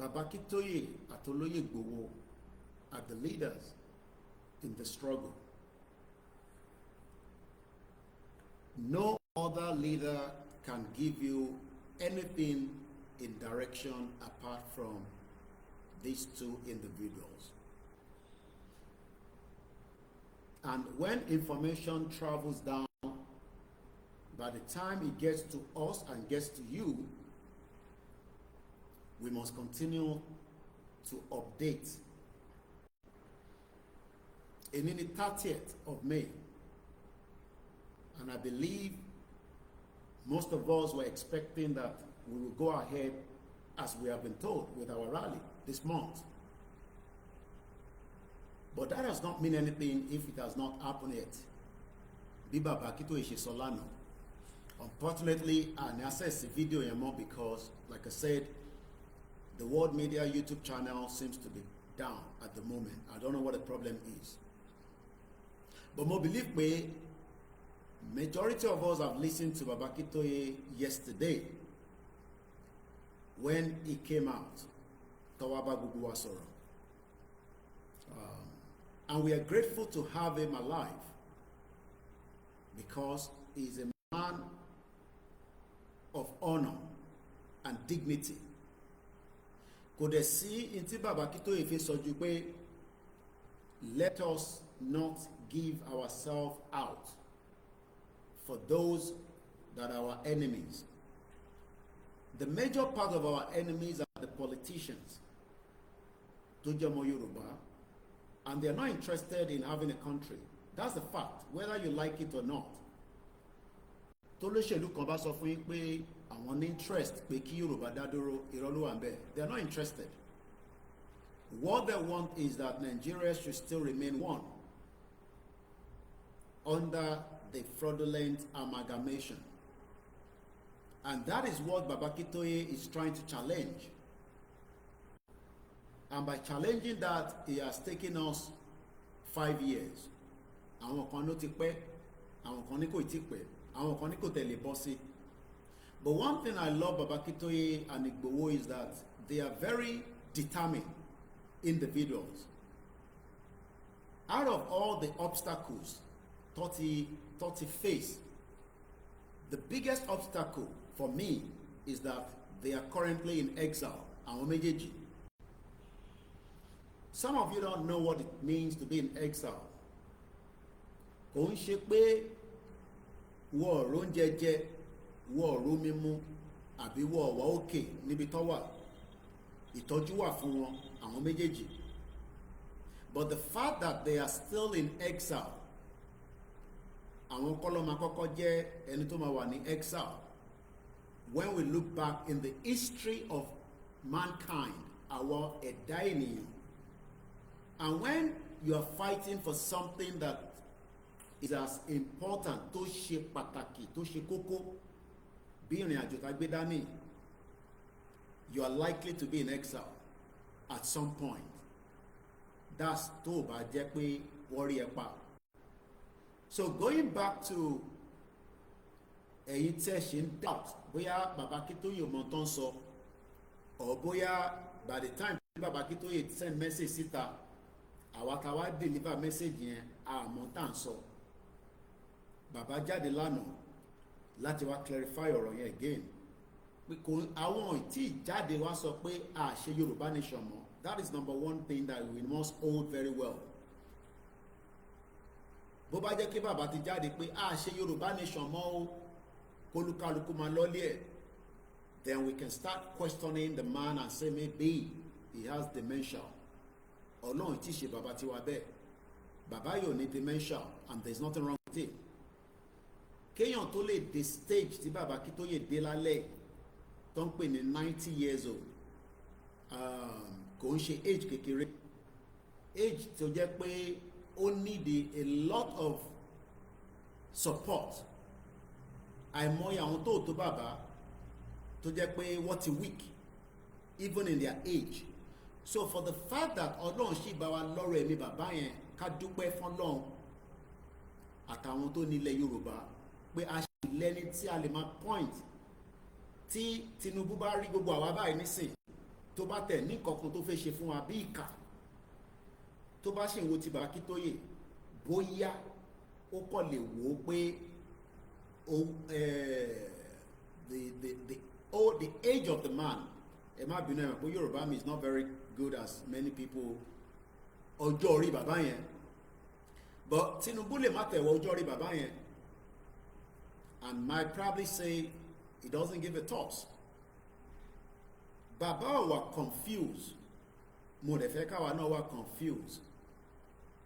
Baba Akintoye àti Olóyè Igboho are the leaders in the struggle. No other leader can give you anything in direction apart from these two individuals. And when information travels down, by the time it gets to us and gets to you, we must continue to update. In the 30th of May, and I believe most of us were expecting that we will go ahead as we have been told with our rally this month. But that does not mean anything if it has not happened yet. Biba Bakito Solano. Unfortunately, I access the video anymore because, like I said, the World Media YouTube channel seems to be down at the moment. I don't know what the problem is. But I believe me, majority of us have listened to Baba Akintoye yesterday when he came out. Tawaba Gugu Wasoro. And we are grateful to have him alive because he is a man of honor and dignity. Could they see in Baba Akintoye fi sọ ju pé let us not give ourselves out for those that are our enemies. The major part of our enemies are the politicians, Tojamo Yoruba, and they're not interested in having a country. That's the fact, whether you like it or not. Tolóṣèlú kan bá sọ fún yín pé àwọn ní interest pé kí Yorùbá dá dúró, irọ́ ló wà ńbẹ̀. They're not interested. What they want is that Nigeria should still remain one under the fraudulent amalgamation. And that is what Baba Akintoye is trying to challenge. And by challenging that, he has taken us 5 years. Àwọn kan ló ti pẹ́, àwọn kan ní kò tí pẹ́, àwọn kan ní kò tẹ̀lé bọ́ sí. But one thing I love about Akintoye and Igboho is that they are very determined individuals. Out of all the obstacles Toti face, the biggest obstacle for me is that they are currently in exile. Àwọn méjèèjì. Some of you don't know what it means to be in exile. Kò ń ṣe pé wọ́n ọ̀rọ̀ oúnjẹ jẹ, wọ́n ọ̀rọ̀ mímú, àbí wọ́n ọ̀wọ́ òkè níbi tó wà. Ìtọ́jú wà fún wọn, àwọn méjèèjì. But the fact that they are still in exile, àwọn kọ́ ló máa kọ́kọ́ jẹ́ ẹni tó máa wà ní exile. When we look back in the history of mankind, our ẹ̀dá ènìyàn, and when you are fighting for something that is as important, tó ṣe pàtàkì, tó ṣe kókó, bí ìrìn àjò tá gbé dání, you are likely to be in exile at some point. That's tó bá jẹ́ pé wọ́n rí ẹ pa. So going back to ẹ̀yin tẹ́ ṣe ń doubt bóyá Baba Akintoye mọ̀ tán sọ, or bóyá by the time Baba Akintoye send message síta, àwa tá wá deliver message yẹn àmọ́ tá ń sọ. Bàbá jáde lánàá láti wá clarify ọ̀rọ̀ yẹn again. Pé kò àwọn tí jáde wá sọ pé a ṣe Yorùbá nation mọ́. That is number one thing that we must hold very well. Bó bá jẹ́ kí bàbá ti jáde pé a ṣe Yorùbá nation mọ́ o, kólúkálukú máa lọ́lé ẹ̀, then we can start questioning the man and say maybe he has dementia. Ọlọ́run tí ṣe bàbá tiwa bẹ́ẹ̀. Bàbá yóò ní dementia and there is nothing wrong with it. Kéèyàn tó lè dé stage tí Baba Akintoye dé lálẹ́ tó ń pè ní 90 years old, kò ń ṣe age kékeré. Age tó jẹ́ pé ó need a lot of support. Àìmọye àwọn tó bàbá tó jẹ́ pé wọ́n ti weak even in their age. So for the fact that Ọlọ́run ṣì bá wa lọ́rọ̀ ẹ̀mí bàbá yẹn, ká dúpẹ́ fún Ọlọ́run àtàwọn tó nílẹ̀ Yorùbá pé a ṣì lẹ́ni tí a lè máa point tí Tinubu bá rí gbogbo àwa báyìí nísìn tó bá tẹ̀ ní kankan tó fẹ́ ṣe fún wa bí ìkà tó bá ṣe ń wo ti bàbá Akíntóyè bóyá ó kọ̀ lè wò ó pé the age of the man, ẹ má bínú ẹ pé Yorùbá mi is not very good as many people ọjọ́ orí bàbá yẹn, but Tinubu lè má tẹ̀wọ́ ọjọ́ orí bàbá yẹn and might probably say he doesn't give a toss. Bàbá wa confused, mo dẹ̀ fẹ́ káwa náà wà confused.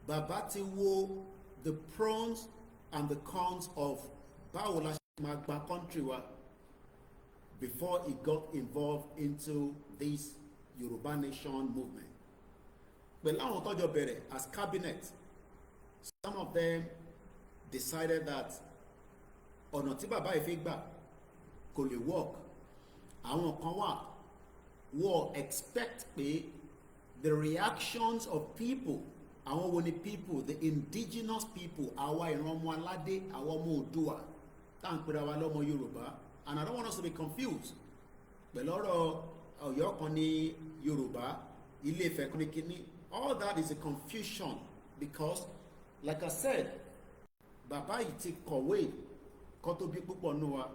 Bàbá ti wo the pros and the cons of báwo la ṣe máa gba country wa before he got involved into this Yoruba Nation movement. Pẹ̀lú àwọn tọ́jọ́ bẹ̀rẹ̀ as cabinet, some of them decided that ọ̀nà tí bàbá yìí fi gbà kò lè work. Àwọn kan wà wọ́n expect pé the reactions of people, àwọn wo ni people, the indigenous people, àwa ìran ọmọ aládé, àwa ọmọ Oòduà tá à ń pera wa lọ́mọ Yorùbá, and I don't want us to be confused. Pẹ̀lú ọ̀rọ̀ Ọ̀yọ́ kan ní Yorùbá, Ilé Ifẹ̀ kan ní kíní, all that is a confusion because like I said, bàbá yìí ti kọ̀wé kó tó bí púpọ̀ nù wa.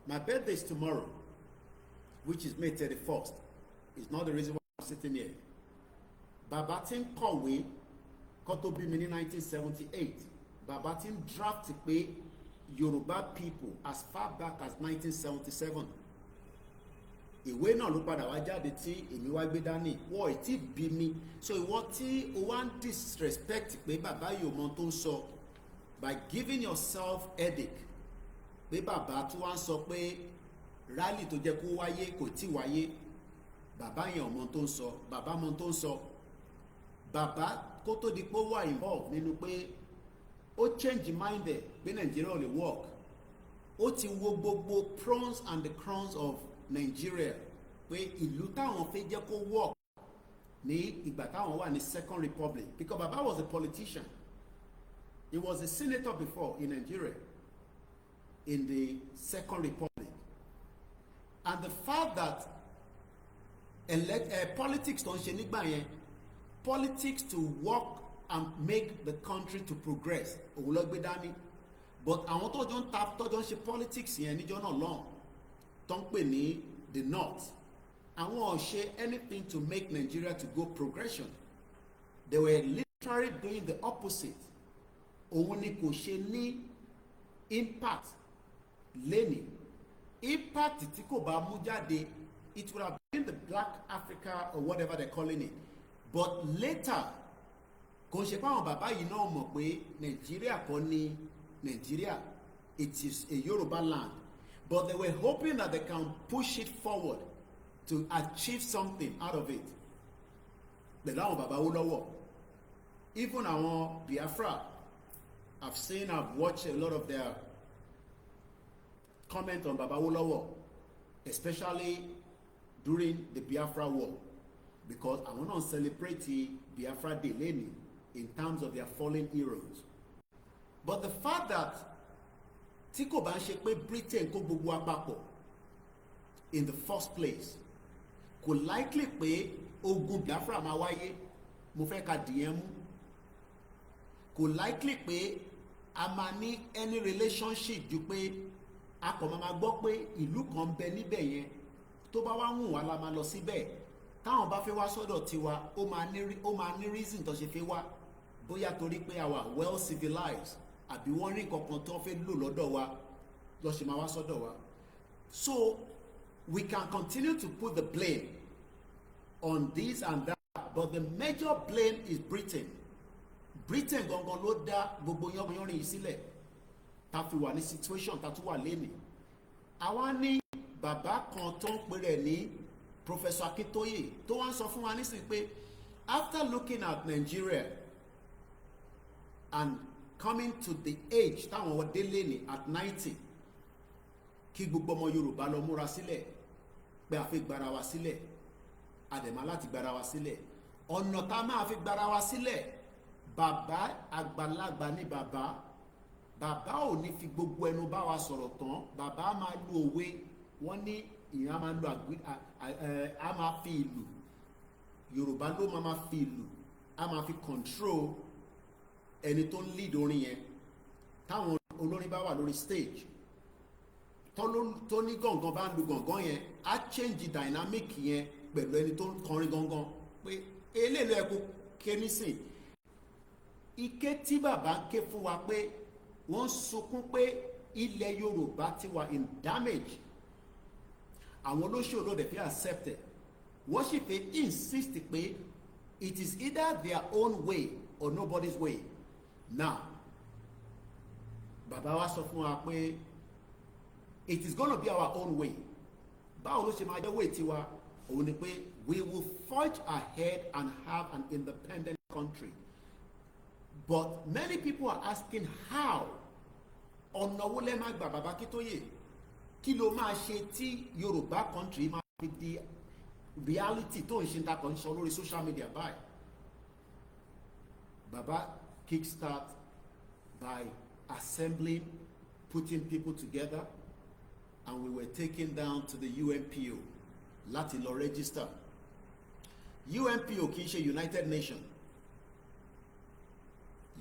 My birthday is tomorrow, which is May 31st. It's not the reason why I'm sitting here. Bàbá ti ń kọ̀wé kó tó bí mi ní 1978. Bàbá ti ń draft pé Yoruba people as far back as 1977. Ìwé náà ló padà wá jáde tí èmi wá gbé dání. Wọ́n ì tí bí mi. So ìwọ tí o wá ń disrespect pé bàbá yìí ò mọ tó ń sọ by giving yourself headache pé bàbá tí wọ́n sọ pé rally tó jẹ́ kó wáyé kò tí wáyé. Bàbá yẹn ò mọ tó ń sọ. Bàbá mọ tó ń sọ. Bàbá kó tó di pé ó wà involved nínú pé ó change mind ẹ̀ pé Nigeria ò lè work. Ó ti wo gbogbo pros and the cons of Nigeria pé ìlú táwọn fẹ́ jẹ́ kó work ní ìgbà táwọn wà ní Second Republic, because Baba was a politician. He was a senator before in Nigeria in the Second Republic, and the fact that politics tó ń ṣe nígbà yẹn, politics to work and make the country to progress, òun ló gbé dání. But àwọn tọ́jọ́ ń ṣe politics yẹn níjọ́ náà lọ́hùn tó ń pè ní the North, àwọn ò ṣe anything to make Nigeria to go progression. They were literally doing the opposite. Òun ni kò ṣe ní impact lẹ́nìí. Impact tí kò bá mú jáde, it would have been the Black Africa or whatever they're calling it. But later, kò ṣe pé àwọn bàbá yìí náà mọ̀ pé Nigeria kọ́ ni Nigeria, it is a Yoruba land. But they were hoping that they can push it forward to achieve something out of it. Pẹ̀lú àwọn bàbá Awólọ́wọ̀, even àwọn Biafra, I've watched a lot of their comment on Baba Awólọ́wọ̀, especially during the Biafra war, because àwọn náà celebrate Biafra Day lẹ́nìí in terms of their fallen heroes. But the fact that tí kò bá ń ṣe pé Britain kó gbogbo àpapọ̀ in the first place, kò likely pé ogun Biafra máa wáyé, mo fẹ́ ka dìyẹn mú. Kò likely pé a máa ní any relationship ju pé a kò máa gbọ́ pé ìlú kan ń bẹ níbẹ̀ yẹn, tó bá wá wùn wá la máa lọ síbẹ̀. Táwọn bá fẹ́ wá sọ́dọ̀ tiwa, ó máa ní reason tó ṣe fẹ́ wá, bóyá torí pé a wà well civilized, àbí wọ́n rí kankan tó fẹ́ lò lọ́dọ̀ wa lọ́ ṣe máa wá sọ́dọ̀ wa. So we can continue to put the blame on this and that, but the major blame is Britain. Britain gangan ló dá gbogbo yánmọ́yánrin yìí sílẹ̀ tá fi wà ní situation tá tún wà lénìí. Àwa ní bàbá kan tó ń pè rẹ̀ ní Professor Akintoye tó wá ń sọ fún wa nísìnyí pé after looking at Nigeria and coming to the age táwọn ọdẹ lénìí at 90, kí gbogbo ọmọ Yorùbá lọ múra sílẹ̀ pé a fi gbára wa sílẹ̀, àdèmá láti gbára wa sílẹ̀. Ọ̀nà tá a máa fi gbára wa sílẹ̀, bàbá àgbàlagbà ní bàbá ò ní fi gbogbo ẹnu bá wa sọ̀rọ̀ tán. Bàbá máa lu òwe, wọ́n ní ìyẹn a máa lo a máa fi ìlù, Yorùbá ló máa fi ìlù, a máa fi control ẹni tó ń lead orin yẹn. Táwọn olórin bá wà lórí stage tó ní gàngàn bá ń lu gàngàn yẹn, á change dynamic yẹn pẹ̀lú ẹni tó ń kọrin gangan pé eléèlú ẹ̀kú ké nísìn. Ike tí bàbá ń ké fún wa pé wọ́n sunkún pé ilẹ̀ Yorùbá ti wà in damage, àwọn olóṣèlú ló dẹ̀ fi accept it. Wọ́n sì fẹ́ insist pé it is either their own way or nobody's way. Now bàbá wa sọ fún wa pé it is gonna be our own way. Báwo ló ṣe máa jẹ́ way tiwa? Òun ni pé we will forge ahead and have an independent country. But many people are asking how. Ọ̀nà wo lẹ máa gbà bàbá Akíntóyè? Kí ló máa ṣe tí Yorùbá country máa fi di reality tó ń ṣe ta kan sọ lórí social media báyìí? Bàbá kickstart by assembling, putting people together, and we were taken down to the UNPO láti lọ register. UNPO kì í ṣe United Nations.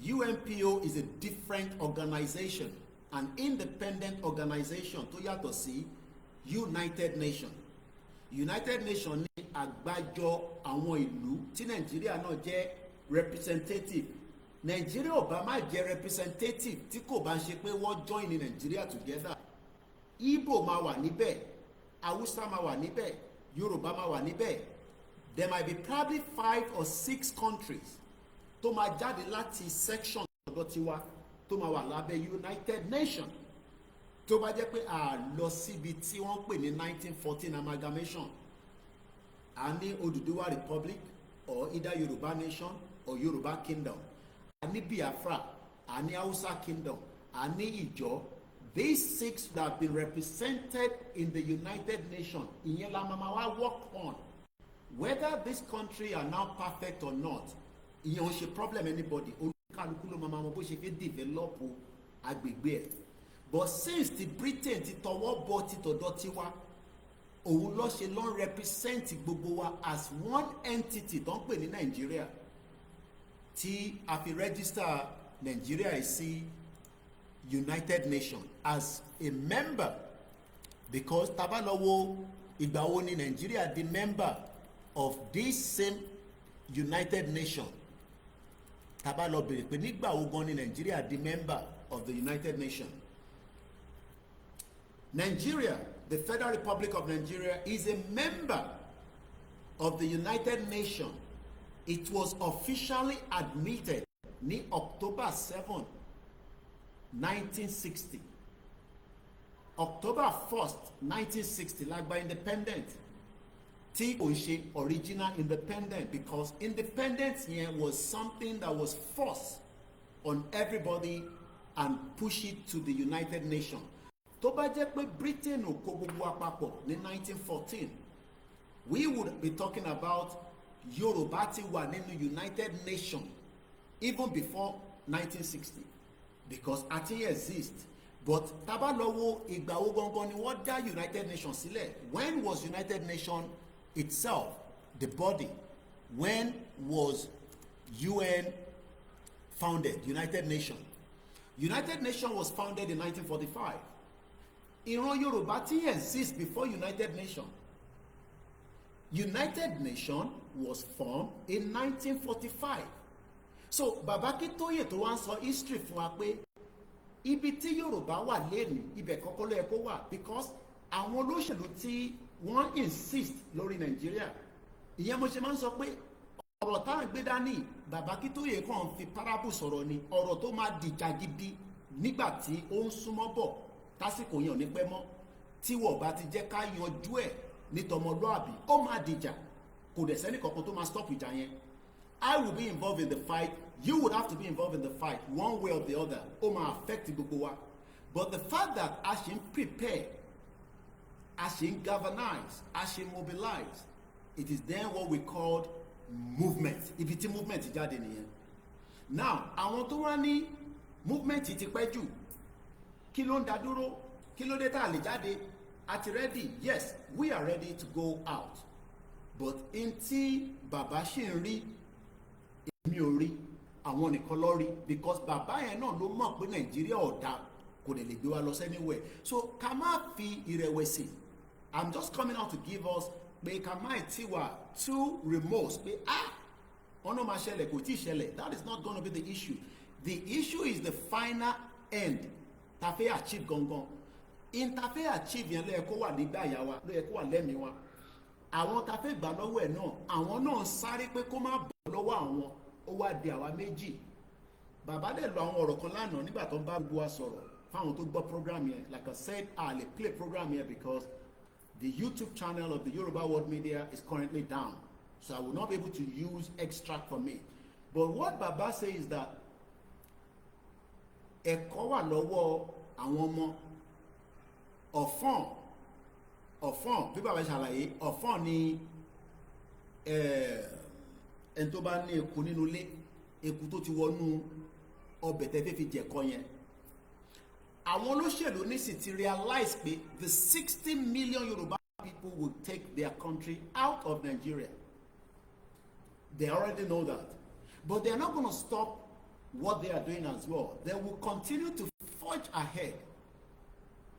UNPO is a different organization, an independent organization tó yàtọ̀ sí United Nations. United Nations ní àgbájọ àwọn ìlú tí Nàìjíríà náà jẹ́ representative. Nàìjíríà ò bá má jẹ́ representative tí kò bá ń ṣe pé wọ́n join ní Nàìjíríà together. Igbo máa wà níbẹ̀, Hausa máa wà níbẹ̀, Yorùbá máa wà níbẹ̀. There might be probably 5 or 6 countries tó máa jáde láti section ọ̀dọ̀ tiwa tó máa wà lábẹ́ United Nations. Tó bá jẹ́ pé a lọ síbi tí wọ́n pè ní 1914 amalgamation, a ní Odùduwà Republic or either Yorùbá Nation or Yorùbá Kingdom, a ní Biafra, a ní Hausa Kingdom, a ní Ìjọ. These 6 that have been represented in the United Nations, ìyẹn la máa wá work on. Whether this country are now perfect or not, ìyẹn ò ṣe problem anybody. Olúkálùkù ló máa mọ bó ṣe fẹ́ develop agbègbè ẹ̀. But since the Britain ti tọwọ́ bọ ti tọ̀dọ̀ tiwa, òun ló ṣe ló ń represent gbogbo wa as one entity tó ń pè ní Nàìjíríà, tí a fi register Nàìjíríà sí United Nations as a member, because tá bá lọ wo ìgbà wo ni Nàìjíríà di member of this same United Nations, tá bá lọ bèrè pé nígbà wo gan ni Nàìjíríà di member of the United Nations. Nigeria, the Federal Republic of Nigeria, is a member of the United Nations. It was officially admitted ní October 7, 1960. October 1st, 1960, like by independent. Tí kò ṣe original independent, because independence here was something that was forced on everybody and push it to the United Nations. Tó bá jẹ́ pé Britain ò kó gbogbo àpapọ̀ ní 1914, we would be talking about Yorùbá ti wà nínú United Nations even before 1960, because àti exist. But tá bá lọ wo ìgbà wo gangan ni wọ́n dá United Nations sílẹ̀. When was United Nations itself, the body? When was UN founded? United Nations. United Nations was founded in 1945. Ìran Yorùbá ti exist before United Nations. United Nations was formed in 1945. So Bàbá Akíntóyè tó wá ń sọ history fún wa pé ibi tí Yorùbá wà lẹ́nu ibẹ̀ kọ́kọ́ ló yẹ kó wà, because àwọn olóṣèlú tí wọ́n insist lórí Nàìjíríà, ìyẹn mo ṣe máa ń sọ pé ọ̀rọ̀ táwọn gbé dání Bàbá Akíntóyè kàn fi parable sọ̀rọ̀ ni, ọ̀rọ̀ tó máa dìjà gidi nígbà tí ó ń súnmọ́ bọ̀ tásìkò yẹn ò ní pẹ́ mọ́, tí wọ́n bá ti jẹ́ ká yanjú ẹ̀ ní tọmọlúàbí, ó máa dìjà, kò dẹ̀ sẹ́ni kankan tó máa stop ìjà yẹn. I will be involved in the fight, you would have to be involved in the fight, one way or the other. Ó máa affect gbogbo wa. But the fact that a ṣe ń prepare, a ṣe ń galvanize, a ṣe ń mobilize, it is then what we call movement. Ibi tí movement jáde nìyẹn. Now, àwọn tó wá ní movement ti pẹ́ jù, kí ló ń dá dúró? Kí ló dé tá a lè jáde? at ready, yes, we are ready to go out, but in tí bàbá ṣì ń rí èmi ò rí, àwọn nìkan ló rí, because bàbá yẹn náà ló mọ̀ pé Nàìjíríà ọ̀dà kò lè gbé wa lọ anywhere. So ká má fi ìrẹ̀wẹ̀sì, I'm just coming out to give us pé ká má tí wà too remorse pé ọ̀nà máa ṣẹlẹ̀ kò tí ì ṣẹlẹ̀. That is not going to be the issue. The issue is the final end tá fẹ́ achieve gangan. In tá fẹ́ achieve yẹn ló yẹ kó wà nígbà yà wa, ló yẹ kó wà lẹ́mìí wa. Àwọn tá fẹ́ gbà lọ́wọ́ ẹ̀ náà, àwọn náà sáré pé kó má bọ̀ lọ́wọ́ àwọn, ó wá di àwa méjì. Bàbá dẹ̀ lọ àwọn ọ̀rọ̀ kan lánàá nígbà tó ń bá gbogbo wa sọ̀rọ̀ fáwọn tó gbọ́ program yẹn. Like I said, I lè play program yẹn because the YouTube channel of the Yoruba World Media is currently down. So I will not be able to use extract from it. But what Baba says is that ẹ̀kọ́ wà lọ́wọ́ àwọn ọmọ ọ̀fọ̀n bí bàbá ṣàlàyé, ọ̀fọ̀n ni ẹni tó bá ní eku nínú ilé, eku tó ti wọnú ọbẹ̀ tẹ́fẹ́ fi jẹ̀kọ yẹn. Àwọn olóṣèlú ní sì ti realize pé the 60 million Yoruba people will take their country out of Nigeria. They already know that. But they are not going to stop what they are doing as well. They will continue to forge ahead,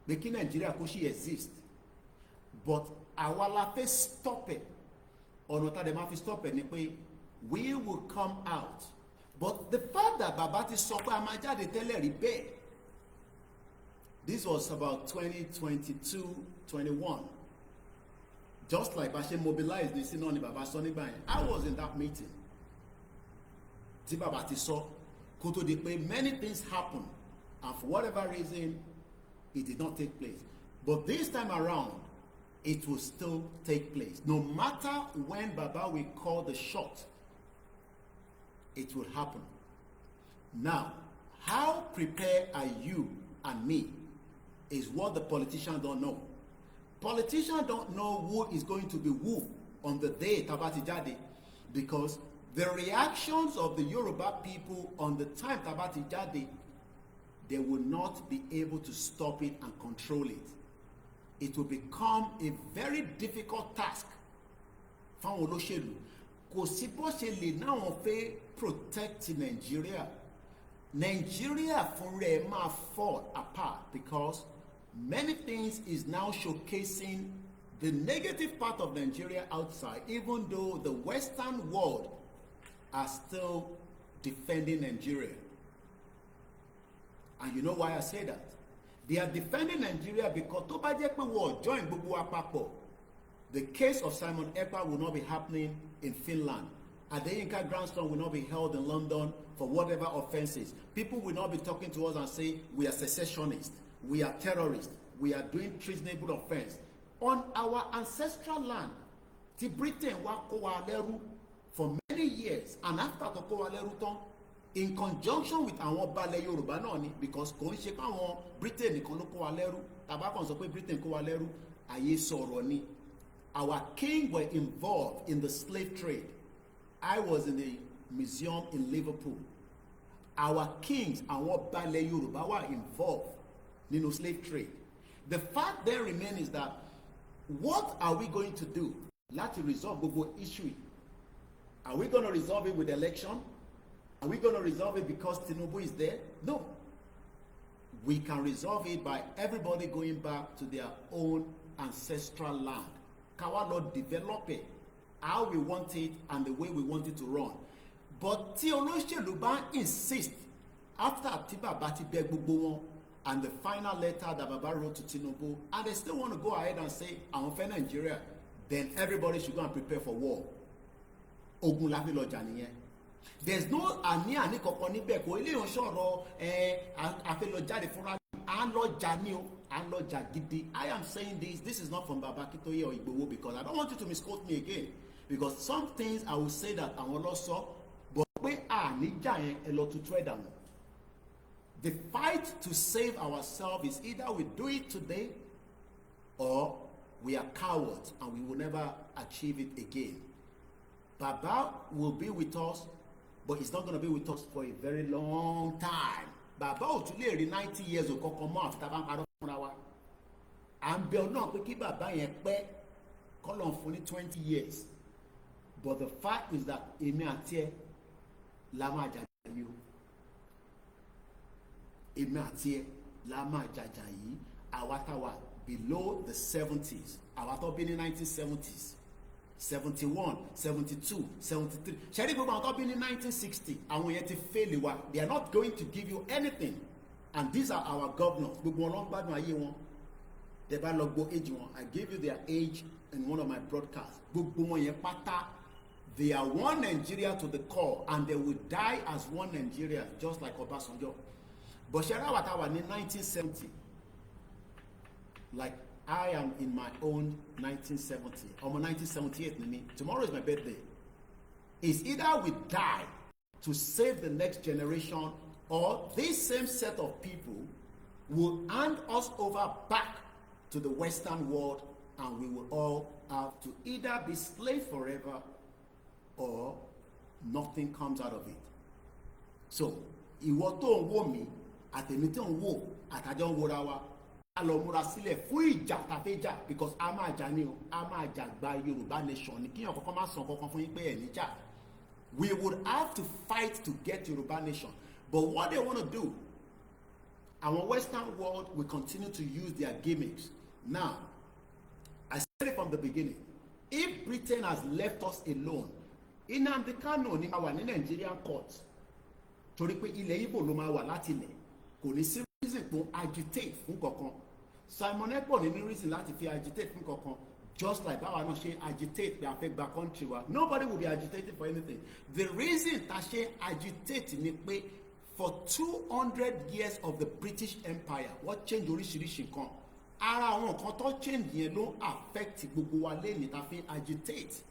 making Nigeria kó exist. But àwa la fẹ́ stop it. Ọ̀nà tá a dẹ̀ máa fi stop it ni pé we will come out. But the fact that Baba ti sọ pé a máa jáde tẹ́lẹ̀ rí bẹ́ẹ̀. This was about 2022-21. Just like bá ṣe mobilize ní sínú ni Baba sọ nígbà yẹn. I was in that meeting. Tí Baba ti sọ kó tó di pé many things happen, and for whatever reason it did not take place. But this time around it will still take place. No matter when Baba will call the shot, it will happen. Now, how prepared are you and me is what the politicians don't know. Politicians don't know who is going to be who on the day Tabati Jade, because the reactions of the Yoruba people on the time Tabati Jade, they will not be able to stop it and control it. It will become a very difficult task fáwọn olóṣèlú. Kò sí bó ṣe lè náwọn fẹ́ protect Nigeria. Nigeria fúnra ẹ̀ máa fall apart because many things is now showcasing the negative part of Nigeria outside, even though the Western world are still defending Nigeria. And you know why I say that? They are defending Nigeria because tó bá jẹ́ pé wọ́n join gbogbo àpapọ̀, the case of Simon Ekpa will not be happening in Finland. Adeyinka grandson will not be held in London for whatever offenses. People will not be talking to us and say we are secessionists, we are terrorists, we are doing treasonable offense on our ancestral land. Tí Britain wá kó wa lẹ́rú for many years, and after tó kó wa lẹ́rú tán, in conjunction with àwọn balẹ̀ Yorùbá náà ni, because kò ń ṣe pé àwọn Britain nìkan ló kó wa lẹ́rú, tàbá kan sọ pé Britain kó wa lẹ́rú, àyè sọ̀rọ̀ ni. Our king were involved in the slave trade. I was in the museum in Liverpool. Our kings, àwọn balẹ̀ Yorùbá were involved in the slave trade. The fact there remains is that what are we going to do láti resolve gbogbo issue? Are we going to resolve it with election? Are we going to resolve it because Tinubu is there? No. We can resolve it by everybody going back to their own ancestral land. Káwa lọ develop it how we want it and the way we want it to run. But tí olóṣèlú bá insist after tí Baba ti bẹ̀ gbogbo wọn, and the final letter that Baba wrote to Tinubu, and they still want to go ahead and say àwọn fẹ́ Nigeria, then everybody should go and prepare for war. Ogun la fi lọ jà nìyẹn. There's no àní kankan níbẹ̀, kò ilé ìránṣọ́rọ̀ àfẹ́lọ jáde fúnra à ń lọ jà ní o, à ń lọ jà gidi. I am saying this is not from Baba Akintoye or Igboho, because I don't want you to misquote me again, because some things I will say that àwọn lọ sọ, but pé àníjà yẹn ẹ lọ tutù ẹ̀ dànù. The fight to save ourselves is either we do it today or we are cowards and we will never achieve it again. Baba will be with us, but he's not going to be with us for a very long time. Baba ò tún lè rí 90 years ò kankan mọ́ àfi tá a bá ń parọ́ fúnra wa. à ń bẹ Ọlọ́run pé kí bàbá yẹn pẹ́ kọ́lọ́n fún ní 20 years but the fact is that èmi àti ẹ la máa jàjà yìí o èmi àti ẹ la máa jàjà yìí àwa táwa below the 70s àwa tó bí ní 1970s 71 72 73 ṣẹ́rí gbogbo àwọn tó bí ní 1960 àwọn yẹn ti fail wa they are not going to give you anything and these are our governors gbogbo wọn ló ń gbádùn ayé wọn tẹ́ bá lọ gbọ́ age wọn I gave you their age in one of my broadcasts gbogbo wọn yẹn pátá they are one Nigeria to the core and they will die as one Nigeria just like Obasanjo but ṣẹ́rí àwọn àtàwà ní 1970 like I am in my own 1970 or 1978 me. Tomorrow is my birthday. It's either we die to save the next generation or this same set of people will hand us over back to the Western world and we will all have to either be slaves forever or nothing comes out of it. So, ìwọ tó ń wò mí àtèmi tó ń wò àtàjọ ń wòra wa a lọ múra sílẹ̀ fún ìjà tàfẹ́jà because a máa jà ní o a máa jà gba Yorùbá nation ní kíyàn kọ́kọ́ má sàn kankan fún yín pé ẹ̀ níjà we would have to fight to get Yorùbá nation but what they want to do our Western world will continue to use their gimmicks now I said it from the beginning if Britain has left us alone Nnamdi Kanu ní máa wà ní Nigerian court torí pé ilẹ̀ Igbo ló máa wà láti ilẹ̀ kò ní sí reason to agitate fún kankan Simon Ekpa ní ní reason láti fi agitate fún kankan just like báwa náà ṣe agitate pé a fẹ́ gba country wa nobody will be agitating for anything the reason ta ṣe agitate ni pé for 200 years of the British Empire wọ́n change oríṣiríṣi nǹkan ara àwọn nǹkan tó change yẹn ló affect gbogbo wa lẹ́yìn ta fi agitate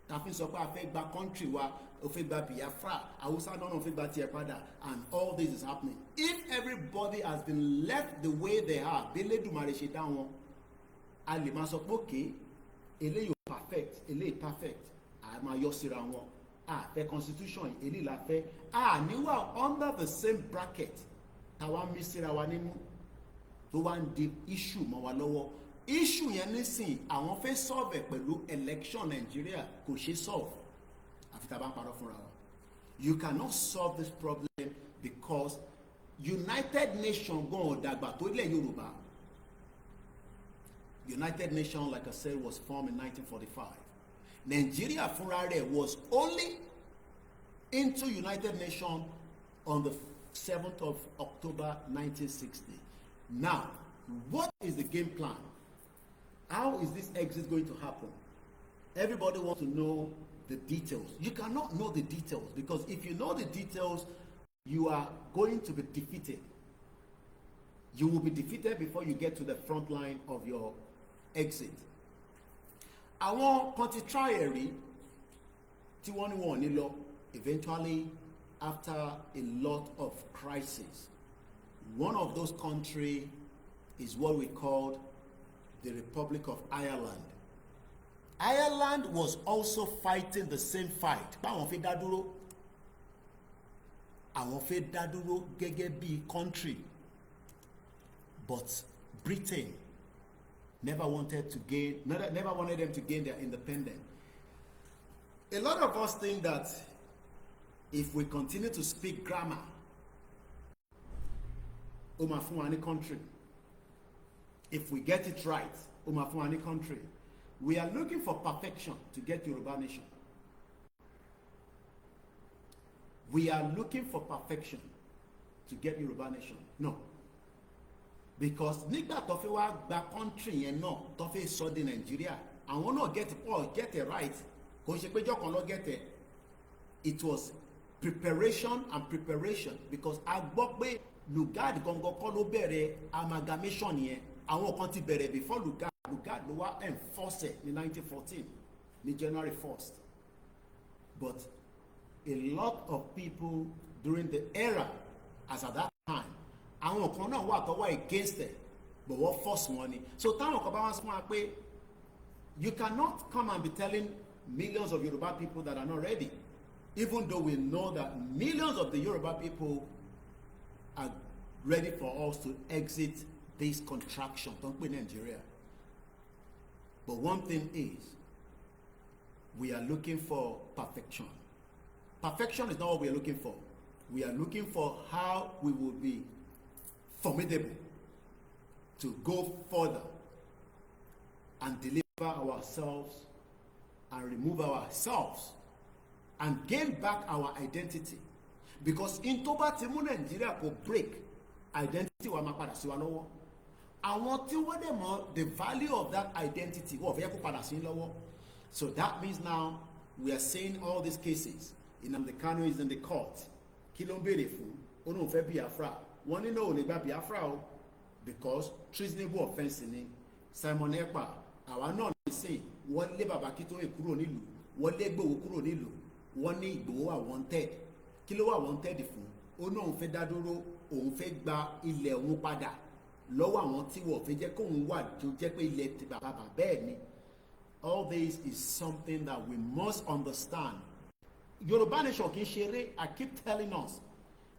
ta fi sọ pé a fẹ́ gba country wa o fẹ́ gba Biafra Hausa náà fẹ́ gba tiẹ̀ padà and all this is happening if everybody has been left the way they are bẹ́lẹ́dùmarè ṣe dá wọn a lè máa sọ pé òkè eléyìí perfect eléyìí perfect a máa yọ síra wọn a fẹ́ constitution eléyìí la fẹ́ a níwà under the same bracket táwa ń mí síra wa nínú tó wá ń di issue mọ́ wa lọ́wọ́ issue yẹn nísìn àwọn fẹ́ solve pẹ̀lú election Nigeria kò ṣe solve àfi tá a bá ń parọ́ fúnra wa you cannot solve this problem because United Nations gan ọ̀dàgbà tó ilẹ̀ Yorùbá United Nations like I said was formed in 1945 Nigeria fúnra rẹ̀ was only into United Nations on the 7th of October 1960 now what is the game plan how is this exit going to happen everybody wants to know the details you cannot know the details because if you know the details you are going to be defeated you will be defeated before you get to the front line of your exit àwọn kan ti try ẹ̀rí tí wọ́n ní wọn ní lọ eventually after a lot of crises one of those countries is what we called the Republic of Ireland. Ireland was also fighting the same fight. Báwọn fẹ́ dá dúró. Àwọn fẹ́ dá dúró gẹ́gẹ́ bí country. But Britain never wanted them to gain their independence. A lot of us think that if we continue to speak grammar, ó máa fún wa ní country. If we get it right, ó máa fún wa ní country. We are looking for perfection to get Yoruba nation. We are looking for perfection to get Yoruba nation. No. Because nígbà tó fi wá gba country yẹn náà tó fi sọ di Nigeria, àwọn náà get it right. Kò ṣe pé jọ́ kan ló get it. It was preparation and preparation because a gbọ́ pé Lugard gangan kọ́ ló bẹ̀rẹ̀ amalgamation yẹn. Àwọn kan ti bẹ̀rẹ̀ before Lugard ló wá enforce ní 1914 ní January 1st but a lot of people during the era as at that time àwọn kan náà wà tó wà against it but wọ́n force wọn ni so táwọn kan bá wá sún wa pé you cannot come and be telling millions of Yoruba people that are not ready even though we know that millions of the Yoruba people are ready for us to exit this contraction don't pè Nigeria. But one thing is, we are looking for perfection. Perfection is not what we are looking for. We are looking for how we will be formidable to go further and deliver ourselves and remove ourselves and gain back our identity. Because in tó bá ti mú Nigeria kò break, identity wa máa padà sí wa lọ́wọ́. Àwọn tí wọ́n dẹ̀ mọ̀ the value of that identity wọ́n fẹ́ kó padà sí lọ́wọ́. So that means now we are seeing all these cases. Nnamdi Kanu is in the court. Kí ló ń béèrè fún? Ó lóun fẹ́ Biafra. Wọ́n ní náà ò lè gba Biafra o because treasonable offence ni. Simon Ekpa àwa náà lè sìn wọ́n lé Baba Akintoye kúrò nílùú, wọ́n lé Igboho kúrò nílùú, wọ́n ní Igboho wà wanted. Kí ló wà wanted fún? Ó náà òun fẹ́ dá dúró, òun fẹ́ gba ilẹ̀ òun padà lọ́wọ́ àwọn tí wọ́n fẹ́ jẹ́ kóun wà tó jẹ́ pé ilẹ̀ ti bàbá bẹ́ẹ̀ ni. All this is something that we must understand. Yoruba Nation kì í ṣeré. I keep telling us,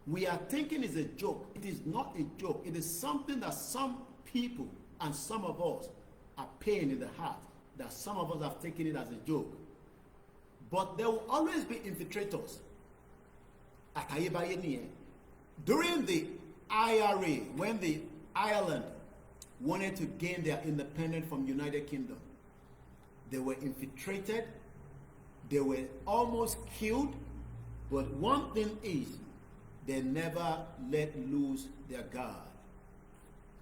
we are thinking it's a joke. It is not a joke. It is something that some people and some of us are pain in the heart, that some of us have taken it as a joke. But there will always be infiltrators. Àtayébáyé nìyẹn. During the IRA, when the Ireland wanted to gain their independence from United Kingdom, they were infiltrated, they were almost killed, but one thing is, they never let loose their guard.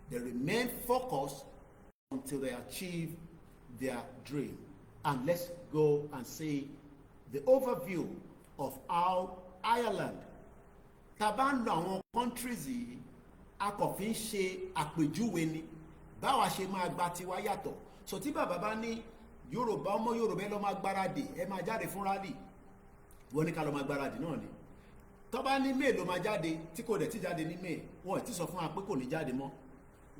They remained focused until they achieve their dream. And let's go and see the overview of how Ireland, taban àwọn countries yìí, a kò fi ń ṣe àpèjúwe ni, báwa ṣe máa gba tiwa yàtọ̀. So tí bàbá bá ní Yorùbá ọmọ Yorùbá ẹ lọ máa gbáradì, ẹ máa jáde fún rally, wọ́n ní ká lọ máa gbáradì náà ni. Tó bá ní May ló máa jáde, tí kò dẹ̀ ti jáde ní May, wọ́n ti sọ fún wa pé kò ní jáde mọ́.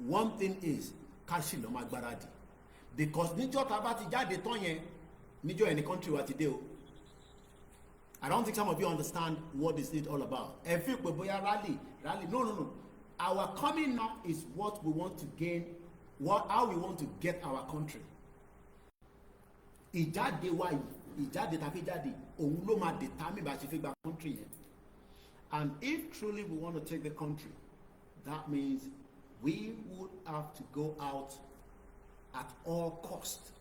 One thing is, ká sì lọ máa gbáradì. Because níjọ́ tá bá ti jáde tán yẹn, níjọ́ ẹni country wa ti dé o. I don't think some of you understand what this is all about. Ẹ fi pé bóyá rally. No. Our coming now is what we want to gain, how we want to get our country. Ìjáde wa yìí, ìjáde tá fi jáde, òun ló máa determine bá ṣe fi gba country yẹn. And if truly we want to take the country, that means we would have to go out at all costs.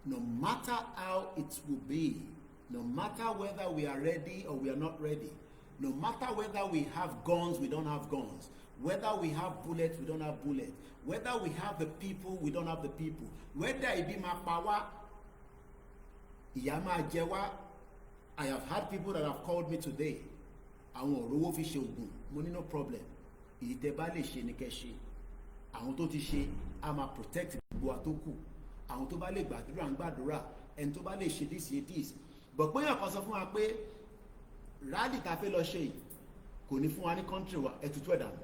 No matter how it will be, no matter whether we are ready or we are not ready, no matter whether we have guns, we don't have guns, whether we have bullets, we don't have bullets, whether we have the people, we don't have the people, whether it be my power, ìyà máa jẹ wá. I have had people that have called me today. Àwọn òrówó fi ṣe ògùn, mo ní no problem. Èyí tẹ́ bá lè ṣe ni kẹ́ ṣe. Àwọn tó ti ṣe, a máa protect gbogbo wa tó kù. Àwọn tó bá lè gbàdúrà ń gbàdúrà, ẹni tó bá lè ṣe this. But pé yàn kan sọ fún wa pé rally tá fẹ́ lọ ṣe yìí kò ní fún wa ní country wa, ẹ tutù ẹ̀ dànù.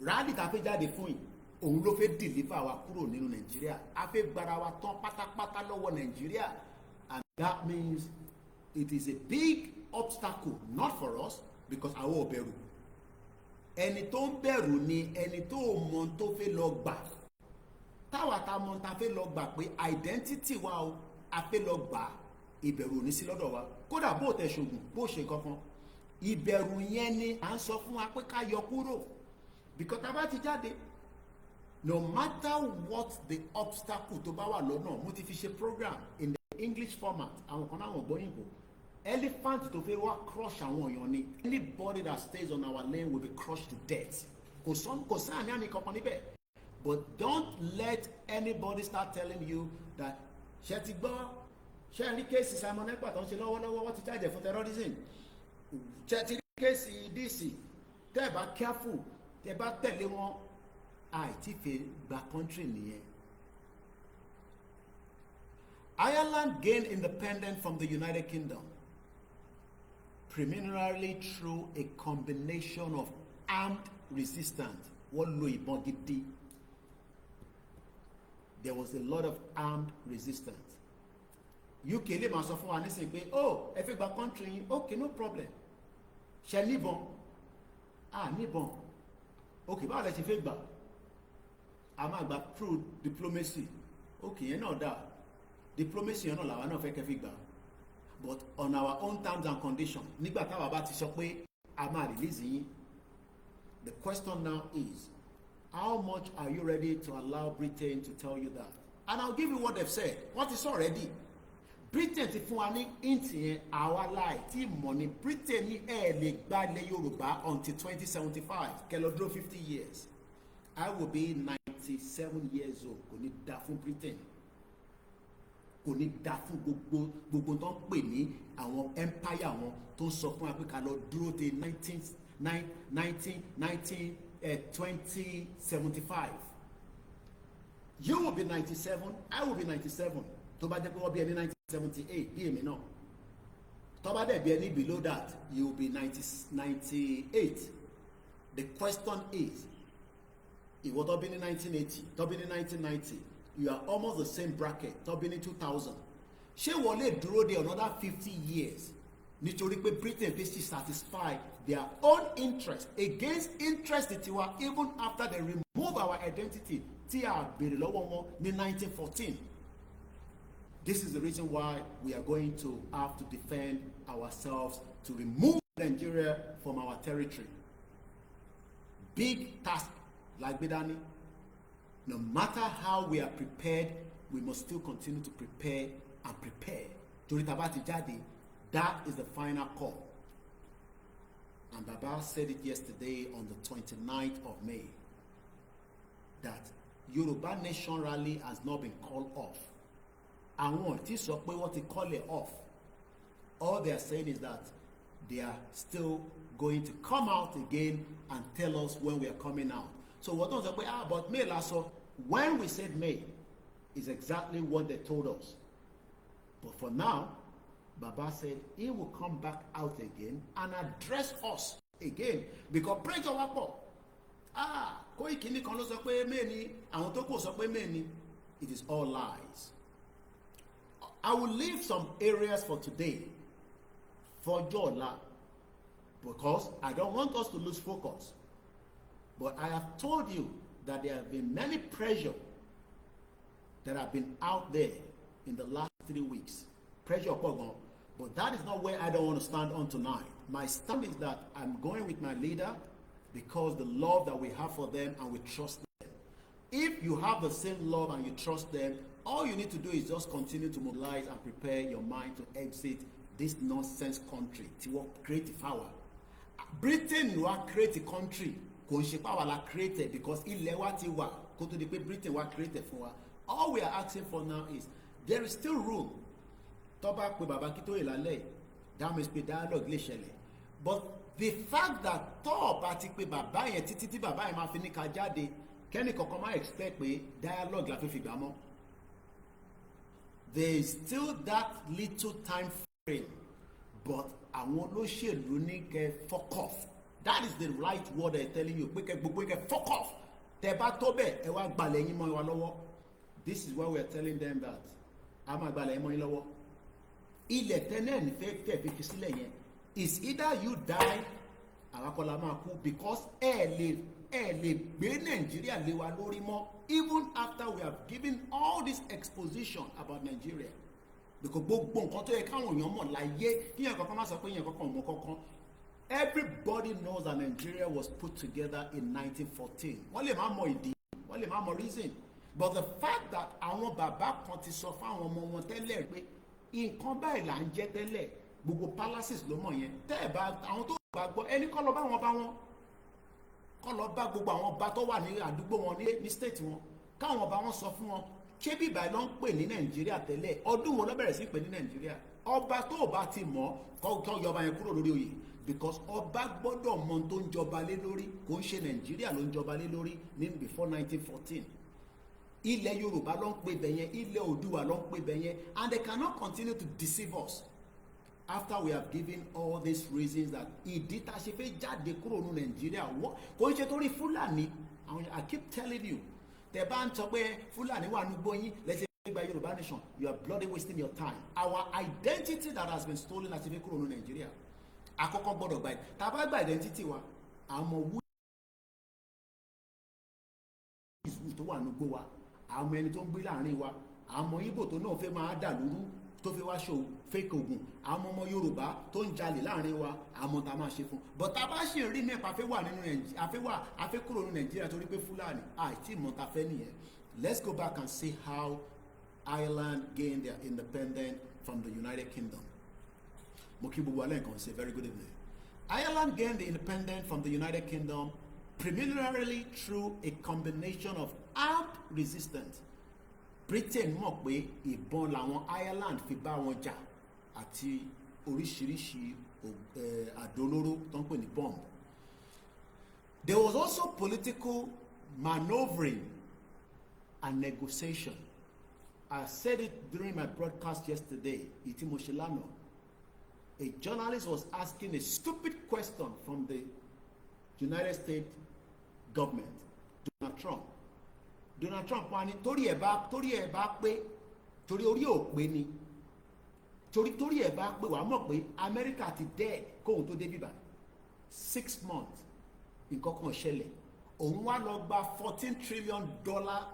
Rally tá fẹ́ jáde fún yìí, òun ló fẹ́ deliver wa kúrò nínú Nàìjíríà. A fẹ́ gbára wa tán pátápátá lọ́wọ́ Nàìjíríà. And that means it is a big obstacle, not for us, because àwọn ò bẹ̀rù. Ẹni tó ń bẹ̀rù ni ẹni tó mọ̀ tó fẹ́ lọ gbà. Táwa ta mọ̀ ta fẹ́ lọ gbà pé identity wa o, a fẹ́ lọ gbà, ìbẹ̀rù ò ní sí lọ́dọ̀ wa. Kódà bó tẹ ṣògùn, bó ṣe kankan, ìbẹ̀rù yẹn ni à ń sọ fún wa pé ká yọ kúrò. Because tá bá ti jáde, no matter what the obstacle tó bá wà lọ́nà, mo ti fi ṣe program in the English format, àwọn kan náà wọ́n gbọ́ yìnbó. Elephant tó fẹ́ wá crush àwọn èèyàn ni. Anybody that stays on our lane will be crushed to death. Kò sáà ní àmì kankan níbẹ̀. But don't let anybody start telling you that ṣe ti gbọ́, ṣe rí kéèsì Simon Ekpa tó ń ṣe lọ́wọ́lọ́wọ́, wọ́n ti charge for terrorism. Ṣe ti rí kéèsì DC, tẹ́ ẹ bá careful, tẹ́ ẹ bá tẹ̀lé wọn, àìtí fẹ́ gba country nìyẹn. Ireland gained independence from the United Kingdom preliminarily through a combination of armed resistance. Wọ́n lo ìbọn gidi. There was a lot of armed resistance. UK lè máa sọ fún wa nísìnyí pé ẹ fẹ́ gba country yín, okay, no problem. Ṣé níbọn? Níbọn. ok báwo lẹ ṣe fẹ́ gbà a máa gbà through diplomacy ok yẹn náà dà diplomacy yẹn náà làwa náà fẹ́ kẹ́ fi gbà but on our own terms and conditions nígbà táwa bá ti sọ pé a máa release yín the question now is how much are you ready to allow Britain to tell you that and I'll give you what they've said what is already Britain ti fún wa ní hint yẹn àwa láì tí mọ̀ ní Britain ní lè gba ilẹ̀ Yorùbá until 2075 kẹlọ dúró 50 years I will be 97 years old kò ní dá fún Britain kò ní dá fún gbogbo tó ń pè ní àwọn empire wọn tó ń sọ fún wa pé ká lọ dúró de 2075 you will be 97 I will be 97 tó bá jẹ́ pé wọ́n bí ẹni 1978 bí èmi náà tó bá dẹ̀ bí ẹni below that you will be 98 the question is ìwọ tó bí ní 1980 tó bí ní 1990 you are almost the same bracket tó bí ní 2000 ṣé wọ́n lè dúró de another 50 years nítorí pé Britain fi ṣe satisfy their own interest against interest tiwa even after they remove our identity tí a béèrè lọ́wọ́ wọn ní 1914. This is the reason why we are going to have to defend ourselves to remove Nigeria from our territory. Big task like Bedani. No matter how we are prepared, we must still continue to prepare and prepare. Torí tá bá ti jáde, that is the final call. And Baba said it yesterday on the 29th of May that Yoruba Nation Rally has not been called off. Àwọn tí sọ pé wọ́n ti call it off. All they are saying is that they are still going to come out again and tell us when we are coming out. So what don't say, but May last so when we said May is exactly what they told us. But for now, Baba said he will come back out again and address us again because pressure wa pọ̀. Koiki ni kan ló sọ pé May ni, àwọn tó kù sọ pé May ni. It is all lies. I will leave some areas for today, for Jola, because I don't want us to lose focus. But I have told you that there have been many pressure that have been out there in the last 3 weeks. Pressure upon, but that is not where I don't want to stand on tonight. My stand is that I'm going with my leader because the love that we have for them and we trust them. If you have the same love and you trust them, all you need to do is just continue to mobilize and prepare your mind to exit this nonsense country. To create power. Britain will create a country. Kò ṣe power la created because ilẹ̀ wa ti wà kó tó di pé Britain wa created fún wa. All we are asking for now is there is still room. Tó bá pe Baba Akintoye lálẹ́, that means pé dialogue lè ṣẹlẹ̀. But the fact that tó bá ti pe bàbá yẹn títí tí bàbá yẹn máa fi ní ká jáde, kẹ́ni kankan máa expect pé dialogue la fi fi gbà mọ́. There is still that little time frame, but àwọn olóṣèlú ní kẹ́ fuck off. That is the right word they're telling you. Pé kẹ́ gbogbo kẹ́ fuck off. Tẹ́ bá tó bẹ́ẹ̀ ẹ wá gbalẹ̀ yín mọ́ wa lọ́wọ́. This is why we are telling them that a máa gbalẹ̀ yín mọ́ yín lọ́wọ́. Ilẹ̀ tẹ́lẹ̀ ní fẹ́ fi sílẹ̀ yẹn is either you die àwa kọ́ la máa kú because ẹ lè gbé Nàìjíríà lé wa lórí mọ́ even after we have given all this exposition about Nigeria because gbogbo nǹkan tó yẹ káwọn èèyàn mọ̀ láyé kíyàn kankan má sọ pé yẹn kankan mọ̀ kankan. Everybody knows that Nigeria was put together in 1914. Wọ́n lè má mọ ìdí, wọ́n lè má mọ reason. But the fact that àwọn bàbá kan ti sọ fáwọn ọmọ wọn tẹ́lẹ̀ pé nǹkan báyìí là ń jẹ́ tẹ́lẹ̀ gbogbo palaces ló mọ̀ yẹn. Tẹ́ ẹ̀ bá àwọn tó bá gbọ́ ẹni kọ́ lọ bá wọn kọ́ lọ bá gbogbo àwọn ọba tó wà ní àdúgbò wọn ní state wọn káwọn ọba wọn sọ fún wọn ṣé bíbá ló ń pè ní Nàìjíríà tẹ́lẹ̀ ọdún wo ló bẹ̀rẹ̀ sí pè ní Nàìjíríà ọba tó bá ti mọ̀ kọ́ yọba yẹn kúrò lórí oyè because ọba gbọ́dọ̀ mọ tó ń jọba lé lórí kò ń ṣe Nàìjíríà ló ń jọba lé lórí ní before 1914 ilẹ̀ Yorùbá ló ń pè bẹ̀yẹn ilẹ̀ Oòduà ló ń pè bẹ̀yẹn and they cannot continue to deceive us after we have given all these reasons that ìdí tá a ṣe fẹ́ jáde kúrò ní Nàìjíríà kò ń ṣe torí Fúlàní I keep telling you tẹ bá ń sọ pé Fúlàní wà nùgbò yín lẹ́sẹ̀ gba Yorùbá nation you are bloody wasting your time our identity that has been stolen láti fi kúrò ní Nàìjíríà àkọ́kọ́ gbọ́dọ̀ gba tá a bá gba identity wa àwọn ọmọ tó wà nígbó wa, àwọn ẹni tó ń gbé láàrin wa, àwọn Ìgbò tó náà fẹ́ máa dà lóru tó fi wá ṣòwò fake ogun, àwọn ọmọ Yorùbá tó ń jalè láàrin wa, àwọn tá a máa ṣe fún. but tá a bá ṣì ń rí mẹ́pa afẹ́ wà nínú Nàìjíríà, afẹ́ kúrò nínú Nàìjíríà torí pé Fúlàní àìtí ìmọ̀ ta fẹ́ nìyẹn. Let's go back and see how Ireland gained their independence from the United Kingdom. Mo kí gbogbo alẹ́ nǹkan say very good evening. Ireland gained the independence from the United Kingdom primarily through a combination of armed resistance. Britain mọ̀ pé ìbọn làwọn Ireland fi bá wọn jà àti oríṣiríṣi àdó olóró tó ń pè ní bomb. There was also political maneuvering and negotiation. I said it during my broadcast yesterday. Ìtí mo ṣe lánàá. A journalist was asking a stupid question from the United States government, Donald Trump. Donald Trump wá ní torí ẹ̀ bá pé torí orí ò pé ni torí ẹ̀ bá pé wàá mọ̀ pé Amẹ́ríkà ti dẹ́ kóhun tó dé bíbá 6 months nǹkan kan ṣẹlẹ̀, òun wá lọ gba $14 trillion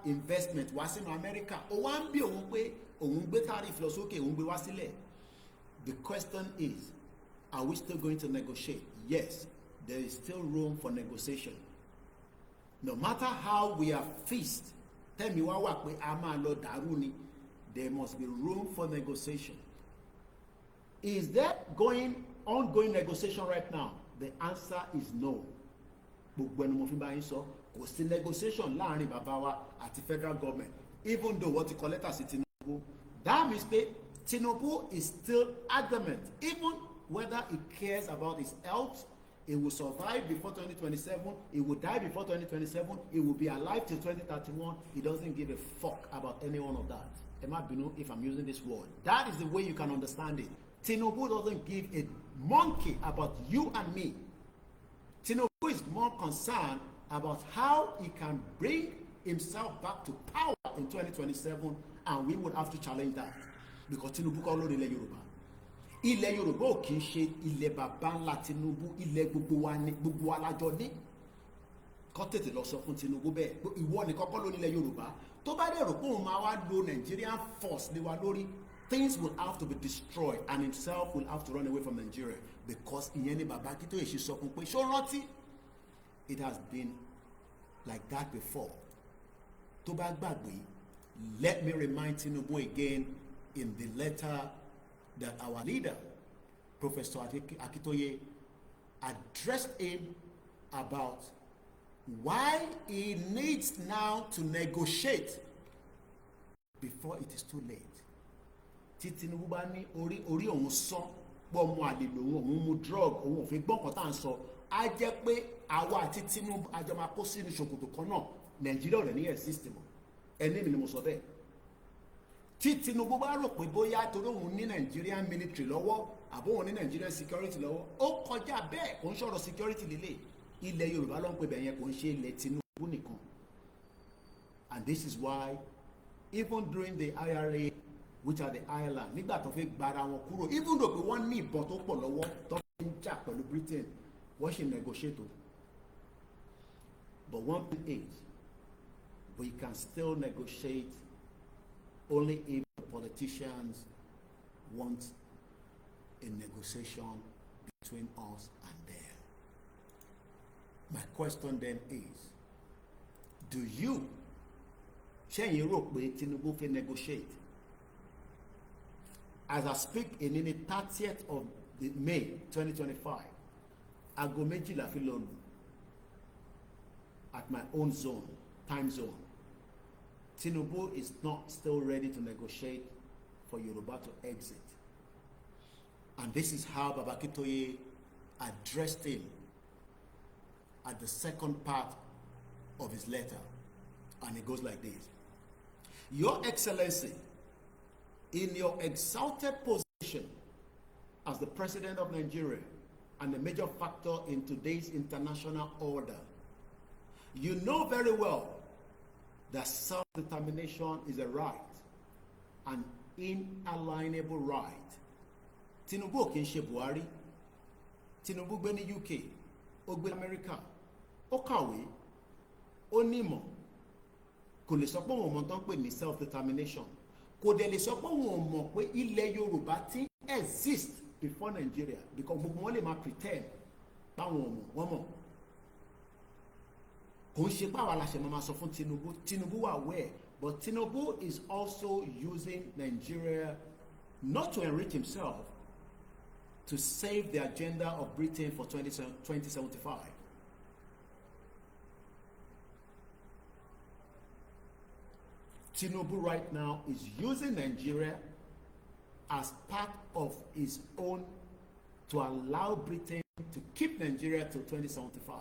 investment wá sínú Amẹ́ríkà, ó wá ń bí òun pé òun gbé tariff lọ sókè, òun gbé wá sílẹ̀. The question is, are we still going to negotiate? Yes, there is still room for negotiation. No matter how we are feast, tẹ́mi wá wà pé a máa lọ dàrú ni, there must be room for negotiation. Is there ongoing negotiation right now? The answer is no. Gbogbo ẹni mo fi bá yín sọ, kò sí negotiation láàrin bàbá wa àti federal government, even though wọ́n ti kọ lẹ́tà sí Tinubu. That means pé Tinubu is still adamant, even whether he cares about his health. He will survive before 2027. He will die before 2027. He will be alive till 2031. He doesn't give a fuck about any one of that. Emma Binu, if I'm using this word. That is the way you can understand it. Tinubu doesn't give a monkey about you and me. Tinubu is more concerned about how he can bring himself back to power in 2027, and we would have to challenge that. Because Tinubu kọ́ lórí ilẹ̀ Yorùbá. Ilẹ̀ Yorùbá ò kìí ṣe ilẹ̀ bàbá ńlá Tinubu, ilẹ̀ gbogbo wa ni, gbogbo wa lájọ ní. Kọ́ tètè lọ sọ fún Tinubu bẹ́ẹ̀ pé ìwọ ni kọ́kọ́ lórí ilẹ̀ Yorùbá. Tó bá dẹ̀ rò pé òun máa wá lo Nigerian force lé wa lórí, things will have to be destroyed and himself will have to run away from Nigeria, because ìyẹn ni bàbá Akíntóyè ṣe sọ fún pé ṣó rántí? It has been like that before. Tó bá gbàgbé, let me remind Tinubu again in the letter that our leader, Professor Akitoye, addressed him about why he needs now to negotiate before it is too late. Tí Tinubu bá ní orí òun sán pọ̀ ọmọ àlè lòun, òun mu drug, òun ò fi gbọ́n kan tá à ń sọ, á jẹ́ pé àwa àti Tinubu àjọ máa kó sínú ṣòkòtò kan náà, Nàìjíríà ò rẹ̀ ní exist mọ́. Ẹni mi ni mo sọ bẹ́ẹ̀. Tí Tinubu bá rò pé bóyá torí òun ní Nigerian military lọ́wọ́ àbó òun ní Nigerian security lọ́wọ́, ó kọjá bẹ́ẹ̀, kò ń sọ̀rọ̀ security lílé. Ilẹ̀ Yorùbá ló ń pè bẹ́ẹ̀ yẹn, kò ń ṣe ilẹ̀ Tinubu nìkan. And this is why even during the IRA, which are the Ireland, nígbà tó fi gbara wọn kúrò, even though pé wọ́n ní ìbọn tó pọ̀ lọ́wọ́ tó fi ń jà pẹ̀lú Britain, wọ́n ṣe negotiate o. But one thing is, we can still negotiate only if the politicians want a negotiation between us and them. My question then is, do you, ṣẹ́yìn rò pé Tinubu fẹ́ negotiate? As I speak in the 30th of May 2025, aago méjìlá fi lọ lù at my own zone, time zone. Tinubu is not still ready to negotiate for Yoruba to exit. And this is how Baba Akitoye addressed him at the second part of his letter. And it goes like this. Your Excellency, in your exalted position as the President of Nigeria and a major factor in today's international order, you know very well that self-determination is a right, an inalienable right. Tinubu ò kì í ṣe Buhari. Tinubu gbé ní UK, ó gbé America, ó kàwé, ó nímọ̀, kò lè sọ pé òun mọ̀ tán pè ní self determination, kò dẹ̀ lè sọ pé òun mọ̀ pé ilẹ̀ Yorùbá ti exist before Nigeria, because gbogbo wọn lè máa pretend báwọn ọmọ wọn mọ̀. Kò ń ṣe pé àwa la ṣe máa sọ fún Tinubu. Tinubu wà aware, but Tinubu is also using Nigeria not to enrich himself, to save the agenda of Britain for 2075. Tinubu right now is using Nigeria as part of his own to allow Britain to keep Nigeria till 2075.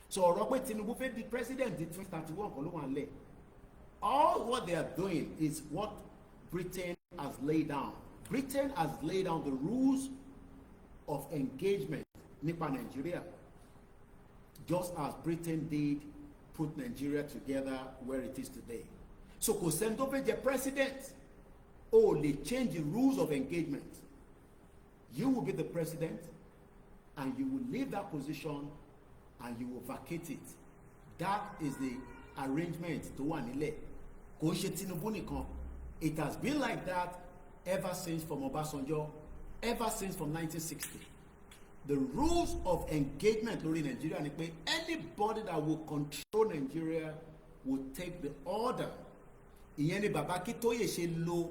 So ọ̀rọ̀ pé Tinubu fẹ́ di president in 2031 kọ́ ló wà nílẹ̀. All what they are doing is what Britain has laid down. Britain has laid down the rules of engagement nípa Nigeria, just as Britain did put Nigeria together where it is today. So kò sẹ́ni tó fẹ́ jẹ president, ó lè change the rules of engagement. You will be the president and you will leave that position and you will vacate it. That is the arrangement tó wà nílẹ̀. Kò ń ṣe Tinubu nìkan. It has been like that ever since from Obasanjo, ever since from 1960. The rules of engagement lórí Nigeria ni pé anybody that will control Nigeria will take the order. Ìyẹn ni Baba Akintoye ṣe lo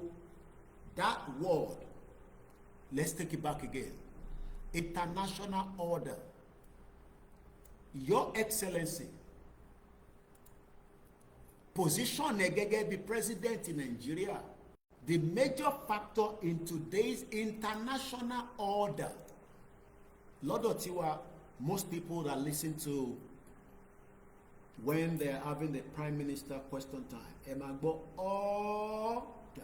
that word. Let's take it back again. International order. Your Excellency, position ẹ gẹ́gẹ́ bí president in Nigeria, the major factor in today's international order. Lọ́dọ̀ tiwa, most people that listen to when they're having the prime minister question time, ẹ máa gbọ́ order.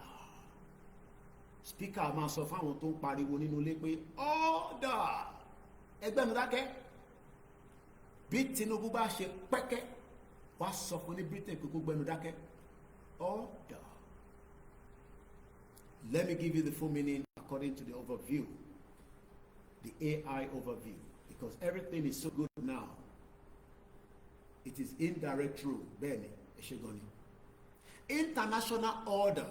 Speaker máa sọ fáwọn tó ń pariwo nínú ilé pé order. Ẹgbẹ́ mi dákẹ́. Bí Tinubu bá ṣe pẹ́kẹ́, wá sọ fún ní Britain pé kó gbẹ́nu dákẹ́. Order. Let me give you the full meaning according to the overview, the AI overview, because everything is so good now. It is indirect rule. Bẹ́ẹ̀ni, Eshegoni. International order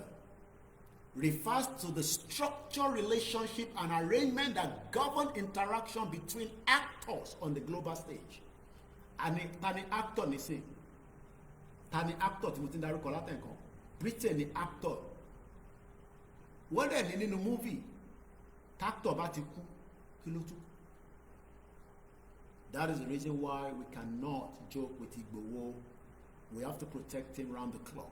refers to the structured relationship and arrangement that govern interaction between actors on the global stage. Tani actor nísìn? Tani actor tí mo ti ń darúkọ látẹ̀kọ́? Britain ni actor. Wọ́n dẹ̀ ní nínú movie, actor bá ti kú, kí ló tún? That is the reason why we cannot joke with Igboho. We have to protect him round the clock.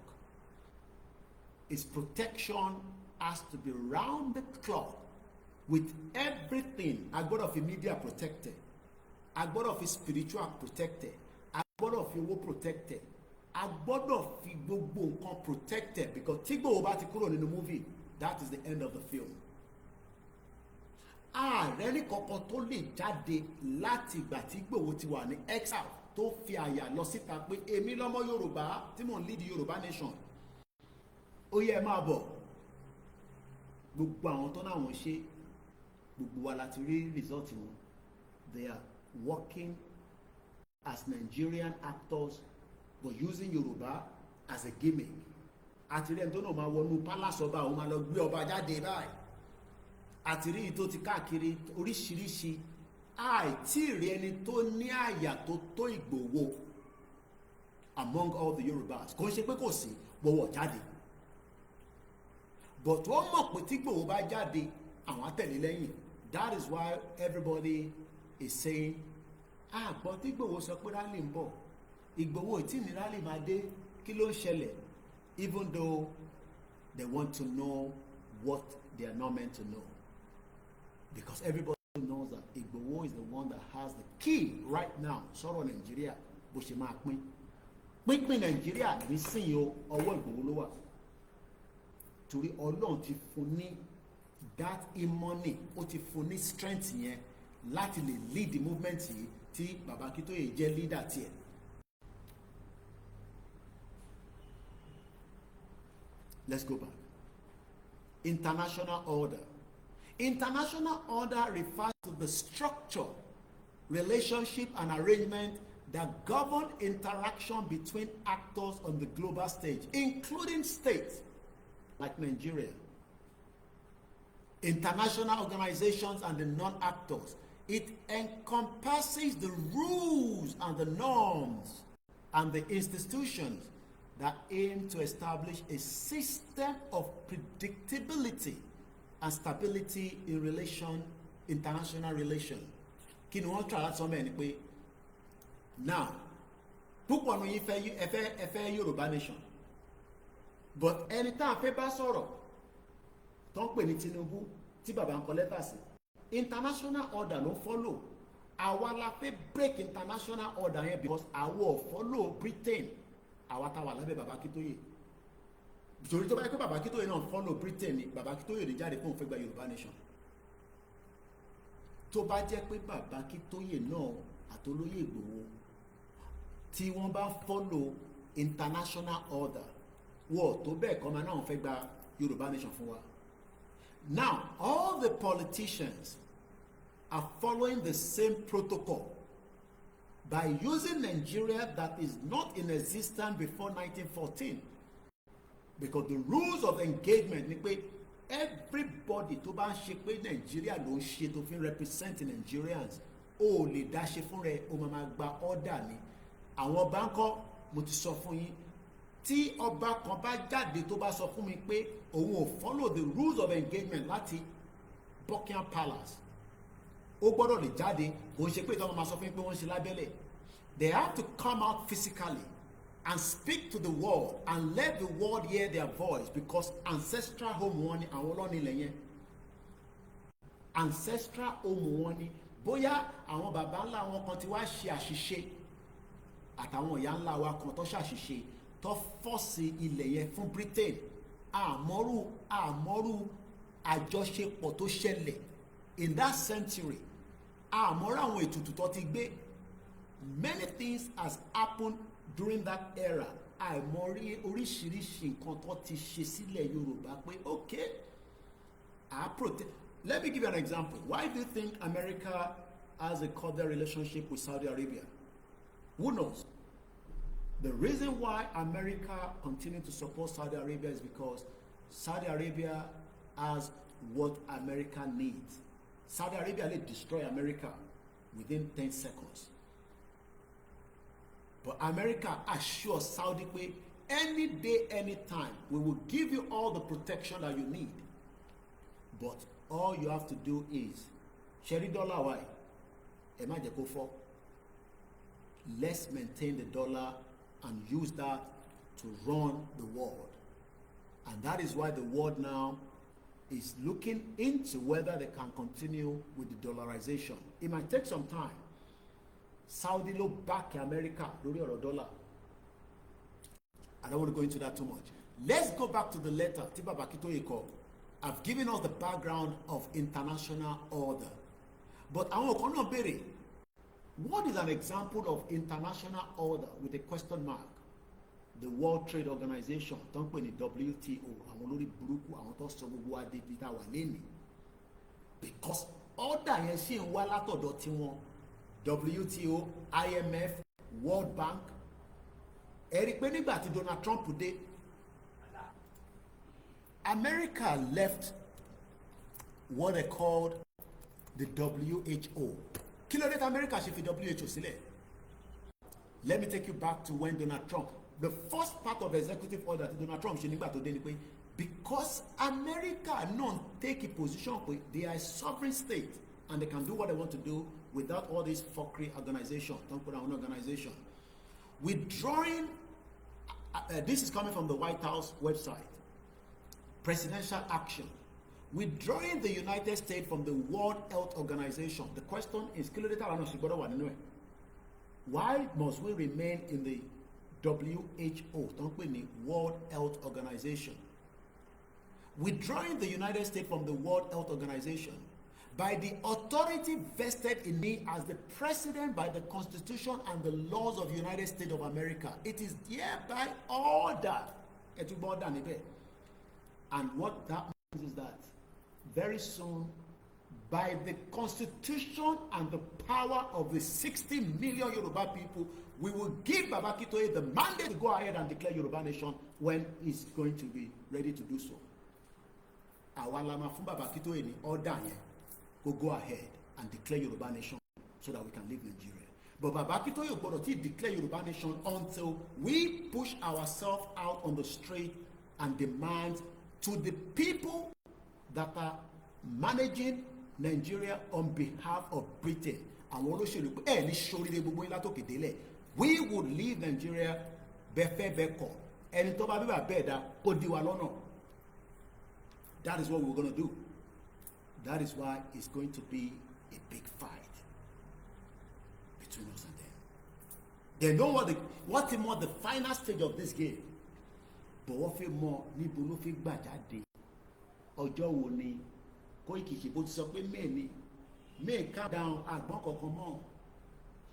His protection has to be round the clock with everything. A gbọ́dọ̀ fi media protected. A gbọ́dọ̀ fi spiritual protected. A gbọ́dọ̀ fi owó protected. A gbọ́dọ̀ fi gbogbo nǹkan protected, because tí Igboho bá ti kúrò nínú movie, that is the end of the film. Ààrẹ ní kankan tó lè jáde láti ìgbà tí Igboho ti wà ní exile tó fi àyà lọ síta pé èmi lọ́mọ Yorùbá tí mò ń lead Yorùbá nation. Ó yẹ máa bọ̀. Gbogbo àwọn tó náà wọ́n ṣe, gbogbo wa láti rí result wọn. They are working as Nigerian actors but using Yorùbá as a gimmick. Àti rí ẹni tó náà máa wọnú palace ọba, òun máa lọ gbé ọba jáde báyìí. Àti rí tó ti káàkiri oríṣiríṣi. Àìtí rí ẹni tó ní àyà tó tó Ìgbòho among all the Yorùbás. Kò ń ṣe pé kò sí, gbọ́wọ́ jáde. But wọ́n mọ̀ pé tí Ìgbòho bá jáde, àwọn á tẹ̀lé lẹ́yìn. That is why everybody is saying, gbọ́ tí Ìgbòho sọ pé rally ń bọ̀. Ìgbòho ìtí ní rally máa dé, kí ló ń ṣẹlẹ̀? Even though they want to know what they are not meant to know. Because everybody knows that Igboho is the one that has the key right now. Sọ̀rọ̀ Nàìjíríà bó ṣe máa pín. Pínpín Nàìjíríà nísìnyí o, ọwọ́ Igboho ló wà. Torí Ọlọ́run ti fún ní that imoni, ó ti fún ní strength yẹn láti lè lead the movement yìí tí Baba Akintoye jẹ́ leader tiẹ̀. Let's go back. International order. International order refers to the structure, relationship, and arrangement that govern interaction between actors on the global stage, including states like Nigeria, international organizations and the non-actors. It encompasses the rules and the norms and the institutions that aim to establish a system of predictability and stability in international relation. Kí ni wọ́n try láti sọ mẹ́rin ni pé now púpọ̀ nù yín fẹ́ Yorùbá nation, but ẹni tá a fẹ́ bá sọ̀rọ̀ tó ń pè ní Tinubu tí bàbá ń kọ lẹ́tà sí international order ló follow. Àwa la fẹ́ break international order yẹn because àwa ò follow Britain, àwa tá wà lábẹ́ bàbá Akíntóyè. Torí tó bá yẹ pé bàbá Akíntóyè náà follow Britain ni bàbá Akíntóyè ní jáde fún òun fẹ́ gba Yorùbá nation. Tó bá jẹ́ pé bàbá Akíntóyè náà àtolóyè Ìgbòho tí wọ́n bá follow international order wọ́n tó bẹ́ẹ̀ kọ́ máa náà fẹ́ gba Yorùbá nation fún wa. Now all the politicians are following the same protocol by using Nigeria that is not in existence before 1914, because the rules of engagement ni pé everybody tó bá ń ṣe pé Nigeria ló ń ṣe tó fi represent Nigerians ó lè dá ṣe fún rẹ ó máa gba order ni. Àwọn báńkọ́ mo ti sọ fún yín tí ọba kan bá jáde tó bá sọ fún mi pé òun ò follow the rules of engagement láti Buckingham Palace ó gbọ́dọ̀ lè jáde, kò ń ṣe pé ìtọ́nà máa sọ fún mi pé wọ́n ń ṣe lábẹ́lẹ̀. They have to come out physically and speak to the world and let the world hear their voice, because ancestral home wọn ni àwọn ọlọ́ni ilẹ̀ yẹn. Ancestral home wọn ni bóyá àwọn bàbá ńlá wọn kan ti wá ṣe àṣìṣe àtàwọn ìyá ńlá wa kan tó ṣàṣìṣe tó fọ́ọ̀sì ilẹ̀ yẹn fún Britain. àmọ́rú àjọṣepọ̀ tó ṣẹlẹ̀ in that century, àmọ́rú àwọn ètùtù tó ti gbé. Many things has happened during that era. àìmọ̀rí oríṣiríṣi nǹkan tó ti ṣe sílẹ̀ Yorùbá pé okay, let me give you an example. Why do you think America has a cordial relationship with Saudi Arabia? Who knows? The reason why America continues to support Saudi Arabia is because Saudi Arabia has what America needs. Saudi Arabia will destroy America within 10 seconds. But America assures Saudi pé any day, anytime, we will give you all the protection that you need. But all you have to do is, ṣẹ́rí dọ́là wa ẹ má jẹ́ kó fọ́. Let's maintain the dollar and use that to run the world. And that is why the world now is looking into whether they can continue with the dollarization. It might take some time. Saudi ló back America lórí ọ̀rọ̀ dollar. I don't want to go into that too much. Let's go back to the letter tí Baba Akíntóyè kọ. I've given us the background of international order. But àwọn kan náà béèrè, what is an example of international order with a question mark? The World Trade Organization tó ń pè ní WTO, àwọn olórí burúkú, àwọn tó sọ gbogbo adébí tá a wà lẹ́nìí. Because order yẹn sì ń wá látọ̀dọ̀ tiwọn. WTO, IMF, World Bank. Ẹ rí pé nígbà tí Donald Trump dé, America left what they called the WHO. Kí ló dé tí America ṣe fi WHO sílẹ̀? Let me take you back to when Donald Trump, the first part of executive order tí Donald Trump ṣe nígbà tó dé ni pé because America non take a position pé they are a sovereign state and they can do what they want to do without all this fuckery organization, don't put our organization. Withdrawing, this is coming from the White House website, presidential action. Withdrawing the United States from the World Health Organization. The question is, why must we remain in the WHO, don't we need World Health Organization? Withdrawing the United States from the World Health Organization by the authority vested in me as the president by the Constitution and the laws of the United States of America. It is hereby ordered. And what that means is that very soon by the constitution and the power of the 60 million Yoruba people, we will give Baba Akintoye the mandate to go ahead and declare Yoruba nation when he's going to be ready to do so. Àwa la máa fún Baba Akintoye ní order yẹn kó go ahead and declare Yoruba nation so that we can leave Nigeria. But Baba Akintoye gbọ́dọ̀ tí declare Yoruba nation until we push ourselves out on the street and demand to the people that are managing Nigeria on behalf of Britain. Àwọn olóṣèlú pé ẹ ní sóríire gbogbo yín látòkè délẹ̀. We would leave Nigeria bẹ́fẹ́ bẹ́kọ̀. Ẹni tó bá bíbà bẹ́ẹ̀ dá kó di wa lọ́nà. That is what we're going to do. That is why it's going to be a big fight between us and them. They know what more the final stage of this game. But wọ́n fi mọ níbo ló fi gbà jáde. Ọjọ́ wo ni Koiki ṣe bó ti sọ pé May calm down àgbọ̀n kankan mọ́.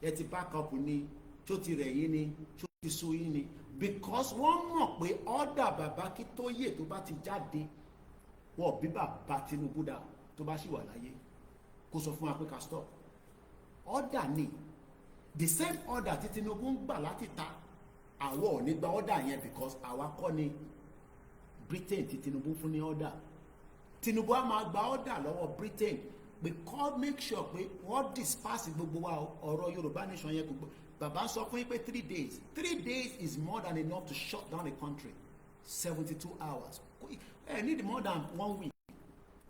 Ẹ ti back up ni, tó ti rẹ̀ yín ni, tó ti sú yín ni. Because wọ́n mọ̀ pé order Baba Akintoye tó bá ti jáde, wọ́n bí bàbá Tinubu dá tó bá sì wà láyé kó sọ fún wa pé ká stop. Order ni the same order tí Tinubu ń gbà láti ta, àwọn ò ní gba order yẹn because àwa kọ́ ni Britain tí Tinubu fún ní order. Tinubu á máa gba order lọ́wọ́ Britain because make sure pé wọ́n disperse gbogbo wa ọ̀rọ̀ Yorùbá nation yẹn gbogbo. Bàbá sọ fún yín pé 3 days. 3 days is more than enough to shut down a country. 72 hours. I need more than 1 week.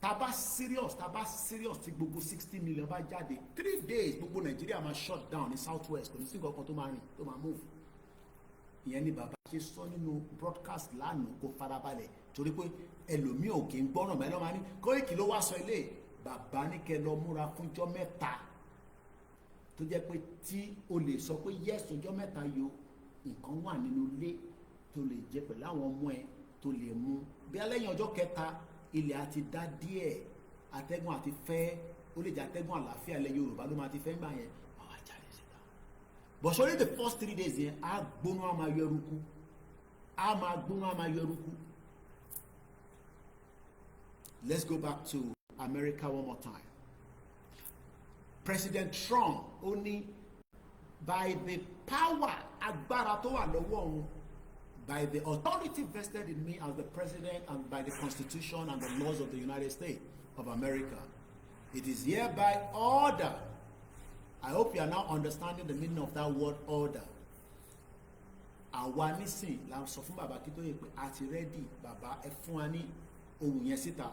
Taba serious ti gbogbo 60 million bá jáde. 3 days gbogbo Nigeria máa shut down ní southwest. Kò ní sí nǹkan tó máa rìn tó máa move. Ìyẹn ni bàbá ṣe sọ nínú broadcast lánàá kó farabalẹ̀ torí pé ẹlòmíì ò kì í gbọ́ràn mẹ́lọ́ máa ní Koiki ló wá sọ ilé. Bàbá ní kẹ́ lọ múra fúnjọ́ mẹ́ta tó jẹ́ pé tí o lè sọ pé yes ọjọ́ mẹ́ta yo nǹkan wà nínú ilé tó lè jẹ pẹ̀lú àwọn ọmọ ẹ tó lè mú bí alẹ́yìn ọjọ́ kẹta ilẹ̀ àti dá díẹ̀ atẹ́gùn àti fẹ́ ó lè jẹ́ atẹ́gùn àlàáfíà ilẹ̀ Yorùbá ló máa ti fẹ́ gbà yẹn àwọn àjàlẹ̀ síta. But surely the first 3 days yẹn á gbóná á máa yọ eruku á máa gbóná á máa yọ eruku. Let's go back to America one more time. President Trump only by the power agbára tó wà lọ́wọ́ òun, by the authority vested in me as the president and by the constitution and the laws of the United States of America, it is hereby order. I hope you are now understanding the meaning of that word order. Àwa nísìn la sọ fún Baba Akintoye pé a ti ready bàbá ẹ fún wa ní ohun yẹn síta.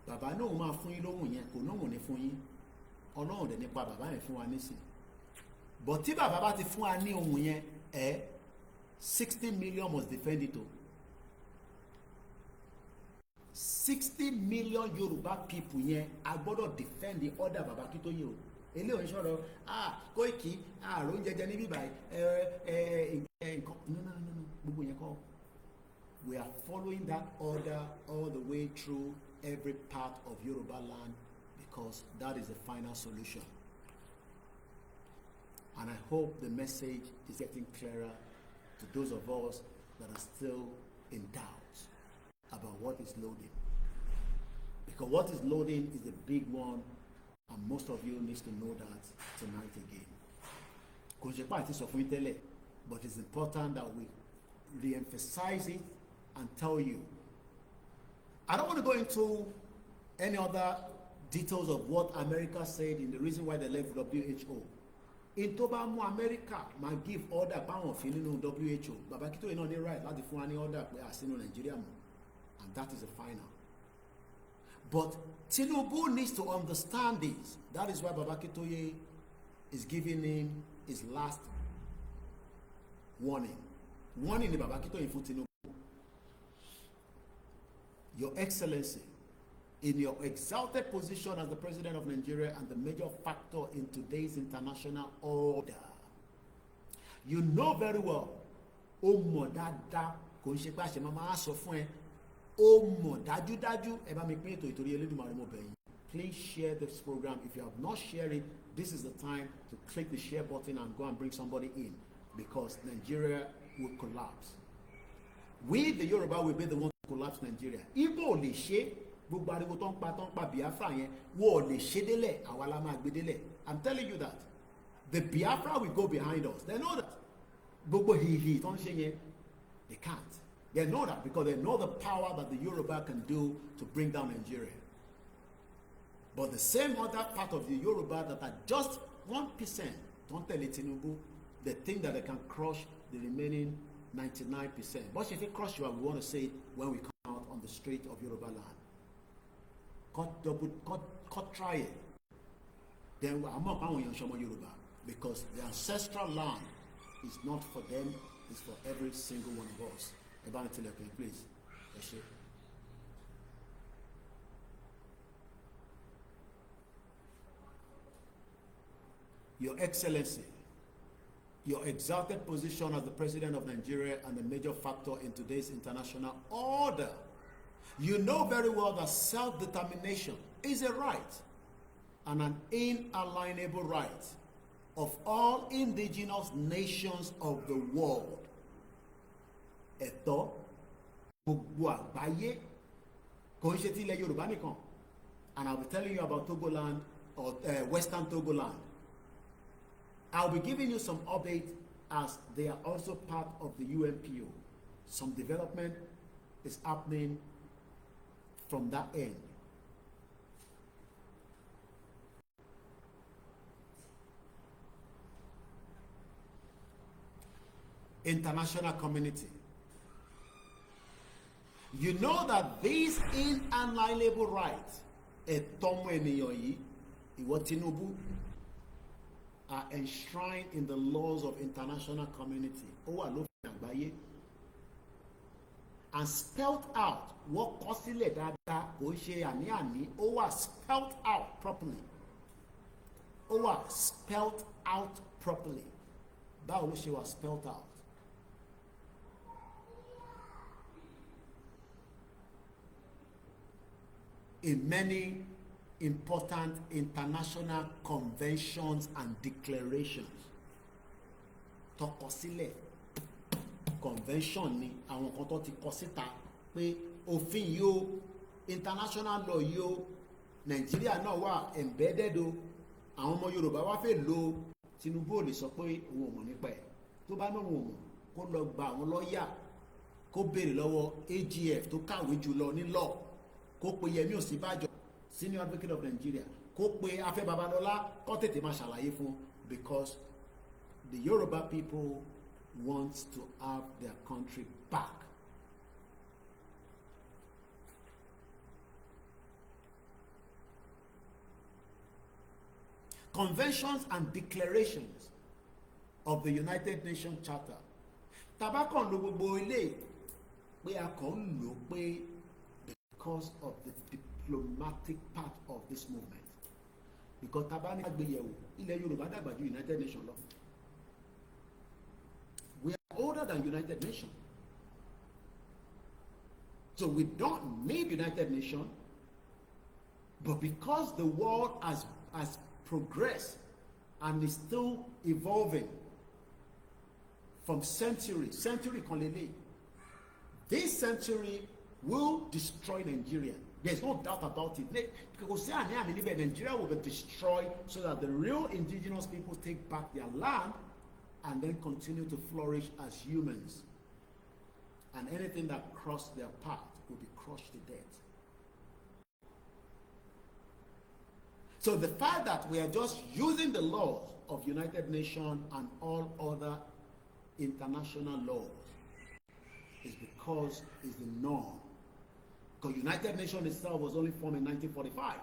Bàbá náà máa fún yín lóhùn yẹn kò náà wọ́n ní fún yín. Ọlọ́run dẹ̀ nípa bàbá yẹn fún wa nísìn. But tí bàbá bá ti fún wa ní ohun yẹn 60 million must defend it. 60 million Yoruba people yẹn a gbọ́dọ̀ defend the order Baba Akintoye o. Eléyìí sọ̀rọ̀ Koiki àrùn jẹjẹ níbí báyìí nǹkan no gbogbo yẹn kọ́. We are following that order all the way through every part of Yoruba land because that is the final solution. And I hope the message is getting clearer to those of us that are still in doubt about what is loading. Because what is loading is the big one, and most of you need to know that tonight again. But it's important that we re-emphasize it and tell you. I don't want to go into any other details of what America said in the reason why they left WHO. In tó bá mú America máa give order báwọn fi nínú WHO, Baba Akintoye náà ní right láti fún wa ní order pé àsínú Nigeria mọ́, and that is the final. But Tinubu needs to understand this. That is why Baba Akintoye is giving him his last warning. Warning ni Baba Akintoye fún Tinubu. Your Excellency, in your exalted position as the President of Nigeria and the major factor in today's international order, you know very well, ó mọ̀ dáadáa, kò ń ṣe pé àṣẹ máa sọ fún ẹ, ó mọ̀ dájúdájú, ẹ bá mi pín ètò ìtorí Elédùmarè mo bẹ̀ yín. Please share this program. If you have not shared it, this is the time to click the share button and go and bring somebody in, because Nigeria will collapse. We, the Yoruba, will be the one to collapse Nigeria. Igbo lè ṣe, gbogbo ariwo tó ń pa Biafra yẹn wọ́n ò lè ṣe délẹ̀, àwa la máa gbé délẹ̀. I'm telling you that the Biafra will go behind us. They know that. Gbogbo hihi tó ń ṣe yẹn, they can't. They know that because they know the power that the Yoruba can do to bring down Nigeria. But the same other part of the Yoruba that are just 1% don't tell Tinubu, they think that they can crush the remaining 99%. But if it crush you, we want to say it when we come out on the street of Yoruba land. Cut try it. Then I'm not going to Yoruba because the ancestral land is not for them, it's for every single one of us. Please. Your Excellency, your exalted position as the President of Nigeria and a major factor in today's international order. You know very well that self-determination is a right and an inalienable right of all indigenous nations of the world. Ẹ̀tọ́ gbogbo àgbáyé kò ń ṣe ti ilẹ̀ Yorùbá nìkan. And I'll be telling you about Togoland or Western Togoland. I'll be giving you some updates as they are also part of the UNPO. Some development is happening from that end. International community. You know that these inalienable rights, ẹ̀tọ́ ènìyàn yìí, ìwọ Tinubu, are enshrined in the laws of international community. Ó wà lófin àgbáyé. And spelled out, wọ́n kọ sílẹ̀ dáadáa, kò ṣe àní-àní, ó wà spelled out properly. Ó wà spelled out properly. Báwo ló ṣe wà spelled out? In many important international conventions and declarations. Tó kọ sílẹ̀ convention ni àwọn kan tó ti kọ síta pé òfin yìí o, international law yìí o, Nàìjíríà náà wà embedded o, àwọn ọmọ Yorùbá wá fẹ́ lò. Tinubu ò lè sọ pé òun ò mọ̀ nípa ẹ̀. Tó bá náà òun mọ̀ kó lọ gba àwọn lọ́ọ̀yà kó béèrè lọ́wọ́ AGF tó kàwé jùlọ ní law, kó pe Yẹmí Ọ̀sínbàjò, Senior Advocate of Nigeria, kó pe Afẹ́ Babalọ́lá kó tètè máa ṣàlàyé fún, because the Yoruba people want to have their country back. Conventions and declarations of the United Nations Charter. Tabakon ló gbogbo ilé pé a kàn lò pé because of the diplomatic part of this movement. Because tabani agbeyewo ilẹ̀ Yorùbá dàgbà ju United Nations lọ. We are older than United Nations. So we don't need United Nations, but because the world has progressed and is still evolving from century kan lele, this century will destroy Nigeria. There's no doubt about it. Because Nigeria will be destroyed so that the real indigenous people take back their land and then continue to flourish as humans. And anything that crossed their path will be crushed to death. So the fact that we are just using the laws of United Nations and all other international laws is because it's the norm. Because United Nations itself was only formed in 1945.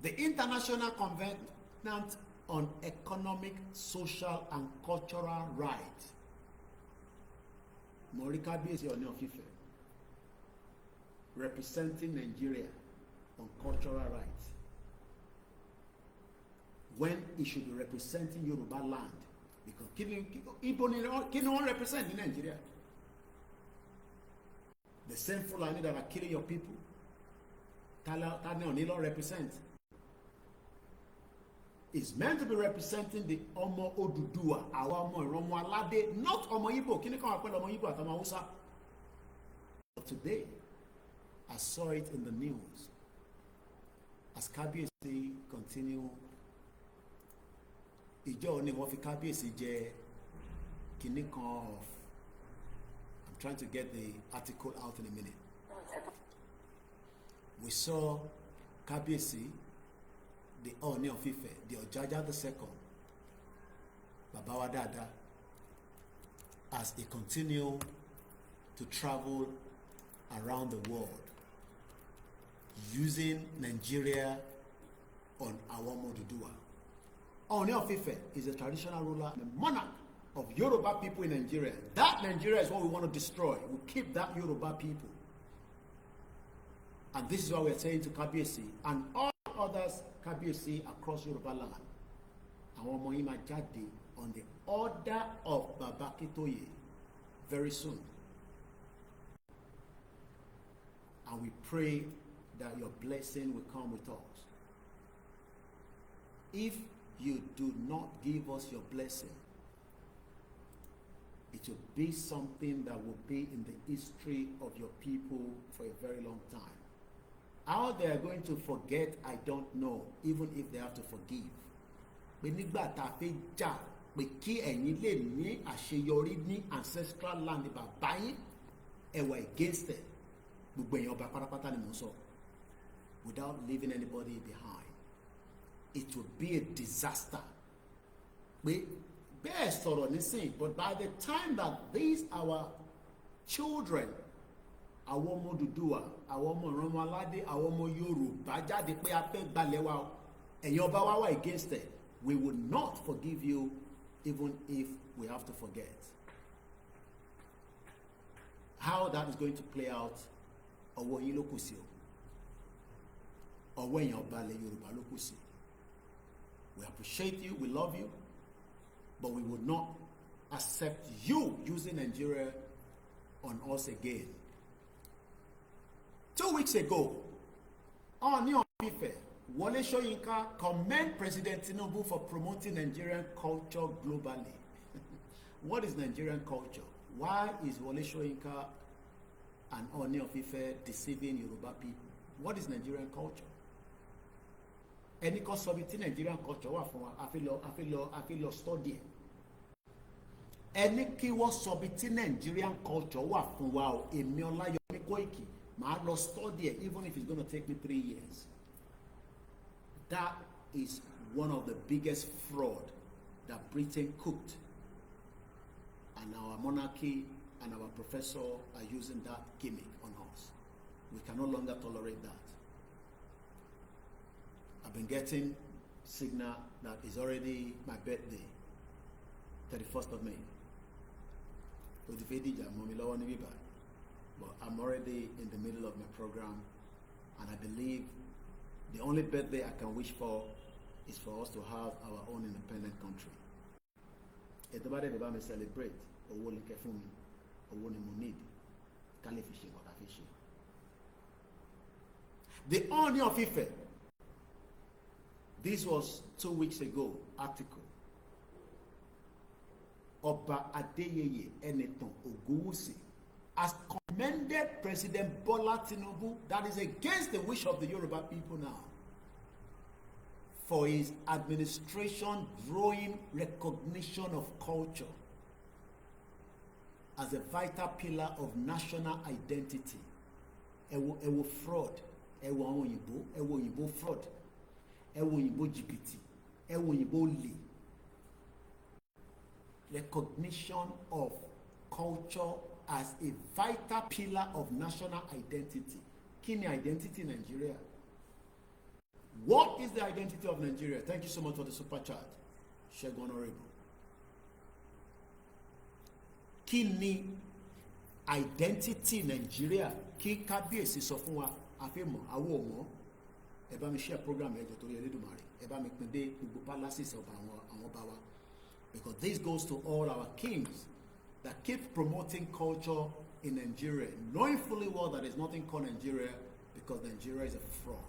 The International Covenant on Economic, Social and Cultural Rights, Morika Biesi Oni of Ife, representing Nigeria on cultural rights, when it should be representing Yoruba land. Because Igbo no one represent in Nigeria. The same Fulani that are killing your people, Tane Onilo represent. is meant to be representing the Ọmọ Odùduwà, àwa ọmọ ìran ọmọ aládé, not ọmọ Igbo. Kí ni kan wà pẹ̀lú ọmọ Igbo àtọmọ Hausa? But today, I saw it in the news as Kábíyèsí continue. Ìjọ ni wọ́n fi Kábíyèsí jẹ kíní kan of. I'm trying to get the article out in a minute. We saw Kábíyèsí, the Ọọ̀ni of Ifẹ̀, the Ọ̀jájá II, Bàbá wa Dáadáa, as they continue to travel around the world using Nigeria on our Ọmọ Odùduwà. Ọọ̀ni of Ifẹ̀ is a traditional ruler, the monarch of Yoruba people in Nigeria. That Nigeria is what we want to destroy. We keep that Yoruba people. And this is what we're saying to Kábíyèsí and all others Kábíyèsí across Yoruba land. Àwọn ọmọ yìí máa jáde on the order of Baba Akintoye very soon. And we pray that your blessing will come with us. If you do not give us your blessing, it will be something that will be in the history of your people for a very long time. How they are going to forget, I don't know, even if they have to forgive. Pé nígbà tá a fẹ́ jà pé kí ẹ̀yin lè ní àṣeyọrí ní ancestral land bàbá yín, ẹ wà against it. Gbogbo èèyàn ọba pátápátá ni mò ń sọ. Without leaving anybody behind. It will be a disaster. Pé bẹ́ẹ̀ sọ̀rọ̀ nísìnyí, but by the time that these our children, àwọn ọmọ Odùduwà, àwọn ọmọ ìran ọmọ aládé, àwọn ọmọ Yorùbá jáde pé a fẹ́ gbalẹ̀ wa, ẹ̀yin ọba wa wà against it, we will not forgive you even if we have to forget. How that is going to play out, ọwọ́ yín ló kù sí o. Ọwọ́ èèyàn ọba ilẹ̀ Yorùbá ló kù sí. We appreciate you, we love you, but we will not accept you using Nigeria on us again. 2 weeks ago, Ọọ̀ni of Ifẹ̀, Wole Soyinka commend President Tinubu for promoting Nigerian culture globally. What is Nigerian culture? Why is Wole Soyinka and Ọọ̀ni of Ifẹ̀ deceiving Yoruba people? What is Nigerian culture? Ẹni kan sọ bí tí Nigerian culture wà fún wa, a fi lọ study ẹ̀. Ẹni kí wọ́n sọ bí tí Nigerian culture wà fún wa o, èmi Ọláyọmí Kóìkì, màá lọ study ẹ̀, even if it's going to take me 3 years. That is one of the biggest fraud that Britain cooked. And our monarchy and our professor are using that gimmick on us. We can no longer tolerate that. I've been getting signal that it's already my birthday, 31st of May. But I'm already in the middle of my program, and I believe the only birthday I can wish for is for us to have our own independent country. Everybody they may celebrate, owó ni kẹ́ fún mi, owó ni mo need, ká lè fi ṣe nǹkan tá fi ṣe. The Ọọ̀ni of Ifẹ̀. This was 2 weeks ago article. Ọba Adéyẹyè Ẹnìtàn Ògúnwùsì has commended President Bola Tinubu, that is against the wish of the Yoruba people now, for his administration growing recognition of culture as a vital pillar of national identity. Ẹ wo fraud, ẹ wo àwọn òyìnbó, ẹ wo òyìnbó fraud, ẹ wo òyìnbó jìbìtì, ẹ wo òyìnbó lè. Recognition of culture as a vital pillar of national identity. Kí ni identity Nigeria? What is the identity of Nigeria? Thank you so much for the super chat, Ṣẹ́gun Honorable. Kí ni identity Nigeria? Kí Kábíyèsí sọ fún wa, àfẹ́mọ̀, àwọ̀ ọ̀mọ́. Ẹ bá mi share program ẹjọ́ torí Elédùmarè. Ẹ bá mi pín dé gbogbo palaces ọba àwọn ọba wa. Because this goes to all our kings that keep promoting culture in Nigeria, knowing fully well that there's nothing called Nigeria because Nigeria is a fraud.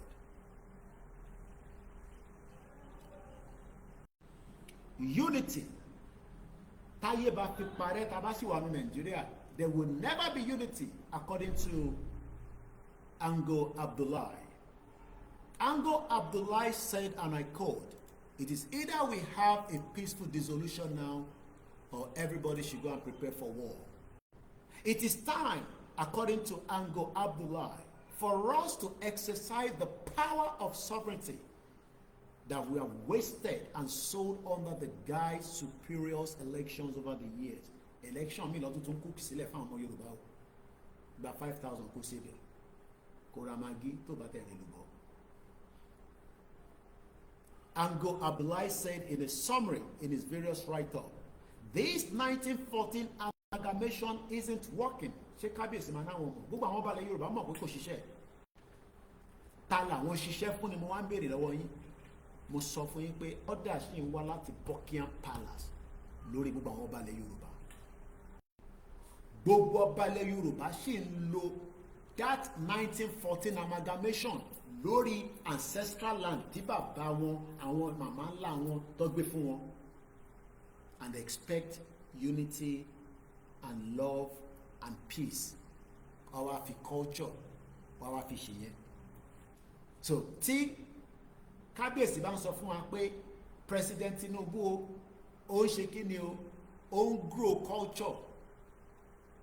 unity táyé bá fi parẹ́ tá a bá sì wà ní Nàìjíríà, there will never be unity according to Ango Abdullahi. Ango Abdullahi said, and I quote, "It is either we have a peaceful dissolution now or everybody should go and prepare for war." It is time, according to Ango Abdullahi, for us to exercise the power of sovereignty that we have wasted and sold under the guise superiors elections over the years. Election mi lọ́dún tó ń kú sílẹ̀ fáwọn ọmọ Yorùbá o. Gba 5,000 kó síbẹ̀. Kó ra magí tó bá tẹ̀lé lùbọ̀. Ango Abdullahi said in a summary in his various write-up, this 1914 amalgamation isn't working. Ṣé kábíyèsí máa náwọn mọ̀? Gbogbo àwọn balẹ̀ Yorùbá mọ̀ pé kò ṣiṣẹ́. Ta làwọn ṣiṣẹ́ fún ni mo wá ń béèrè lọ́wọ́ yín. Mo sọ fún yín pé order ṣì ń wá láti Buckingham Palace lórí gbogbo àwọn balẹ̀ Yorùbá. Gbogbo balẹ̀ Yorùbá ṣì ń lo that 1914 amalgamation lórí ancestral land tí bàbá wọn àwọn màmá ńlá wọn tó gbé fún wọn, and they expect unity and love and peace. Àwa fi culture àwa fi ṣe yẹn. So tí kábíyèsí bá ń sọ fún wa pé President Tinubu ó ń ṣe kí ni o, ó ń grow culture,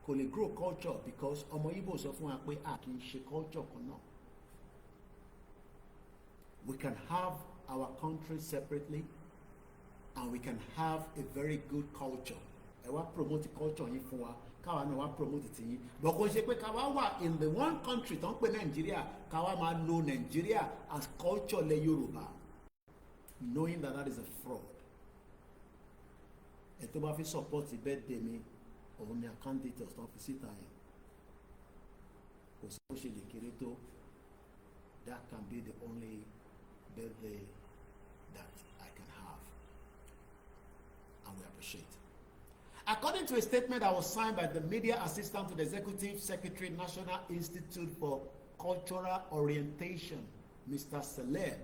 kò lè grow culture because ọmọ Igbo sọ fún wa pé a kì í ṣe culture kan náà. We can have our country separately and we can have a very good culture. Ẹ wá promote culture yín fún wa, káwa náà wá promote ti yín. But kò ṣe pé káwa wà in the one country tó ń pè Nàìjíríà, káwa máa lo Nàìjíríà as culture lẹ Yorùbá, knowing that that is a fraud. Ẹ tó bá fi support birthday mi, òun ni account details tó fi síta yẹn. Kò sí bó ṣe lè kéré tó, that can be the only birthday that I can have, and we appreciate. According to a statement that was signed by the media assistant to the Executive Secretary, National Institute for Cultural Orientation, Mr. Saleh,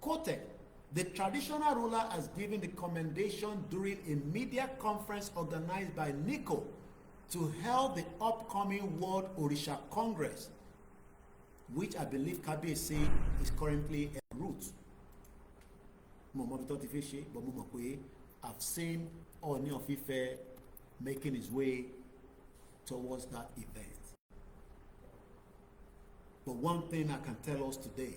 quoted, the traditional ruler has given the commendation during a media conference organized by NICO to help the upcoming World Orisha Congress, which I believe Kabiyesi is currently en route. But I've seen Ooni of Ife making his way towards that event. But one thing I can tell us today,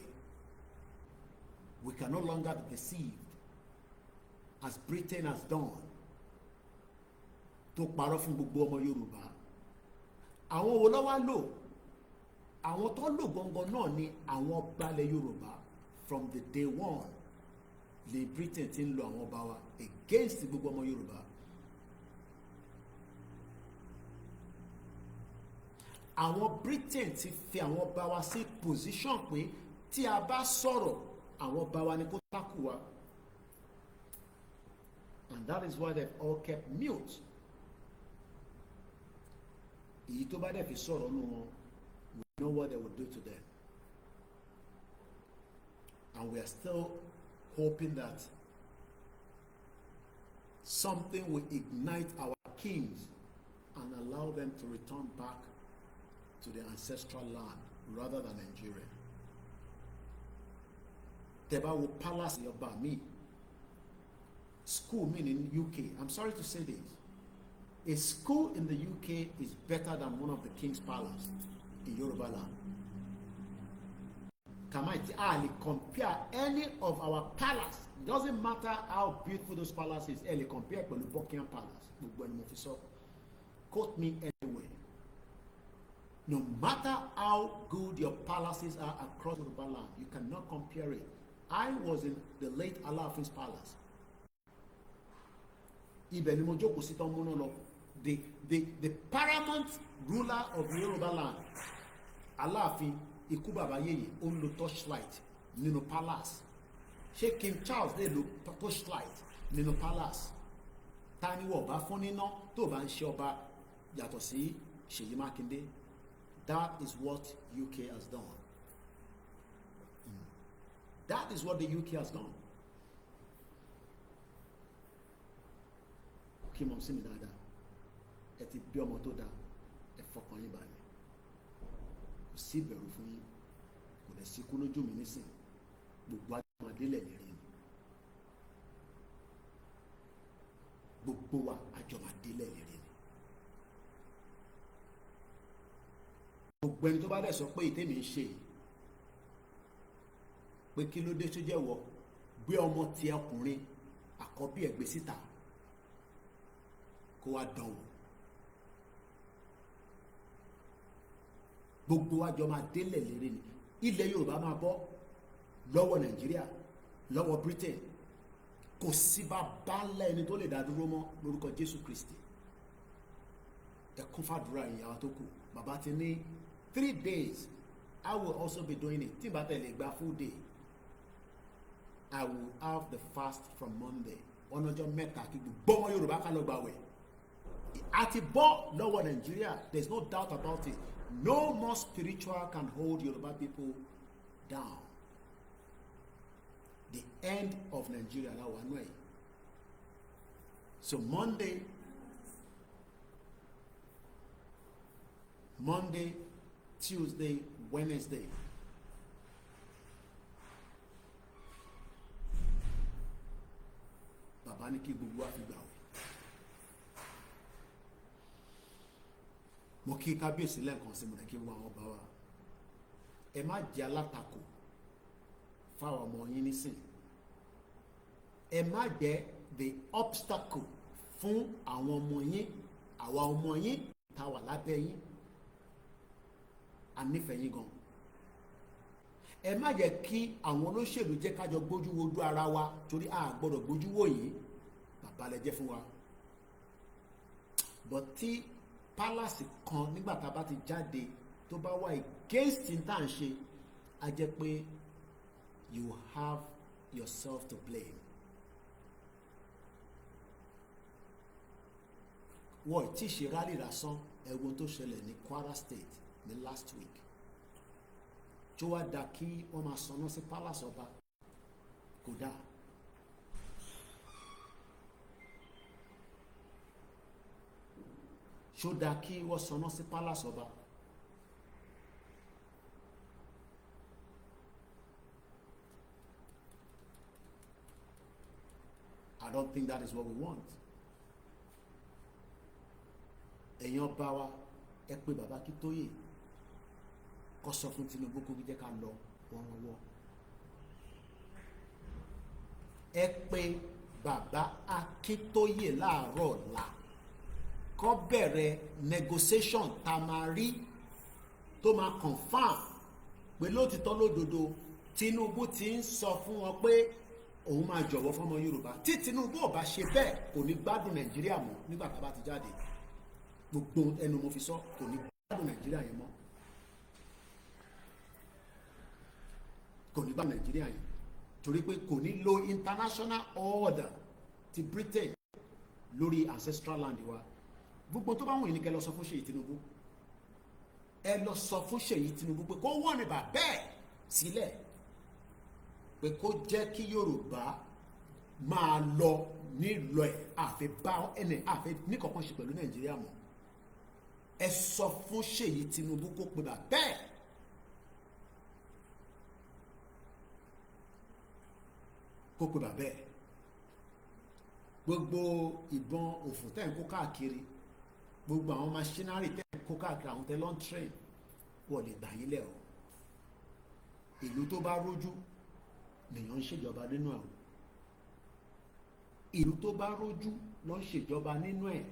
we can no longer be deceived, as Britain has done, tó parọ́ fún gbogbo ọmọ Yorùbá. Àwọn wo ló wá lò? Àwọn tó lò gangan náà ni àwọn balẹ̀ Yorùbá. From the day one, the Britain ti ń lo àwọn ọba wa against gbogbo ọmọ Yorùbá. Àwọn Britain ti fi àwọn ọba wa sí position pé tí a bá sọ̀rọ̀, àwọn ọba wa ni kó takù wa. And that is why they've all kept mute. Èyí tó bá dẹ̀ fi sọ̀rọ̀ nù wọn, we know what they will do to them. And we are still hoping that something will ignite our kings and allow them to return back to their ancestral land rather than Nigeria. Tẹ́bá wo palace ọba mi, school mi in UK, I'm sorry to say this, a school in the UK is better than one of the king's palace in Yoruba land. Kamaiti Ali compare any of our palace, doesn't matter how beautiful those palaces, Eli compare with the Buckingham Palace. Quote me anyway. No matter how good your palaces are across Yoruba land, you cannot compare it. I was in the late Alaafin's palace. The paramount ruler of Yoruba land, Alaafin Ikú Baba Yeye, ó ń lo torchlight nínú palace. Ṣé King Charles lè lo torchlight nínú palace? Ta ni wọ́n bá fún níná tó bá ń ṣe ọba yàtọ̀ sí Ṣèyí Mákindé? That is what UK has done. That is what the UK has done. kí mọ̀ sí mi dáadáa, ẹ ti bí ọmọ tó dáa, ẹ fọkàn yín balẹ̀, kò sí ìbẹ̀rù fún yín, kò lè sí ikú lójú mi nísìn, gbogbo àjọmọdélẹ̀ lè rí ni, gbogbo wa àjọmọdélẹ̀ lè rí ni. Gbogbo ẹni tó bá dẹ̀ sọ pé ìtẹ́mi ń ṣe pé kí ló dé tó jẹ́ wọ gbé ọmọ ti ọkùnrin àkọ́bí ẹ̀ gbé síta kó wá dán wò, gbogbo àjọ máa délẹ̀ lérè ni. Ilẹ̀ Yorùbá máa bọ́ lọ́wọ́ Nàìjíríà, lọ́wọ́ Britain, kò sí bàbá ńlá ẹni tó lè dá dúró mọ́ lórúkọ Jésù Kristi. Ẹ kún fàdúrà ìyàwó tó kù. Bàbá ti ní 3 days I will also be doing it. Tí bá tẹ̀lé gba full day, I will have the fast from Monday. Ọ̀nàjọ́ mẹ́ta kí gbogbo ọmọ Yorùbá ká lọ gbààwẹ̀. Àti bọ́ lọ́wọ́ Nàìjíríà, there is no doubt about it. No more spiritual can hold Yoruba people down. The end of Nigeria now one way. So Monday, Tuesday, Wednesday, bàbá ní kí gbogbo wa fi gbààwẹ̀. Mo kí kábíyèsí lẹ́ẹ̀kan sí mo rẹ̀ kí wọ́n àwọn ọba wa, ẹ má jẹ́ alátakò fáwọn ọmọ yín nísìn, ẹ má jẹ́ the obstacle fún àwọn ọmọ yín, àwa ọmọ yín tá wà lábẹ́ yín, a nífẹ̀ẹ́ yín gan. Ẹ má jẹ́ kí àwọn olóṣèlú jẹ́ kájọ gbójú wojú ara wa, torí a gbọ́dọ̀ gbójú wò yín, bàbá lẹ jẹ́ fún wa. But tí palace kan nígbà tá a bá ti jáde tó bá wà against in tá à ń ṣe, a jẹ́ pé you have yourself to blame. Wọ́n ti ṣe rally lásán, ẹ̀wọ̀n tó ṣẹlẹ̀ ní Kwara State ní last week. Tó wá dá kí wọ́n máa sọná sí palace ọba, kò dáa. Ṣó dáa kí wọ́n sọná sí palace ọba? I don't think that is what we want. Ẹ̀yin ọba wa, ẹ pé bàbá Akíntóyè kó sọ fún Tinubu kó jẹ́ ká lọ wọ́nrọ́wọ́. Ẹ pé bàbá Akíntóyè láàárọ̀ ọ̀la kó bẹ̀rẹ̀ negotiation tá a máa rí tó máa confam pé lótìtọ́ lódodo Tinubu ti ń sọ fún wọn pé òun máa jọ̀wọ́ fọ́mọ Yorùbá. Tí Tinubu ò bá ṣe bẹ́ẹ̀ kò ní gbádùn Nàìjíríà mọ́ nígbà tá a bá ti jáde. Gbogbo ẹnu mo fi sọ, kò ní gbádùn Nàìjíríà yẹn mọ́, kò ní gbádùn Nàìjíríà yẹn, torí pé kò ní lo international order ti Britain lórí ancestral land wa. Gbogbo tó bá wùn ní kẹ́ lọ sọ fún Ṣèyí Tinubu, ẹ lọ sọ fún Ṣèyí Tinubu pé kó wọ́n ní bàbá ẹ̀ sílẹ̀, pé kó jẹ́ kí Yorùbá máa lọ nílò ẹ̀, àfẹ́ bá ẹnì àfẹ́ níkọ̀ọ́kan ṣe pẹ̀lú Nàìjíríà mọ́. Ẹ sọ fún Ṣèyí Tinubu kó pe bàbá ẹ̀, kó pe bàbá ẹ̀. Gbogbo ìbọn òfò tẹ́ ń kó káàkiri, gbogbo àwọn machinery tẹ́ ń kó káàkiri, àwọn tẹ́ lọ́n train, wọ́n lè gbà yín lẹ̀ o. Ìlú tó bá rójú lèèyàn ń ṣèjọba nínú ẹ̀. Ìlú tó bá rójú ló ń ṣèjọba nínú ẹ̀.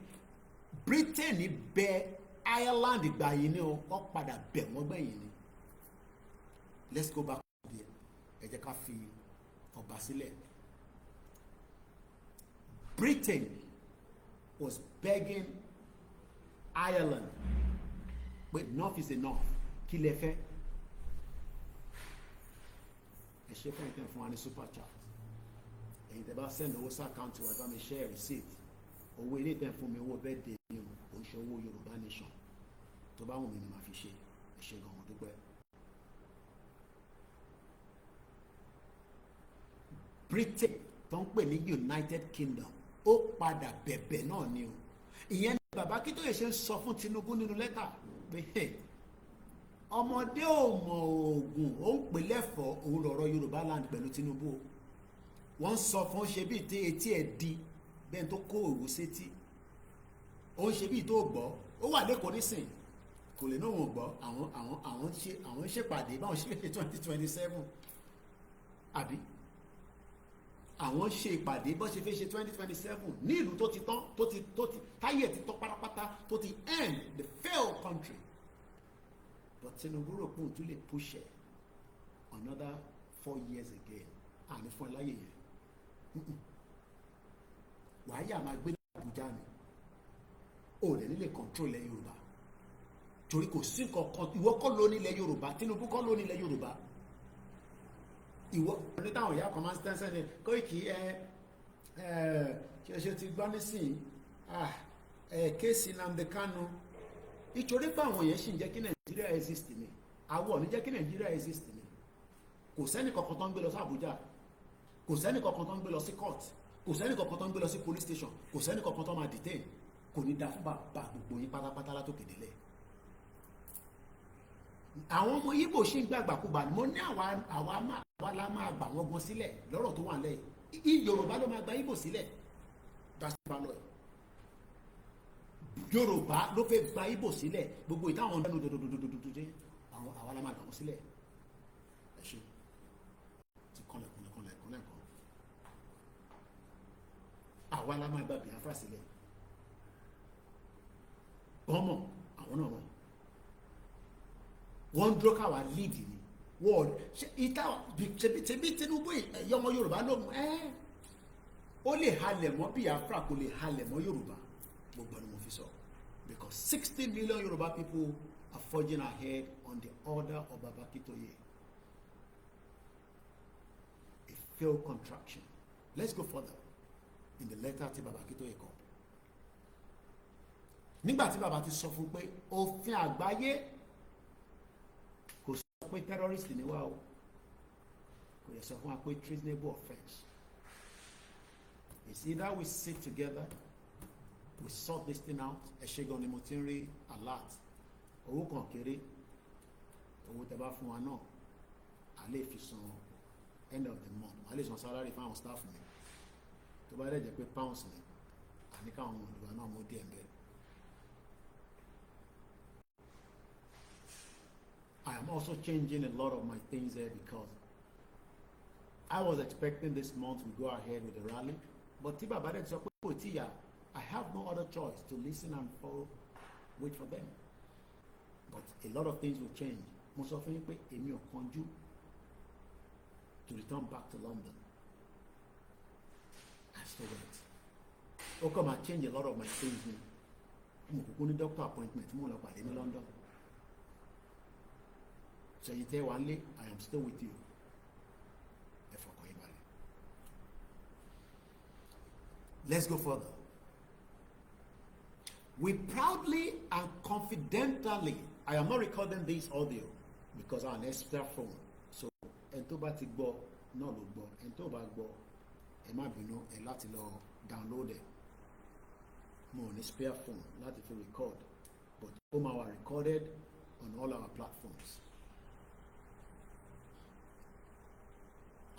Britain bẹ Ireland gbà yín ní o, wọ́n padà bẹ̀ wọ́n gbẹ̀yìn ni. Let's go back to there. Ẹ jẹ́ ká fi ọba sílẹ̀. Britain was begging Ireland, but enough is enough. Kí lẹ fẹ́? Ẹ ṣe fún ìtẹ́ fún wa ní super chat. Ẹ̀yin tẹ́ bá send owó sí àkáǹtì wa, ẹ bá mi share receipt. Owó ilé ìtẹ́ fún mi, owó birthday mi ò ń ṣe owó Yorùbá nation. Tó bá wù mí ni màá fi ṣe. Ẹ ṣe gan-an dúpẹ́. Britain tó ń pè ní United Kingdom ó padà bẹ̀bẹ̀ náà ni o. Ìyẹn ni bàbá Akíntóyè ṣe ń sọ fún Tinubu nínú lẹ́tà pé ọmọdé ò mọ oògùn ó ń pè lẹ́fọ̀ọ́ òun lọ̀rọ̀ Yorùbá land pẹ̀lú Tinubu. Wọ́n ń sọ fún ṣe bíi tí etí ẹ̀ di bẹ́ẹ̀ tó kó òwú sétí, ó ń ṣe bíi tó gbọ́, ó wà lẹ́kọ̀ọ́ nísìn kò lè náà wọ́n gbọ́ àwọn ń ṣèpàdé báwọn ṣe lè 2027 àbí àwọn ṣe ìpàdé bó ṣe fẹ́ ṣe 2027 ní ìlú tó ti tán tó ti táyé ti tán pátápátá tó ti end the failed country, but Tinubu rò pé òun tún lè push it another 4 years again. Àní fún ẹ láyé yẹn wàá yà máa gbé ní Àbújá ni ò lè nílé control ilẹ̀ Yorùbá torí kò sí nǹkan kan. Ìwọ kọ́ ló nílẹ̀ Yorùbá, Tinubu kọ́ ló nílẹ̀ Yorùbá. Ìwọ ní táwọn ìyá kan máa ń tẹ́sẹ̀ ní Kóìkì ṣe ti gbọ́ nísìnyí kéèsì Nnamdi Kanu nítorí pé àwọn yẹn sì ń jẹ́ kí Nàìjíríà exist ni, àwọn ò ní jẹ́ kí Nàìjíríà exist ni. Kò sẹ́ni kankan tó ń gbé lọ sí Àbújá, kò sẹ́ni kankan tó ń gbé lọ sí court, kò sẹ́ni kankan tó ń gbé lọ sí police station, kò sẹ́ni kankan tó máa detain. Kò ní da fún bàbá gbogbo yín pátápátá látòkè délẹ̀. Àwọn ọmọ Ìgbò ṣì ń gbàgbàkúgbà, mo ní àwa la máa gbà wọ́n gan sílẹ̀ lọ́rọ̀ tó wà lẹ́yìn. Yorùbá ló máa gba Ìgbò sílẹ̀ dásìbà lọ ẹ̀. Yorùbá ló fẹ́ gba Ìgbò sílẹ̀, gbogbo ìtàwọn ọ̀dọ́nu dòdòdòdòdòdò jẹ́ àwa la máa gbà wọ́n sílẹ̀. Ẹ ṣe ti kọ́lẹ̀kọ́lẹ̀kọ́lẹ̀kọ́lẹ̀ àwa la máa gba Biafra sílẹ̀. Ọmọ àwọn náà mọ̀ wọ́n dúró káwa lead ni wọ́ọ̀dù ṣebí Tinubu ẹ̀yọ́mọ Yorùbá ló mú ó lè halẹ̀ mọ́ Biafra kò lè halẹ̀ mọ́ Yorùbá. Gbogbo ni mo fi sọ because 60 million Yorùbá people are forging ahead on the order of Baba Akíntóyè. A failed contraction. Let's go further in the letter tí Baba Akíntóyè kọ. Nígbà tí bàbá ti sọ fún pé òfin àgbáyé kò sọ pé terrorist ni wá o, kò yẹ sọ fún wa pé treasonable offence. It's either we sit together, we sort this thing out. Ẹ ṣe gan ni mo ti ń rí alert owó kan kéré, owó tẹ́ bá fún wa náà a lè fi san end of the month, a lè san salary fún àwọn staff mi. Tó bá dẹ̀ jẹ́ pé pounds ni àní káwọn ọmọ ìdìbò náà mú díẹ̀ bẹ́ẹ̀. I am also changing a lot of my things there because I was expecting this month we go ahead with the rally, but tí bàbá dẹ̀ sọ pé kò tí yà, I have no other choice to listen and follow, wait for them. But a lot of things will change. Mo sọ fún yín pé èmi ò kánjú to return back to London. I still wait. Ó kàn máa change a lot of my things ni. Mo kúkú ní doctor appointment mo lọ pàdé ní London. So you tell one lay, I am still with you. Let's go further. We proudly and confidently, I am not recording this audio because I'm an extra phone. So, ẹni tó bá ti gbọ́ náà ló gbọ́, ẹni tó bá gbọ́ ẹ má bínú, ẹ láti lọ download ẹ. Mo ní spare phone láti fi record, but ó máa wà recorded on all our platforms.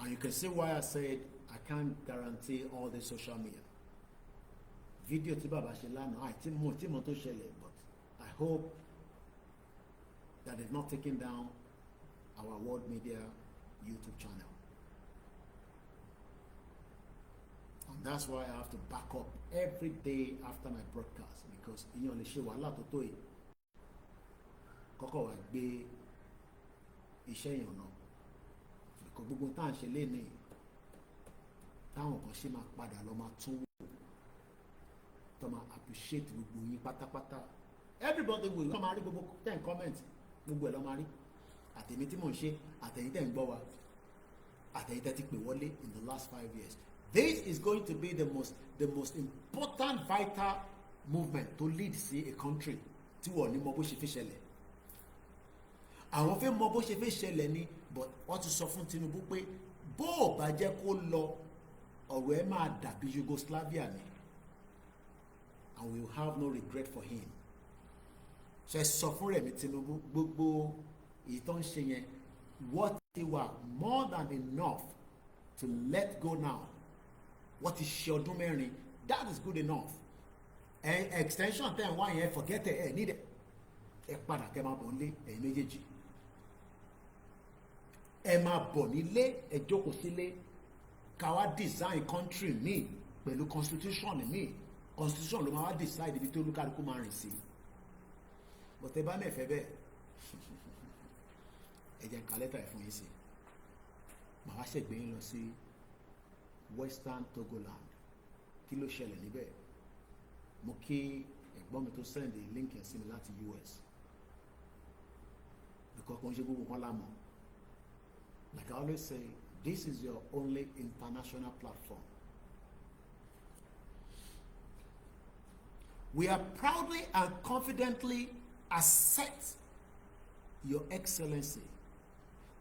And you can see why I said I can't guarantee all the social media. Video tí bàbá ṣe lánàá, tí mo tó ṣẹlẹ̀, but I hope that they've not taken down our World Media YouTube channel. And that's why I have to back up every day after my broadcast, because ìyẹn ò lè ṣe wàhálà tó tó yìí. Kọ́kọ́ wá gbé iṣẹ́ yẹn náà. Because gbogbo tá à ń ṣe lénìí, táwọn kan ṣe máa padà lọ máa tún wò, tó máa appreciate gbogbo yín pátápátá. Everybody will come rí gbogbo 10 comments, gbogbo ẹ̀ lọ́ máa rí. Àtẹ̀mí tí mò ń ṣe, àtẹ̀yìn tẹ̀ ń gbọ́ wa, àtẹ̀yìn tẹ̀ ti pè wọlé in the last 5 years. This is going to be the most important vital movement to lead sí a country tí wọ́n ní mọ bó ṣe fi ṣẹlẹ̀. Àwọn fẹ́ mọ bó ṣe fi ṣẹlẹ̀ ni, but wọ́n ti sọ fún Tinubu pé bó ò bá jẹ́ kó lọ, ọ̀rọ̀ ẹ máa dàbí Yugoslavia ni. and we will have no regret for him. So ẹ sọ fún Rẹ̀mí Tinubu gbogbo èyí tó ń ṣe yẹn what he were more than enough to let go now. What is ṣe ọdún mẹ́rin, that is good enough. Extension tẹ̀ ń wá yẹn forget ẹ̀ need it. Ẹ padà kẹ́ máa bọ̀ nílé ẹ̀yin méjèèjì. Ẹ máa bọ̀ nílé ẹ jókòó sílé ká wá design country míì pẹ̀lú constitution míì. Constitution ló máa wá decide ibi tó olúkálukú máa rìn sí. But ẹ bá mẹ́fẹ́ bẹ́ẹ̀ ẹ jẹ́ ká lẹ́tà ẹ̀ fún yín sí. Màá wá ṣègbè yín lọ sí Western Togoland. Kí ló ṣẹlẹ̀ níbẹ̀? Mo kí ẹ̀gbọ́n mi tó send the link yẹn sí mi láti US. Because kò ń ṣe gbogbo wọn lámọ̀. Like I always say, this is your only international platform. We are proudly and confidently assert, Your Excellency,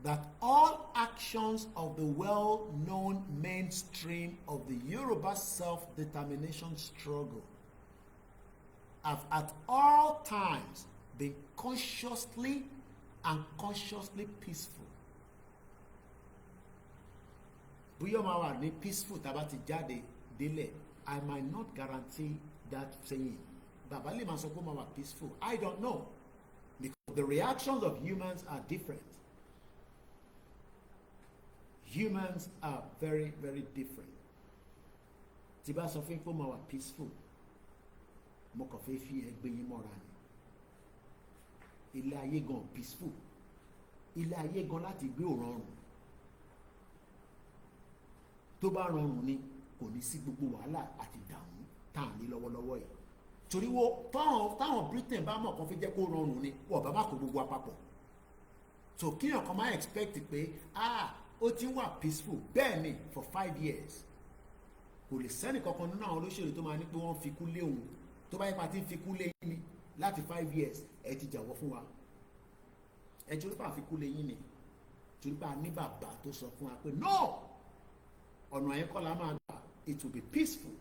that all actions of the well-known mainstream of the Yoruba self-determination struggle have at all times been consciously and consciously peaceful. Bóyá máa wà ní peaceful tá a bá ti jáde délẹ̀, I might not guarantee that saying. Bàbá lè máa sọ pé ó máa wà peaceful. I don't know. Because the reactions of humans are different. Humans are very, very different. Tí bá sọ fún pé ó máa wà peaceful, mo kàn fẹ́ fi ẹgbẹ́ yín mọ́ra ni. Ilé ayé gan peaceful. Ilé ayé gan láti gbé òrọ̀rùn. Tó bá rọrùn ni kò ní sí gbogbo wàhálà àti ìdààmú tá à ń ní lọ́wọ́lọ́wọ́ yìí. Torí wo táwọn Britain bá mọ̀ kan fi jẹ́ kó rọrùn ni wọ́n bá má kó gbogbo àpapọ̀. So kíyàn kan máa expect pé ó ti wà peaceful bẹ́ẹ̀ ni for 5 years. Kò lè sẹ́nì kankan nínú àwọn olóṣèlú tó máa ní pé wọ́n fi kú lé òun. Tó bá yẹ pa ti ń fi kú lé yín ni láti 5 years ẹ ti jàwọ́ fún wa. Ẹ torí pa fi kú lé yín ni. Torí pa ní bàbá tó sọ fún wa pé no! Ọ̀nà àyẹ́kọ́ la máa gbà, it will be peaceful.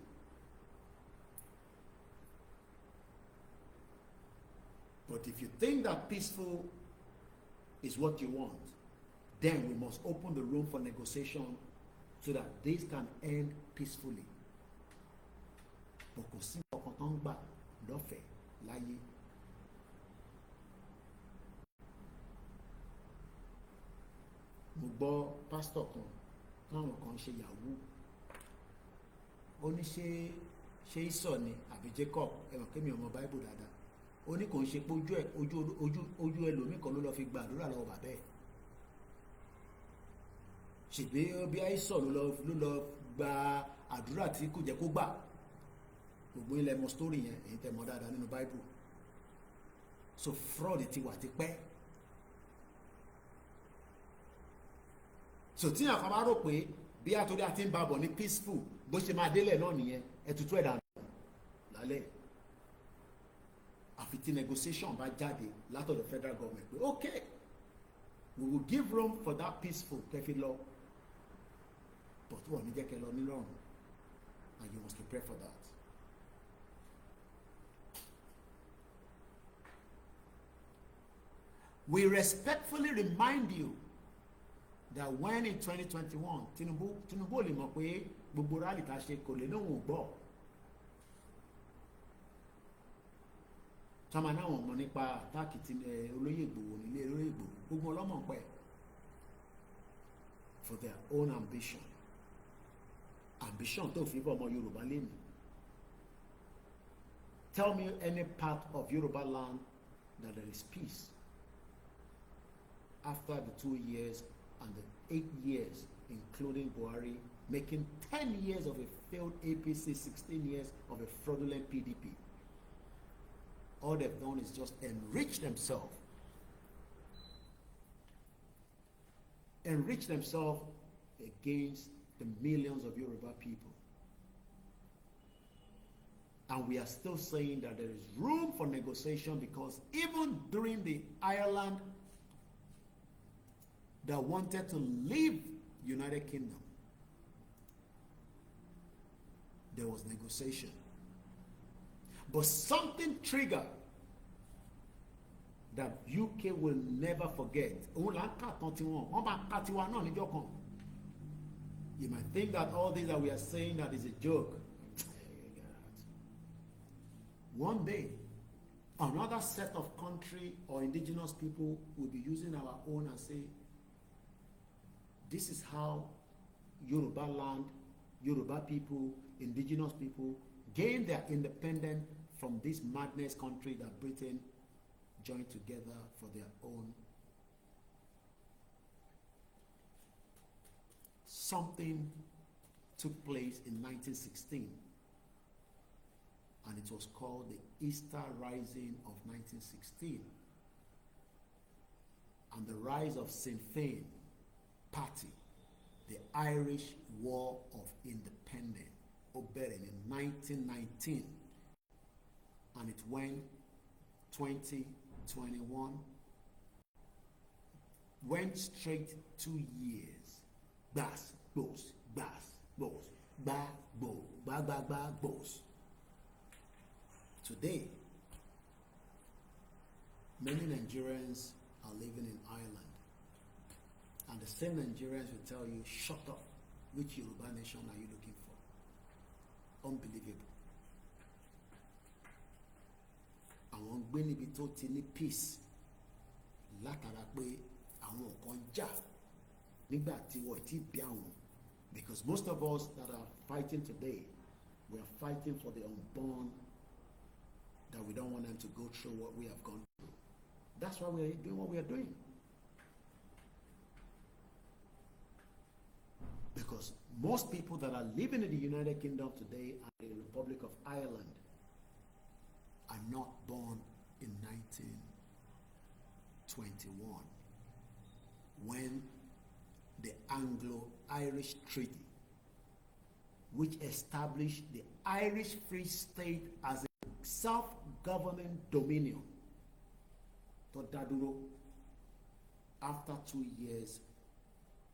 But if you think that peaceful is what you want, then we must open the room for negotiation so that this can end peacefully. But kò sí ọkàn tó ń gbà lọ́fẹ̀ẹ́ láyé. Mo gbọ́ pásítọ̀ kan táwọn kan ṣe yahoo. Ó ní ṣé Ísọ̀ ni àbí Jacob, ẹ̀wọ̀n kémi ọmọ Bible dáadáa. Ó ní kò ń ṣe pé ojú ẹlòmíì kan ló lọ fi gba àdúrà lọ́wọ́ bàbá ẹ̀. Ṣèbí bí Ísọ̀ ló lọ gba àdúrà tí kò jẹ́ kó gbà. Gbogbo ilẹ̀ mọ story yẹn èyí tẹ́ mọ̀ dáadáa nínú Bible. So fraud ti wà ti pẹ́. So tí àkàn bá rò pé bí àtòrí àti ń babọ̀ ní peaceful bó ṣe máa délẹ̀ náà nìyẹn ẹ̀tútù ẹ̀dá lálẹ́. Àfi tí negotiation bá jáde látọ̀dọ̀ federal government pé okay, we will give room for that peaceful kẹfì lọ, but wọ́n ní jẹ́ kẹ́ lọ nílọ́run, and you must prepare for that. We respectfully remind you that when in 2021 Tinubu lè mọ̀ pé gbogbo rally tá a ṣe kò lè lóhùn gbọ́. Tọ́mọ náà wọ́n mọ̀ nípa àtàkì tí olóyè Ìgbòho nílé olóyè Ìgbòho gbogbo ọlọ́mọ pẹ̀ for their own ambition tó fi bọ́ ọmọ Yorùbá lẹ́nu. Tell me any part of Yoruba land that there is peace after the 2 years and the 8 years, including Buhari, making 10 years of a failed APC, 16 years of a fraudulent PDP. All they've done is just enrich themselves. Enrich themselves against the millions of Yoruba people. And we are still saying that there is room for negotiation, because even during the Ireland that wanted to leave United Kingdom, there was negotiation. But something triggered that UK will never forget. You might think that all this that we are saying that is a joke. One day, another set of country or indigenous people will be using our own and say, this is how Yoruba land, Yoruba people, indigenous people gained their independence from this madness country that Britain joined together for their own. Something took place in 1916, and it was called the Easter Rising of 1916, and the rise of Sinn Féin Party, the Irish War of Independence, occurred in 1919, and it went 2021, went straight 2 years. Bass, boss, bass, boss, ba, bo, ba, boss. Today, many Nigerians are living in Ireland. And the same Nigerians will tell you, shut up, which Yoruba nation are you looking for? Unbelievable. Àwọn gbé níbi tó ti ní peace látara pé àwọn kan jà nígbà tí wọ́n ti bí àwọn. Because most of us that are fighting today, we are fighting for the unborn, that we don't want them to go through what we have gone through. That's why we are doing what we are doing. Because most people that are living in the United Kingdom today and in the Republic of Ireland are not born in 1921 when the Anglo-Irish Treaty, which established the Irish Free State as a self-governing dominion, to Daduro, after 2 years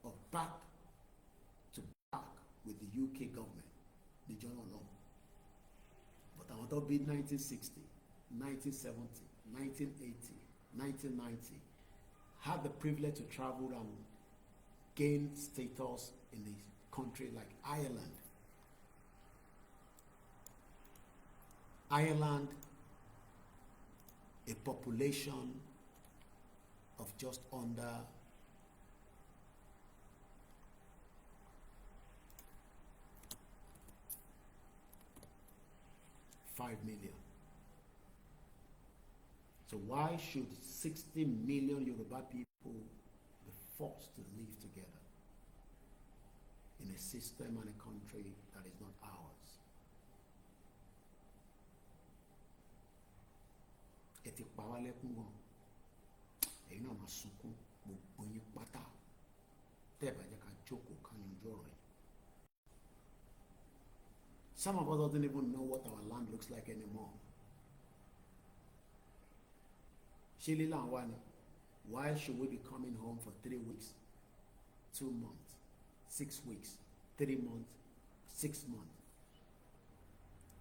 of back to back with the UK government, the general law. But I want to be 1960, 1970, 1980, 1990, had the privilege to travel and gain status in a country like Ireland. Ireland, a population of just under 5 million. So why should 60 million Yoruba people be forced to live together in a system and a country that is not ours? Eti pa wá lẹ́kún gan, ẹ̀yin náà máa sunkún gbogbo yín pátá tẹ́ ẹ bá jẹ́ ká jókòó ká yanjú ọ̀rọ̀ yìí. Some of us don't even know what our land looks like anymore. Ṣé lílà ń wá ni? Why should we be coming home for 3 weeks, 2 months, 6 weeks, 3 months, 6 months?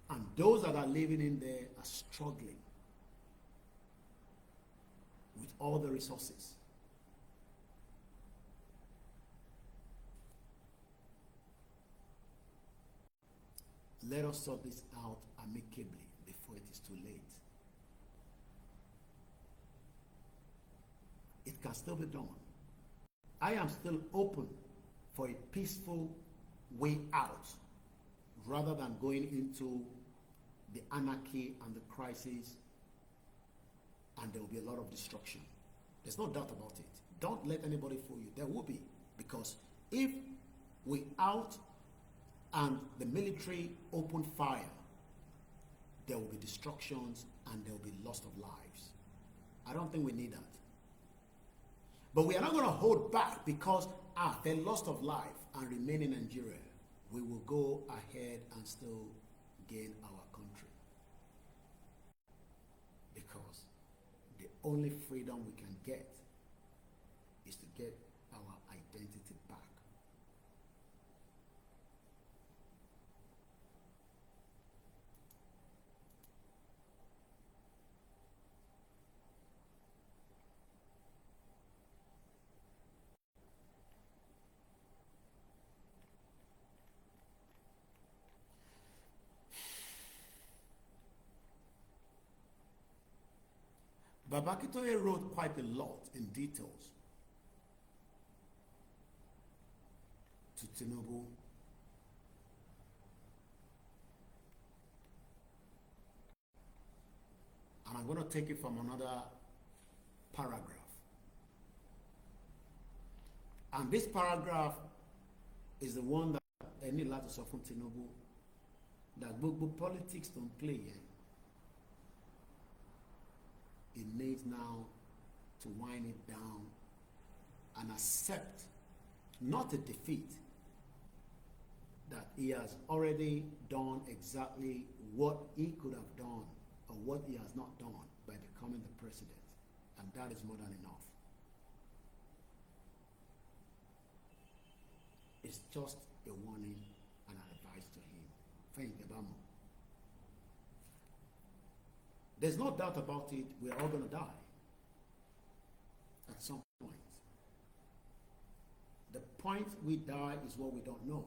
And those that are living in there are struggling with all the resources. Let us sort this out amicably before it is too late. It can still be done. I am still open for a peaceful way out rather than going into the anarchy and the crisis, and there will be a lot of destruction. There's no doubt about it. Don't let anybody fool you. There will be, because if we out and the military open fire, there will be destructions and there will be loss of lives. I don't think we need that. But we are not going to hold back because they lost of life and remain in Nigeria. We will go ahead and still gain our country. Because the only freedom we can get is to get our identity back. Baba Akintoye wrote quite a lot in details to Tinubu. And I'm going to take it from another paragraph. And this paragraph is the one that I need to sọ fún Tinubu that gbogbo politics don't play here. It needs now to wind it down and accept not a defeat, that he has already done exactly what he could have done or what he has not done by becoming the president, and that is more than enough. It's just a warning and an advice to him. Thank you, Bamo. There's no doubt about it, we're all going to die at some point. The point we die is what we don't know.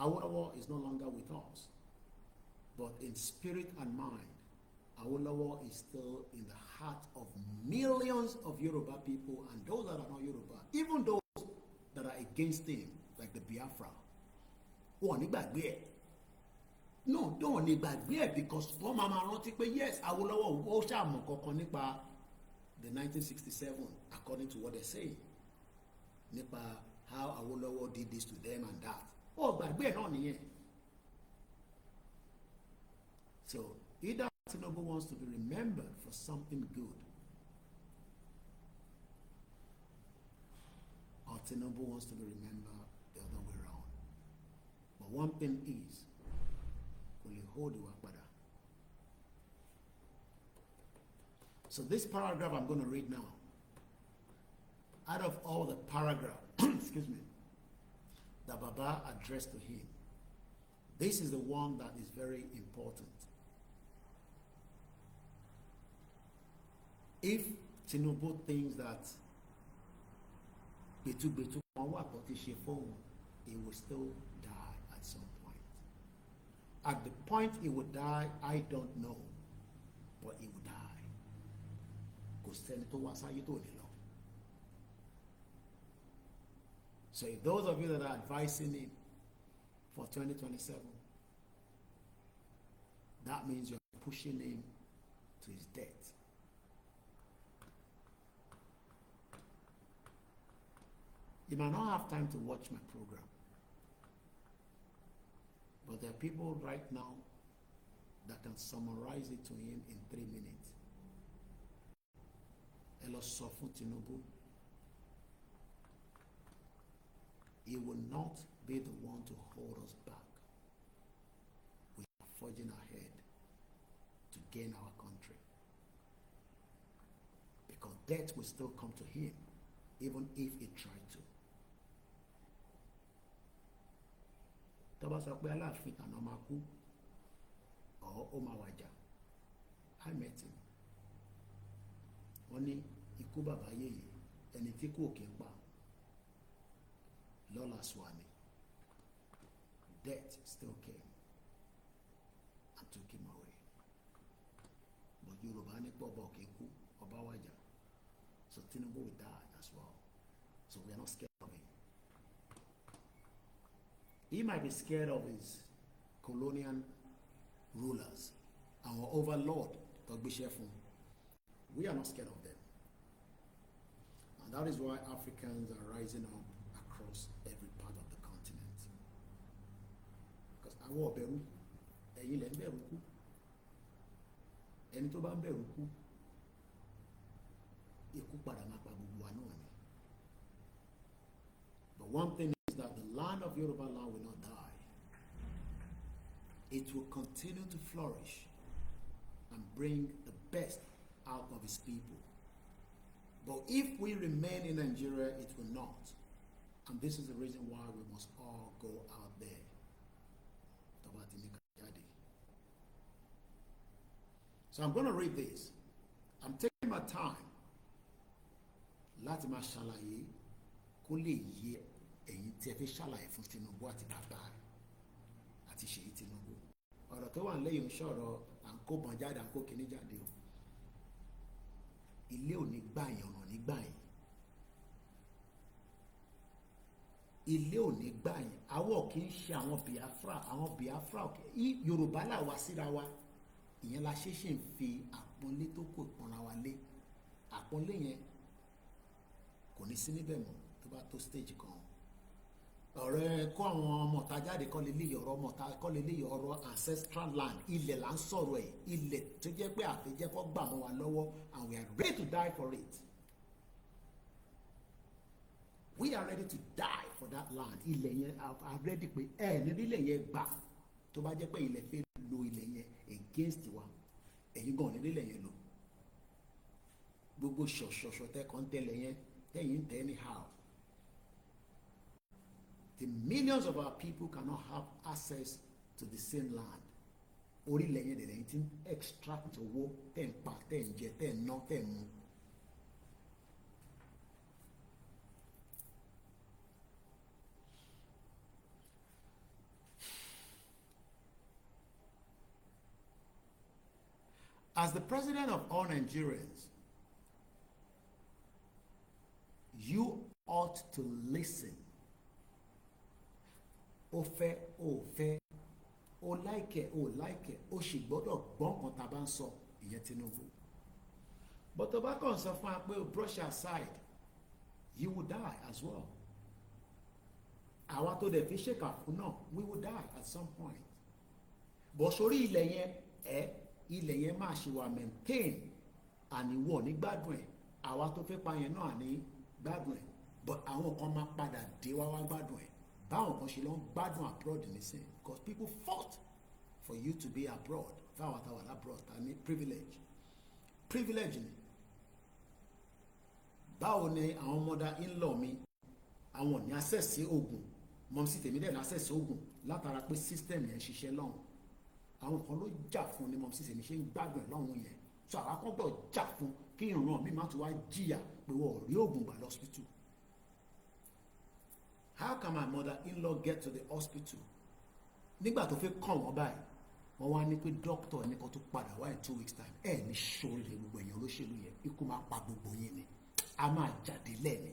Awolowo is no longer with us, but in spirit and mind, Awolowo is still in the heart of millions of Yoruba people and those that are not Yoruba, even those that are against him, like the Biafra. Wọ́n ní gbàgbé ẹ̀. No, don't ní gbàgbé ẹ̀ because wọ́n máa rántí pé yes, Awolowo ó ṣàmọ̀ kankan nípa the 1967, according to what they say, nípa how Awolowo did this to them and that. Oh, gbàgbé ẹ̀ náà nìyẹn. So either Tinubu wants to be remembered for something good, or Tinubu wants to be remembered the other way around. But one thing is, kò lè hold ìwà padà. So this paragraph I'm going to read now, out of all the paragraph, excuse me, that Baba addressed to him, this is the one that is very important. If Tinubu thinks that Betu kan wà tó ti ṣe fóun, he will still die at some point. At the point he would die, I don't know, but he would die. Kò sẹ́ni tó wá sáyé tó lè lọ. So if those of you that are advising him for 2027, that means you're pushing him to his death. You might not have time to watch my program, but there are people right now that can summarize it to him in 3 minutes. Ẹ lọ sọ fún Tinubu, he will not be the one to hold us back. We are forging ahead to gain our country, because death will still come to him, even if he tried to. Tọ́ba sọ pé Aláàfin tàná máa kú, or ó máa wàjà. I met him. Wọ́n ní ikú bàbá yèyé, ẹni tí kú òkè ń pa. Lola Swami. Death still came and took him away. But Yorùbá ní pọ̀ ọba òkè kú, ọba wàjà. So Tinubu will die as well. So we are not scared of him. He might be scared of his colonial rulers, our overlord, Togbishefun. We are not scared of them. And that is why Africans are rising up across every part of the continent. Because àwọn ọ̀bẹ̀rù, ẹ̀yin lẹ̀ ń bẹ̀rù kú. Ẹni tó bá ń bẹ̀rù kú, ikú padà máa pa gbogbo wa náà ni. But one thing is that the land of Yoruba land will not die. It will continue to flourish and bring the best out of its people. But if we remain in Nigeria, it will not. And this is the reason why we must all go out there. So I'm going to read this. I'm taking my time. Láti máa ṣàlàyé kó lè yé ẹ̀yin tí ẹ fẹ́ ṣàlàyé fún Tinubu àti bàbá àti Ṣèyí Tinubu. ọ̀rọ̀ tó wà lẹ́yìn sọ̀rọ̀ à ń kó bọ̀n jáde à ń kó kíní jáde o. Ilé ò ní gbà yín, ọ̀nà ní gbà yín. Ilé ò ní gbà yín. Àwọ̀ kì í ṣe àwọn Biafra Yorùbá là wá síra wa. Ìyẹn la ṣe ń fi àpọ́nlé tó kò pọ́nra wa lé. Àpọ́nlé yẹn kò ní sí níbẹ̀ mọ́ tó bá tó stage kan. Ọ̀rẹ́ kó àwọn ọmọ ta jáde kọ́ lé léyìí, ọ̀rọ̀ ọmọ ta kọ́ lé léyìí, ọ̀rọ̀ ancestral land, ilẹ̀ là ń sọ̀rọ̀ ẹ̀, ilẹ̀ tó jẹ́ pé àfẹ́jẹ́ kọ́ gbà mọ́ wa lọ́wọ́, and we are ready to die for it. We are ready to die for that land. Ilẹ̀ yẹn are ready pé níbi ilẹ̀ yẹn gbà tó bá jẹ́ pé ilẹ̀ fẹ́ lo ilẹ̀ yẹn against wa, ẹ̀yin gan níbi ilẹ̀ yẹn lò. Gbogbo ṣọ̀ṣọ̀ṣọ̀ tẹ́ kàn tẹ́lẹ̀ yẹn tẹ́yìn tẹ́ anyhow. The millions of our people cannot have access to the same land. Orílẹ̀ yẹn dẹ̀ lẹ́yìn tí ń extract owó tẹ́ ń pa, tẹ́ ń jẹ, tẹ́ ń ná, tẹ́ ń mu. As the president of all Nigerians, you ought to listen. Ó fẹ́, ó fẹ́, ó like, ó like, ó sì gbọ́dọ̀ gbọ́ nǹkan tá a bá ń sọ, ìyẹn Tinubu. But tó bá kàn sọ fún wa pé brush aside, you will die as well. Àwa tó dẹ̀ fi ṣèkà fún náà, we will die at some point. Bọ̀ sórí ilẹ̀ yẹn, ilẹ̀ yẹn máa ṣe wà maintain àníwọ̀ ní gbádùn ẹ̀. Àwa tó fẹ́ pa yẹn náà ní gbádùn ẹ̀. But àwọn kan máa padà dé wá gbádùn ẹ̀. Báwọn kan ṣe lọ ń gbádùn abroad nísìn, because people fought for you to be abroad. Fáwọn àtàwọn abroad ta ní privilege ni. Báwo ni àwọn mother in-law mi, àwọn ní access sí oògùn, mọ̀mísí tèmi dẹ̀ ní access sí oògùn látara pé system yẹn ṣiṣẹ́ lọ́hùn. Àwọn kan ló jà fún ni mọ̀mísí tèmi ṣe ń gbádùn ẹ̀ lọ́hùn yẹn. So àwọn kan gbọ́dọ̀ jà fún kí ìran mi má tún wá jìyà pé wọ́n ò rí oògùn gbà lọ́sítítù. How can my mother-in-law get to the hospital? Nígbà tó fẹ́ kàn wọ́n báyìí, wọ́n wá ní pé doctor ẹni kan tó padà wá in 2 weeks time. Ní sóríire gbogbo èèyàn olóṣèlú yẹn, ikú máa pa gbogbo yín ni. A máa jáde lẹ́ẹ̀ni.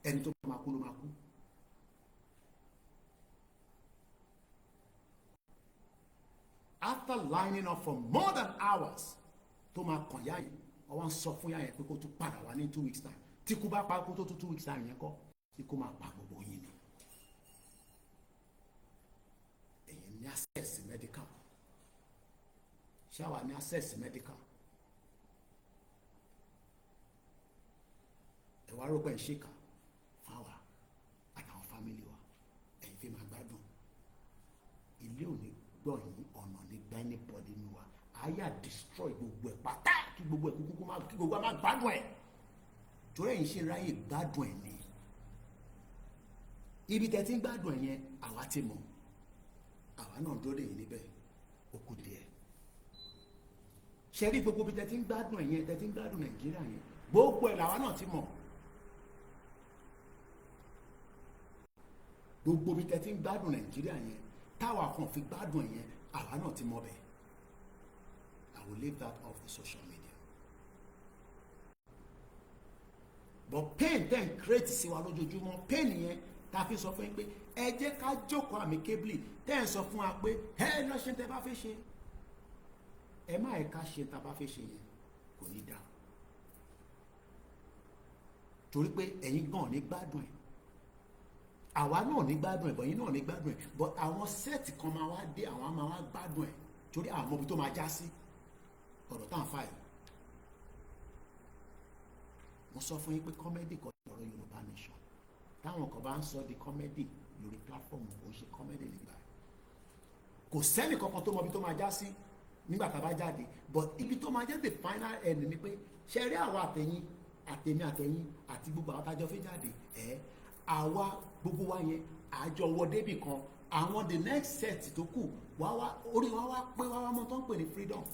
Ẹni tó máa kú ló máa kú. After lining up for more than hours, tó máa kàn yá yẹn, wọ́n wá ń sọ fún yá yẹn pé kó tó padà wá ní 2 weeks time. Tí kú bá pa kó tó 2 weeks time yẹn kọ́. Ikú máa pa gbogbo yín ni. Ẹ̀yin ní access medical. Ṣáwa ní access medical. Ẹ wá rọ́pẹ́ ìṣèkà fáwa àtàwọn fámìlì wa. Ẹ̀yin fi máa gbádùn. Ilé ò ní gbọ́ yín, ọ̀nà ní gbá anybody nínú wa. Àyà destroy gbogbo ẹ̀ pátá kí gbogbo ẹ̀ kúkú kí gbogbo ẹ̀ máa gbádùn ẹ̀. Torí ẹ̀yin ṣe ráyè gbádùn ẹ̀ ni. Ibi tẹ́ ti ń gbádùn ẹ̀ yẹn àwa ti mọ̀, àwa náà dúró dè yín níbẹ̀ ó kù díẹ̀. Ṣé rí gbogbo ibi tẹ́ ti ń gbádùn ẹ̀ yẹn, tẹ́ ti ń gbádùn Nàìjíríà yẹn, gbogbo ẹ̀ làwa náà ti mọ̀. Gbogbo ibi tẹ́ ti ń gbádùn Nàìjíríà yẹn, táwa kan fi gbádùn ẹ̀ yẹn, àwa náà ti mọ̀ bẹ̀. I will leave that off the social media. But pain then create sí wa lójoojúmọ́, pain yẹn ta fi sọ fún yín pé ẹ jẹ́ ká jókòó amicably, tẹ́ ẹ̀ sọ fún wa pé ẹ lọ ṣe tẹ́ bá fẹ́ ṣe. Ẹ má ẹ̀ka ṣe tá bá fẹ́ ṣe yẹn kò ní dáa. Torí pé ẹ̀yin gan ní gbádùn ẹ̀. Àwa náà ní gbádùn ẹ̀, bọ̀ ẹ̀yin náà ní gbádùn ẹ̀. But àwọn sẹ́ẹ̀tì kan máa wá dé, àwọn máa wá gbádùn ẹ̀. Torí àwọn ọmọ ibi tó máa já sí ọ̀rọ̀ tá à ń fà yìí. Mo sọ fún yín pé kọ́mẹ́dì kan lọ́rọ̀ Yorùbá Nation. Táwọn kan bá ń sọ di kọ́mẹ́dì lórí platform kò ń ṣe kọ́mẹ́dì nígbà yìí. Kò sẹ́nì kankan tó mọ ibi tó máa já sí nígbà tá a bá jáde, but ibi tó máa jẹ́ the final end ni pé ṣe rí àwa àtẹ̀yìn àti gbogbo àwọn tájọ́ fi jáde àwa gbogbo wa yẹn àjọ wọ débì kan, àwọn the next set tó kù orí wa wá pé wá mọ́ tó ń pè ní freedom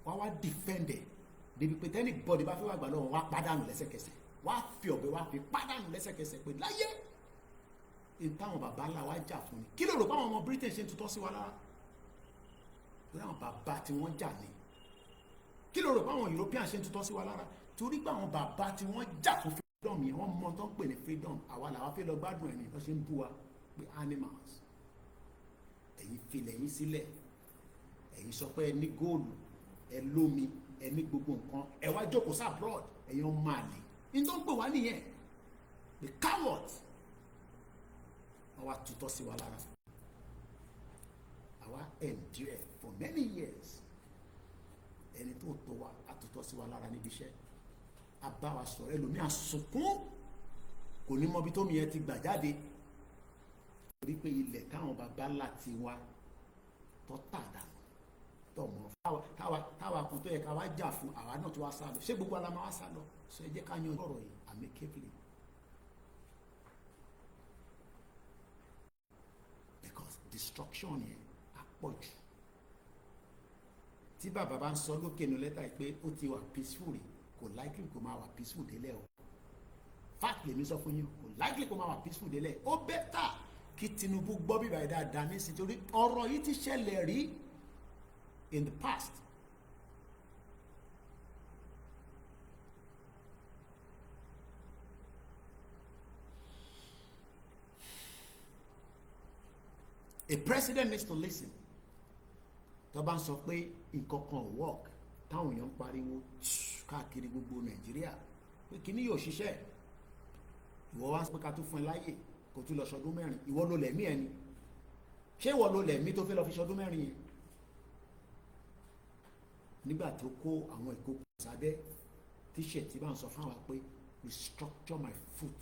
wá defend ẹ̀ débi pé tẹ́nì bọ́dì bá fẹ́ wà gbà lọ́wọ́ wá pàdánù lẹ́sẹ̀kẹsẹ̀, wá fi ọ̀bẹ wá fi pàdánù lẹ́sẹ̀kẹsẹ̀ pé láyé ìtàwọn bàbá ńlá wa jà fún ni. Kí ló rò pé àwọn ọmọ Britain ṣe ń tutọ́ sí wa lára? torí àwọn bàbá tí wọ́n jà ní. Kí ló rò pé àwọn European ṣe ń tutọ́ sí wa lára? Torí pé àwọn bàbá tí wọ́n jà fún freedom yẹn, wọ́n mọ tó ń pè ní freedom. Àwa làwa fẹ́ lọ gbádùn ẹ̀ ní wọ́n ṣe ń bú wa pé animals. Ẹ̀yin filẹ̀ yín sílẹ̀, ẹ̀yin sọ pé ẹ ní góòlù, ẹ lómi, ẹ ní gbogbo nǹkan, ẹ wá jókòó sí abroad, ẹ̀yin ọmọ àlè. Ní tó ń pè wá nìyẹn, the cowards. Wọ́n wá tutọ́ sí wa lára. Àwa endure for many years. Ẹni tó tó wa àtútọ́ sí wa lára níbi iṣẹ́. A bá wa sọ̀rọ̀, ẹlòmíà sunkún, kò ní mọbi tómi yẹn ti gbà jáde. Torí pé ilẹ̀ táwọn bàbá ńlá ti wá tó tà dànù, tó mọ̀ táwa kan tó yẹ ká wá jà fún, àwa náà tó wá sá lọ. Ṣé gbogbo ala máa wá sá lọ? Ṣé ẹ jẹ́ ká yan ọ̀rọ̀ yìí amicably. Because destruction yẹn á pọ̀ jù. Tí bàbá bá ń sọ lókè nu lẹ́tà yìí pé ó ti wà peaceful rí, kò likely kó máa wà peaceful délẹ̀ o. Fact lèmi sọ fún yín, kò likely kó máa wà peaceful délẹ̀. Ó better kí Tinubu gbọ́ bíbá yìí dáadáa ní sí, torí ọ̀rọ̀ yìí ti ṣẹlẹ̀ rí in the past. A president needs to listen. Tó bá ń sọ pé nǹkan kan ò work, táwọn èèyàn ń pariwo káàkiri gbogbo Nàìjíríà pé kíní yóò ṣiṣẹ́, ìwọ wá pé ká tún fún ẹ láyè kó tún lọ ṣọdún mẹ́rin, ìwọ ló lẹ̀mí ẹni. Ṣé ìwọ ló lẹ̀mí tó fẹ́ lọ fi ṣọdún mẹ́rin yẹn? Nígbà tó kó àwọn ìkókò sábẹ́ tíṣẹ̀tì bá ń sọ fún wa pé restructure my foot,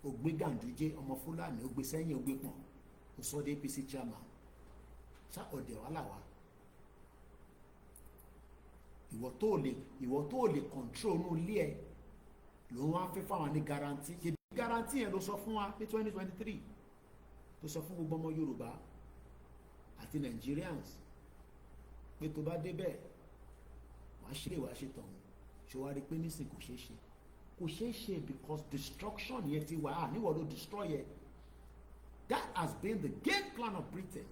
ó gbé Ganduje ọmọ Fúlàní, ó gbé sẹ́yìn, ó gbé pọ̀n, ó sọ dé APC chairman. Ṣá ọ̀dẹ̀ wà láwa? Ìwọ tó lè control nù ilé ẹ ló wá fẹ́ fáwọn ní guarantee. Ṣe guarantee yẹn ló sọ fún wa ní 2023 tó sọ fún gbogbo ọmọ Yorùbá àti Nigerians pé tó bá débẹ̀ wàá ṣe wàá ṣe tọ̀hún. Ṣé wàá rí pé nísìnyí kò ṣeé ṣe because destruction yẹn ti wà á níwọ̀n ló destroy yẹ. That has been the game plan of Britain.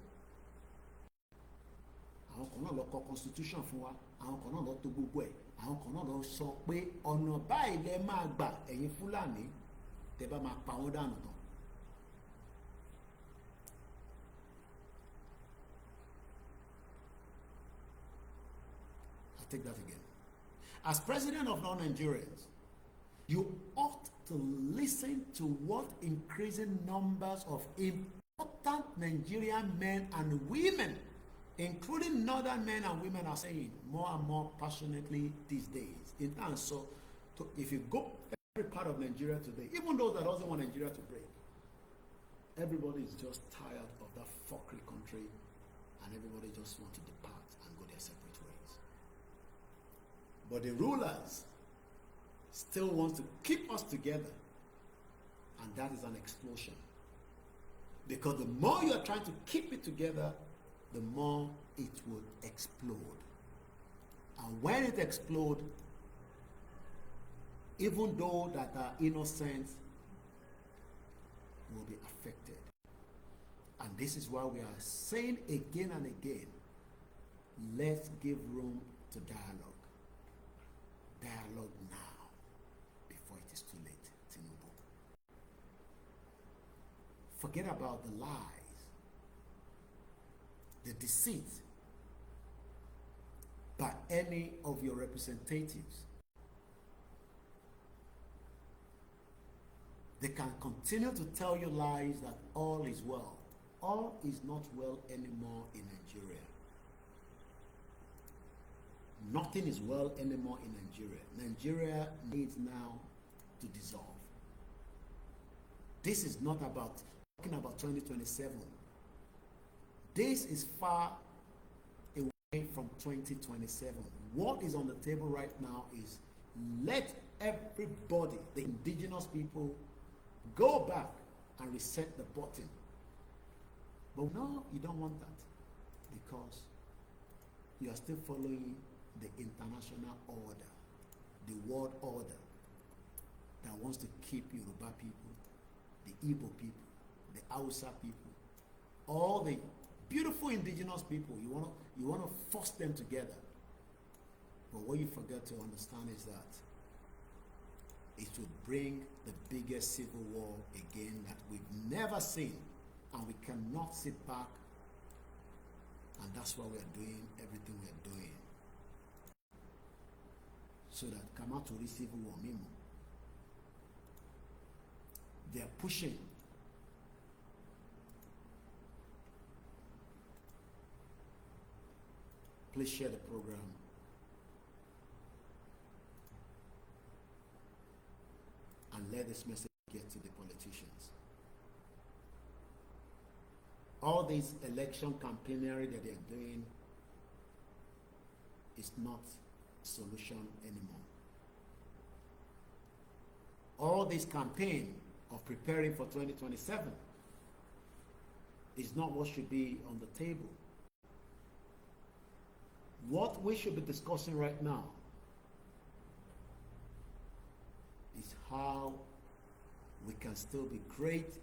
Àwọn kan náà lọ kọ constitution fún wa, àwọn kan náà lọ tò gbogbo ẹ̀, àwọn kan náà lọ sọ pé ọ̀nà báyìí lẹ máa gbà ẹ̀yin Fúlàní tẹ́ bá máa pa wọ́n dànù tán. I'll take that again. As president of non-Nigerians, you ought to listen to what increasing numbers of important Nigerian men and women, including northern men and women, are saying more and more passionately these days. In terms, so if you go every part of Nigeria today, even those that doesn't want Nigeria to break, everybody is just tired of that fuckery country, and everybody just want to depart and go their separate ways. But the rulers still want to keep us together, and that is an explosion. Because the more you are trying to keep it together, the more it will explode. And when it explodes, even those that are innocent will be affected. And this is why we are saying again and again, let's give room to dialogue. Dialogue now, before it is too late, Tinubu. Forget about the lies, the deceit by any of your representatives. They can continue to tell you lies that all is well. All is not well anymore in Nigeria. Nothing is well anymore in Nigeria. Nigeria needs now to dissolve. This is not about talking about 2027. This is far away from 2027. What is on the table right now is let everybody, the indigenous people, go back and reset the button. But no, you don't want that, because you are still following the international order, the world order that wants to keep Yoruba people, the Igbo people, the Hausa people, all the beautiful indigenous people. You want to force them together. But what you forget to understand is that it would bring the biggest civil war again that we've never seen, and we cannot sit back. And that's why we are doing everything we are doing, so that come out to this civil war. They are pushing. Please share the program. And let this message get to the politicians. All this election campaignery that they're doing is not a solution anymore. All this campaign of preparing for 2027 is not what should be on the table. What we should be discussing right now is how we can still be great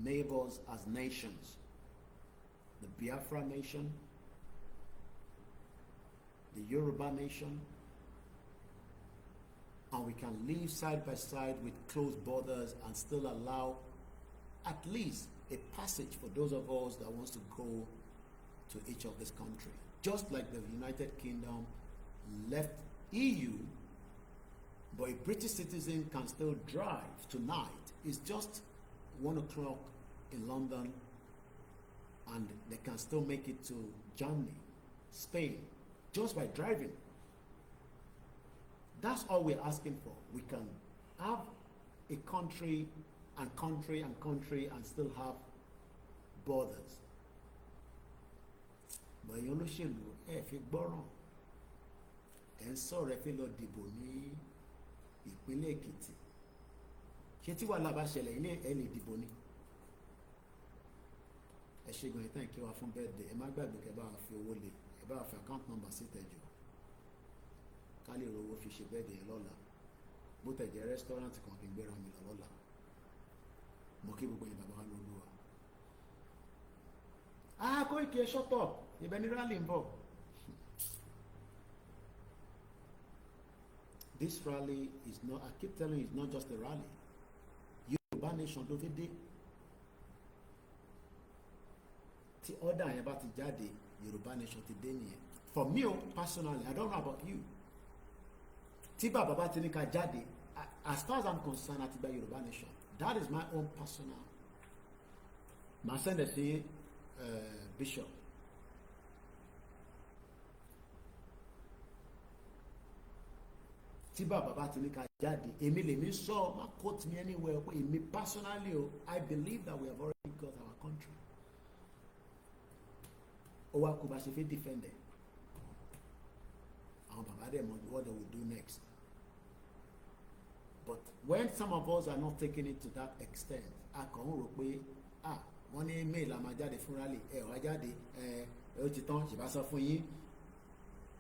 neighbors as nations. The Biafra nation, the Yoruba nation, and we can live side by side with closed borders and still allow at least a passage for those of us that wants to go to each of this country. Just like the United Kingdom left EU, but a British citizen can still drive tonight. It's just 1 o'clock in London, and they can still make it to Germany, Spain, just by driving. That's all we're asking for. We can have a country and country and country and still have borders. But you olóṣèlú ẹ fi gbọ́ràn, ẹ ń sọ̀rọ̀ ẹ fi lọ dìbò ní ìpínlẹ̀ Èkìtì. Ṣé tí wàhálà bá ṣẹlẹ̀ ilé ẹ lè dìbò ni? Ẹ ṣe gan ìtàn ìkẹwàá fún birthday. Ẹ má gbàgbé kẹ́ bá wa fi owó lé, ẹ bá wa fi account number sí tẹ̀jọ. Ká lè rówó fi ṣe birthday yẹn lọ́la. Bó tẹ̀ jẹ́ restaurant kan kí n gbéra mi lọ lọ́la. Mo kí gbogbo yín bàbá wa lólu wa. Koiki, shut up. Ibẹ̀ ni rally ń bọ̀. This rally is not, I keep telling you, it's not just a rally. Yorùbá nation ló fi dé. Tí order yẹn bá ti jáde, Yorùbá nation ti dé nìyẹn. For me personally, I don't know about you. Tí bàbá bá ti ní ká jáde, as far as I'm concerned, àti gba Yorùbá nation. That is my own personal. Màá send it sí Bishop. Tí bàbá bá ti ní ká jáde, èmi lèmi sọ, má quote me anywhere, pé èmi personally I believe that we have already got our country. Ó wá kú bá ṣe fẹ́ defend it. Àwọn bàbá dẹ̀ mọ̀ what they will do next. But when some of us are not taking it to that extent, a kàn ń rò pé wọ́n ní mail àmà jáde fún rally, wá jáde, ó ti tán, ṣì bá sọ fún yín,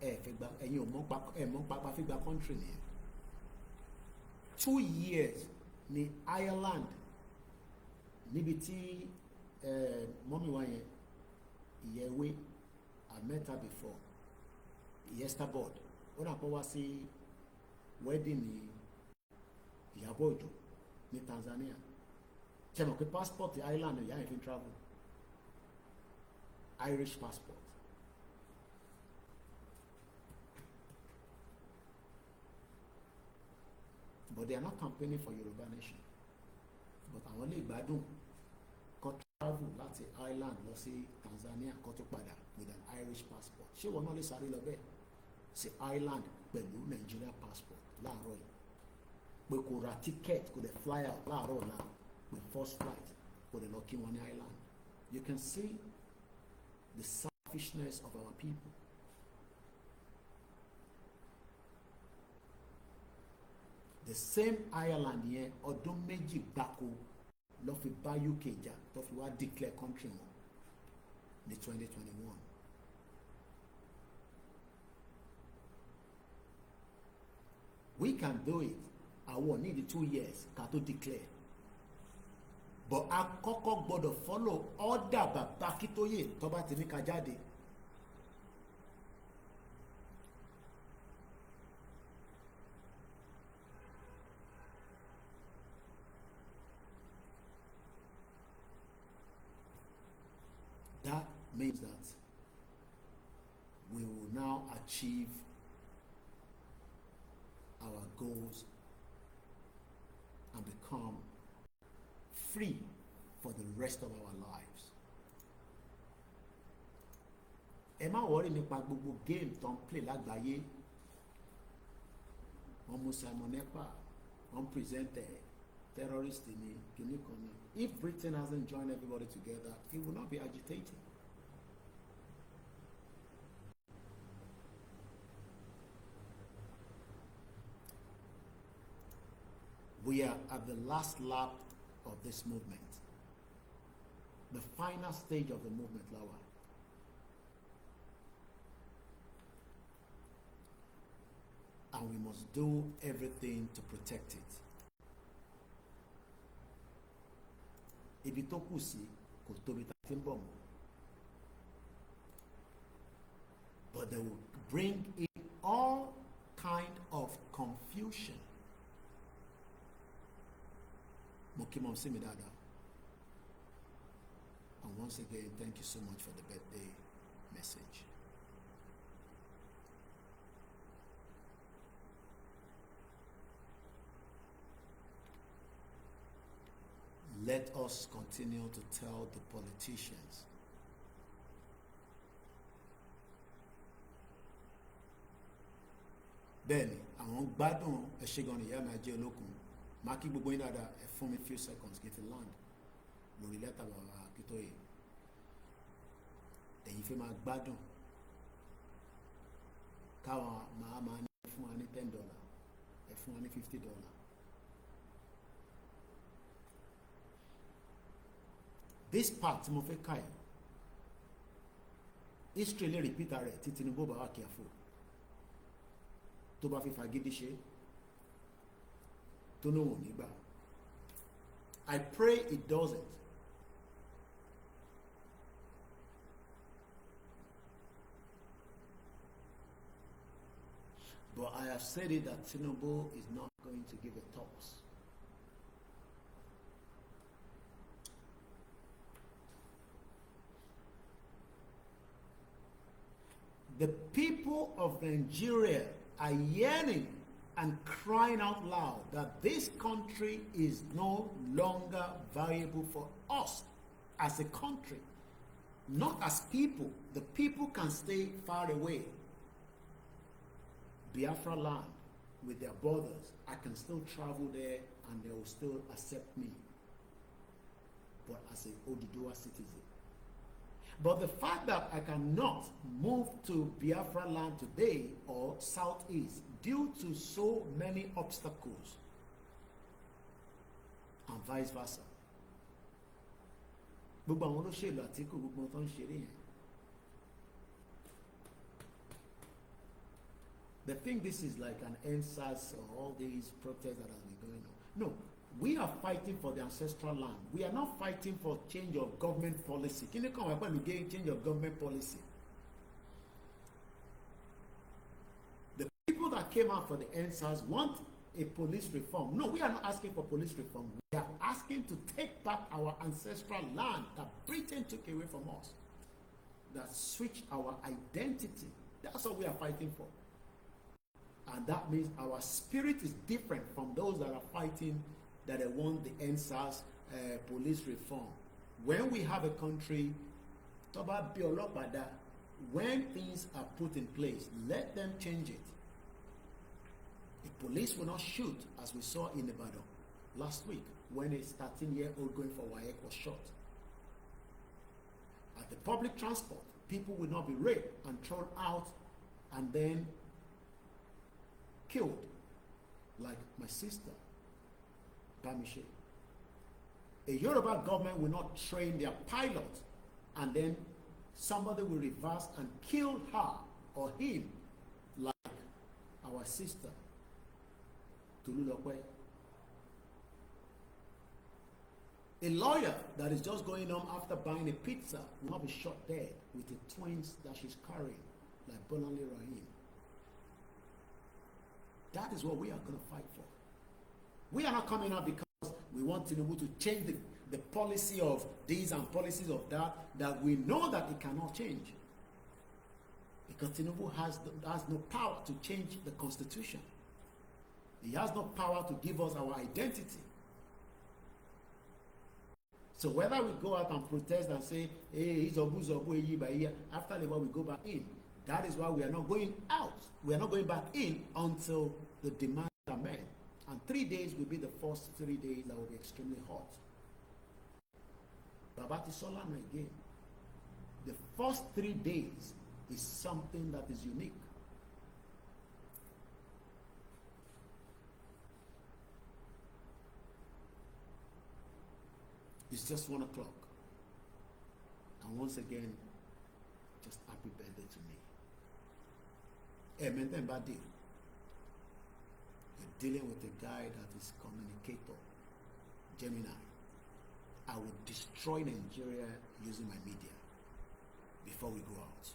fẹ́ gba, ẹ̀yin ò mọ̀ pápá fi gba country nìyẹn. 2 years ní Ireland, níbi tí mọ́mí wa yẹn, Ìyẹ̀wé, I met her before, Esterbod, ó dà pọ̀ wá sí wedding ní Ìyábọ̀ Òjó ní Tanzania. Ṣé mọ̀ pé passport Ireland ìyá yẹn fi travel, Irish passport. But they are not campaigning for Yoruba nation. But àwọn lè gbádùn kó travel láti Ireland lọ sí Tanzania kó tó padà with an Irish passport. Ṣé wọn náà lè sáré lọ bẹ́ẹ̀ sí Ireland pẹ̀lú Nigeria passport láàárọ̀ yìí? Pé kò ra ticket, kò dẹ̀ fly out láàárọ̀ náà with first flight, kò dẹ̀ lọ kí wọn ní Ireland. You can see the selfishness of our people. The same Ireland yẹn ọdún méjì gbáko ló fi bá UK jà tó fi wá declare country wọn ní 2021. We can do it. Àwọn need 2 years ká tó declare. but a kọ́kọ́ gbọ́dọ̀ follow order bàbá Akíntóyè tó bá ti ní ká jáde. That means that we will now achieve our goals and become free for the rest of our lives. Ẹ má worry nípa gbogbo game tó ń play lágbàáyé. Wọ́n mú Simon Ekpa, wọ́n present terrorist ní kìíní kan ní. If Britain hasn't joined everybody together, it will not be agitating. We are at the last lap of this movement, the final stage of the movement, Lawa. And we must do everything to protect it. Ibi tó kù sí kò tóbi tá ti ń bọ̀ mọ́. But they will bring in all kind of confusion. Mo kí mọ̀ sí mi dáadáa. And once again, thank you so much for the birthday message. Let us continue to tell the politicians bẹ́ẹ̀ni àwọn gbádùn ẹ̀ṣẹ̀gan ìyá mi ajé olókun máa kí gbogbo yín dáadáa ẹ fún mi few seconds kí n fi land lórí lẹ́tà bàbá Akíntóyè. Ẹ̀yin fẹ́ máa gbádùn káwọn máa ní fún wa ní $10 ẹ fún wa ní $50. This part tí mo fẹ́ ká yìí history lè repeat rẹ̀ tí Tinubu bá wà careful tó bá fi fagídí ṣe tó náà wò nígbà. I pray it doesn't. But I have said it that Tinubu is not going to give a toss. The people of Nigeria are yearning and crying out loud that this country is no longer viable for us as a country, not as people. The people can stay far away. Biafra land with their borders, I can still travel there and they will still accept me, but as an Oduduwa citizen. But the fact that I cannot move to Biafra land today or Southeast due to so many obstacles and vice versa. Gbogbo àwọn olóṣèlú Àtíkù gbogbo tó ń ṣeré yẹn. They think this is like an EndSARS or all these protests that have been going on. No. We are fighting for the ancestral land. We are not fighting for change of government policy. Can you come up and get change of government policy? The people that came out for the EndSARS want a police reform. No, we are not asking for police reform. We are asking to take back our ancestral land that Britain took away from us, that switched our identity. That's what we are fighting for. And that means our spirit is different from those that are fighting that they want the EndSARS police reform. When we have a country, when things are put in place, let them change it. The police will not shoot, as we saw in Ibadan last week, when a 13-year-old going for WAEC was shot. At the public transport, people will not be raped and thrown out and then killed, like my sister, Bamishe. A Yoruba government will not train their pilot and then somebody will reverse and kill her or him, like our sister, Tululokwe. A lawyer that is just going home after buying a pizza will not be shot dead with the twins that she's carrying, like Bolanle Rahim. That is what we are going to fight for. We are not coming out because we want Tinubu to change the policy of this and policies of that we know that it cannot change. Because Tinubu has no power to change the constitution. He has no power to give us our identity. So whether we go out and protest and say, hey, after the war we go back in, that is why we are not going out. We are not going back in until the demands are met. And 3 days will be the first 3 days that will be extremely hot. Babati Solan again. The first 3 days is something that is unique. It's just 1 o'clock. And once again, just happy birthday to me. Amen. Badi. You're dealing with a guy that is communicator, Gemini. I will destroy Nigeria using my media before we go out.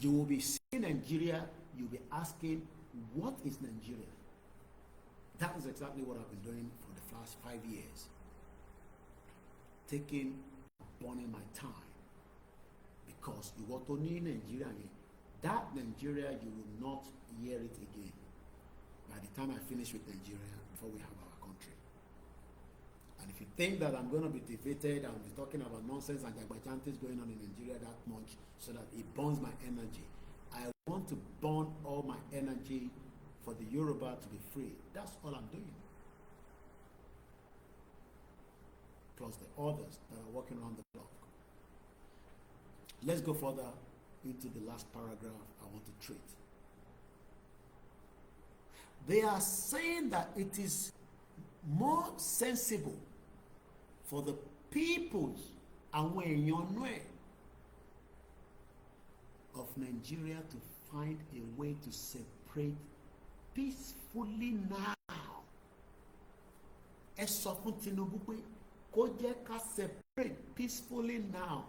You will be seeing Nigeria, you'll be asking, what is Nigeria? That is exactly what I've been doing for the last 5 years. Taking, burning my time. Because you want to need Nigeria, that Nigeria, you will not hear it again. By the time I finish with Nigeria, before we have our country. And if you think that I'm going to be defeated and be talking about nonsense and jagbajantis going on in Nigeria that much so that it burns my energy, I want to burn all my energy for the Yoruba to be free. That's all I'm doing. Plus the others that are working around the clock. Let's go further into the last paragraph I want to treat. They are saying that it is more sensible for the peoples of Nigeria to find a way to separate peacefully now. Ẹ sọ fún Tinubu pé kó jẹ́ ká separate peacefully now.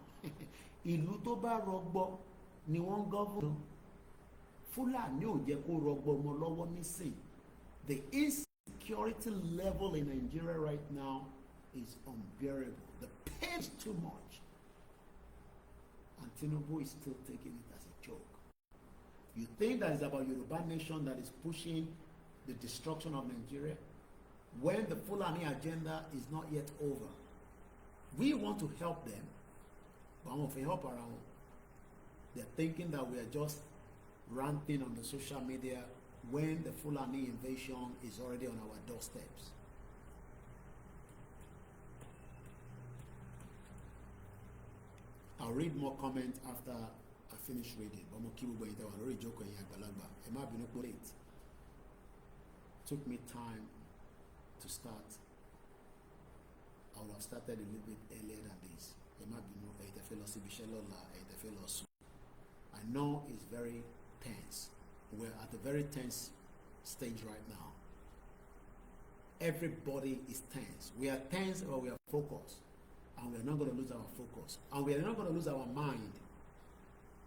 Ìlú tó bá rọgbọ ni wọ́n govern. Fúlàní ò jẹ́ kó rọgbọ mọ́ lọ́wọ́ nísìn. The insecurity level in Nigeria right now is unbearable. The pain is too much. And Tinubu is still taking it as a joke. You think that it's about Yoruba nation that is pushing the destruction of Nigeria? When the Fulani agenda is not yet over. We want to help them, but we want to help around. They're thinking that we are just ranting on the social media when the Fulani invasion is already on our doorsteps. I'll read more comments after I finish reading. It took me time to start. I would have started a little bit earlier than this. I know it's very tense. We're at a very tense stage right now. Everybody is tense. We are tense, but we are focused. And we are not going to lose our focus. And we are not going to lose our mind.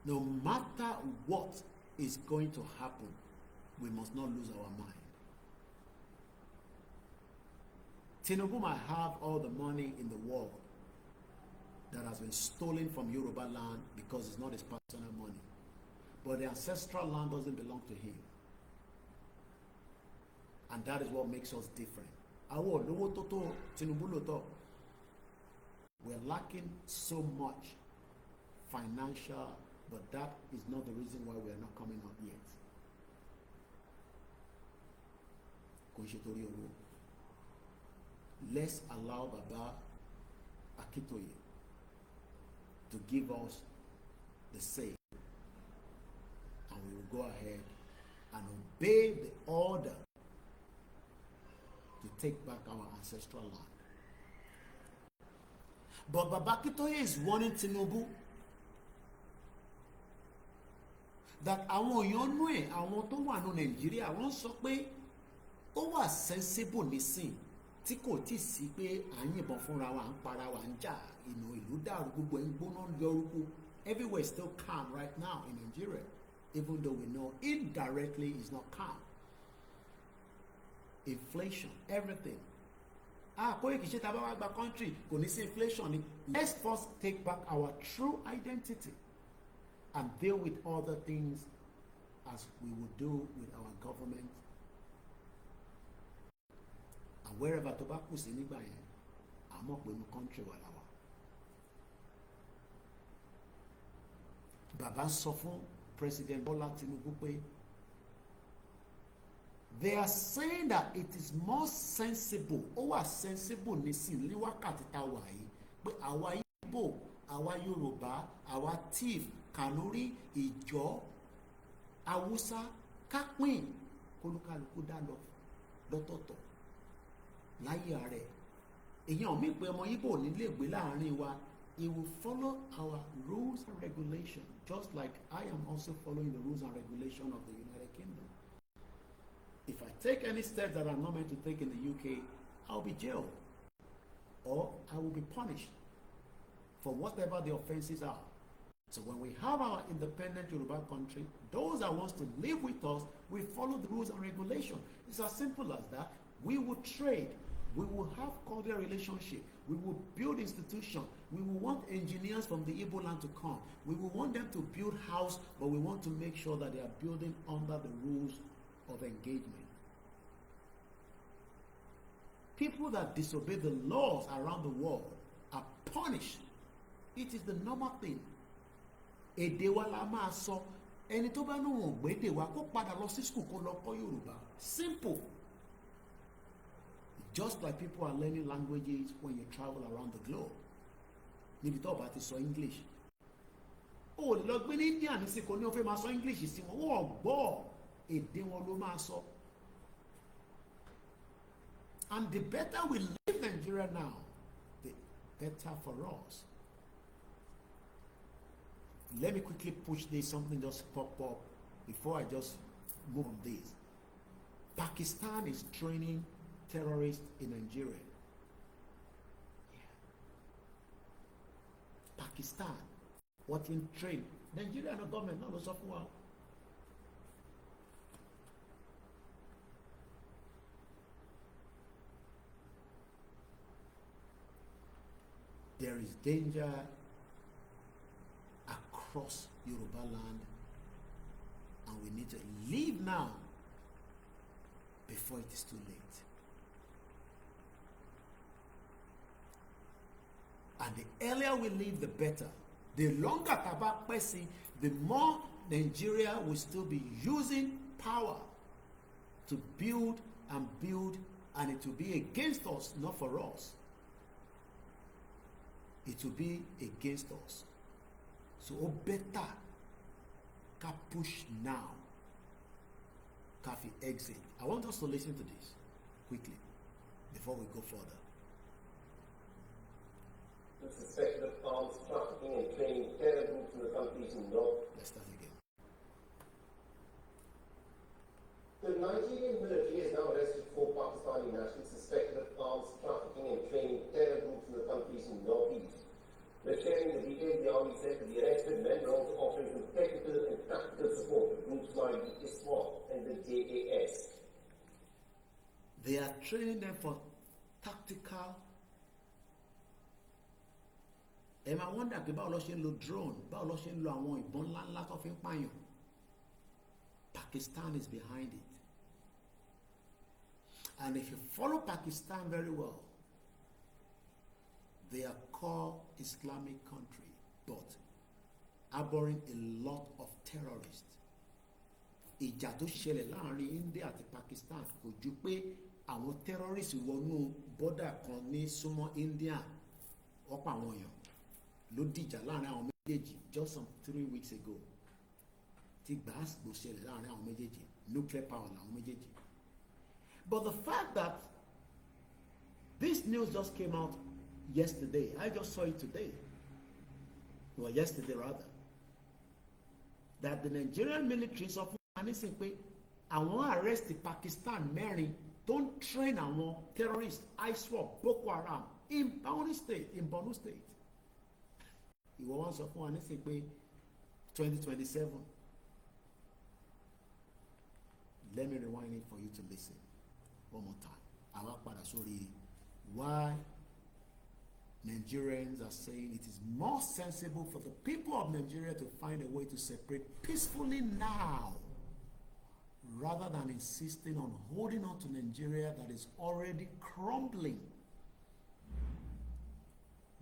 No matter what is going to happen, we must not lose our mind. Tinubu might have all the money in the world that has been stolen from Yoruba land because it's not his personal money. But the ancestral land doesn't belong to him. And that is what makes us different. We're lacking so much financial, but that is not the reason why we are not coming out yet. Let's allow Baba Akintoye to give us the say, and we will go ahead and obey the order to take back our ancestral land. But Baba Akintoye is warning Tinubu that àwọn èèyàn nú ẹ̀, àwọn tó wà ní Nàìjíríà, wọ́n sọ pé ó wà sensible nísìn tí kò tí sí pé à ń yìnbọn fúnra wa, à ń para wa, à ń jà, ìlú dàrú, gbogbo ẹ̀ ń gbóná yọrùkú. Everywhere is still calm right now in Nigeria, even though we know indirectly it's not calm. Inflation, everything. Kóyèkì ṣe tá a bá wá gba country kò ní sí inflation ni. Let's first take back our true identity and deal with other things as we would do with our government. And wherever tó bá kù sí nígbà yẹn, a mọ̀ pé inú country wà láwa. Bàbá sọ fún President Bola Tinubu pé they are saying that it is more sensible, ó wà sensible nísìn ní wákàtí tá a wà yìí, pé àwa Igbo, àwa Yorùbá, àwa Tiv, Kanuri, Ìjọ, Haúsá, ká pín kólúkálukú dá lọ lọ́tọ̀ọ̀tọ̀ láyé ààrẹ. Èyàn mi pé ọmọ Igbo nílé gbé láàrin wa. He will follow our rules and regulations, just like I am also following the rules and regulations of the United Kingdom. If I take any steps that I'm not meant to take in the UK, I'll be jailed or I will be punished for whatever the offenses are. So when we have our independent Yoruba country, those that want to live with us, we follow the rules and regulations. It's as simple as that. We will trade. We will have cordial relationship. We will build institutions. We will want engineers from the Igbo land to come. We will want them to build house, but we want to make sure that they are building under the rules of engagement. People that disobey the laws around the world are punished. It is the normal thing. Èdè wa la máa sọ. Ẹni tó bá lóun ò gbédè wa kó padà lọ sí school kó lọ kọ́ Yorùbá. Simple. Just like people are learning languages when you travel around the globe. Níbi tó bá ti sọ English. O lè lọ gbé ní India ní sìkò ní o fẹ́ máa sọ English sí wọn. Wọ́n gbọ́ èdè wọn ló máa sọ. And the better we live Nigeria now, the better for us. Let me quickly push this, something just pop up before I just move on this. Pakistan is training terrorists in Nigeria. Yeah. Pakistan, what in train? Nigeria no government, no software. There is danger across Yoruba land, and we need to leave now before it is too late. And the earlier we leave, the better. The longer Tabak Pesi, the more Nigeria will still be using power to build, and it will be against us, not for us. It will be against us. So better ka push now, Kafi exit. I want us to listen to this quickly before we go further. Suspected of arms trafficking and training terror groups in the countries in North. Let's start again. The Nigerian military has now arrested 4 Pakistani nationals suspected of arms trafficking and training terror groups in the countries in Northeast. Sharing the details, the army said that the arrested men were also offering some technical and tactical support to groups like the ISWAP and the JAS. They are training them for tactical. Ẹ máa wọ́n dàgbé báwo lọ ṣe ń lo drone, báwo lọ ṣe ń lo àwọn ìbọn ńláńlá tó fi ń pààyàn. Pakistan is behind it. And if you follow Pakistan very well, they are called Islamic country, but harboring a lot of terrorists. Ìjà tó ṣẹlẹ̀ láàrin India àti Pakistan kò ju pé àwọn terrorists wọnú border kan ní súnmọ́ India, ọ̀pọ̀ àwọn èèyàn ló dìjà láàrin àwọn méjèèjì just some 3 weeks ago. Tí gbàásìgbò ṣẹlẹ̀ láàrin àwọn méjèèjì, nuclear power làwọn méjèèjì. But the fact that this news just came out yesterday, I just saw it today, or yesterday rather, that the Nigerian military sọ fún wa nísìnyí pé àwọn arrest Pakistan mẹ́rin tó ń train àwọn terrorists ISWAP Boko Haram in Borno State ìwọ wọn sọ fún wa nísìnyí pé 2027. Let me rewind it for you to listen one more time. Àwa padà sórí why Nigerians are saying it is more sensible for the people of Nigeria to find a way to separate peacefully now rather than insisting on holding on to Nigeria that is already crumbling,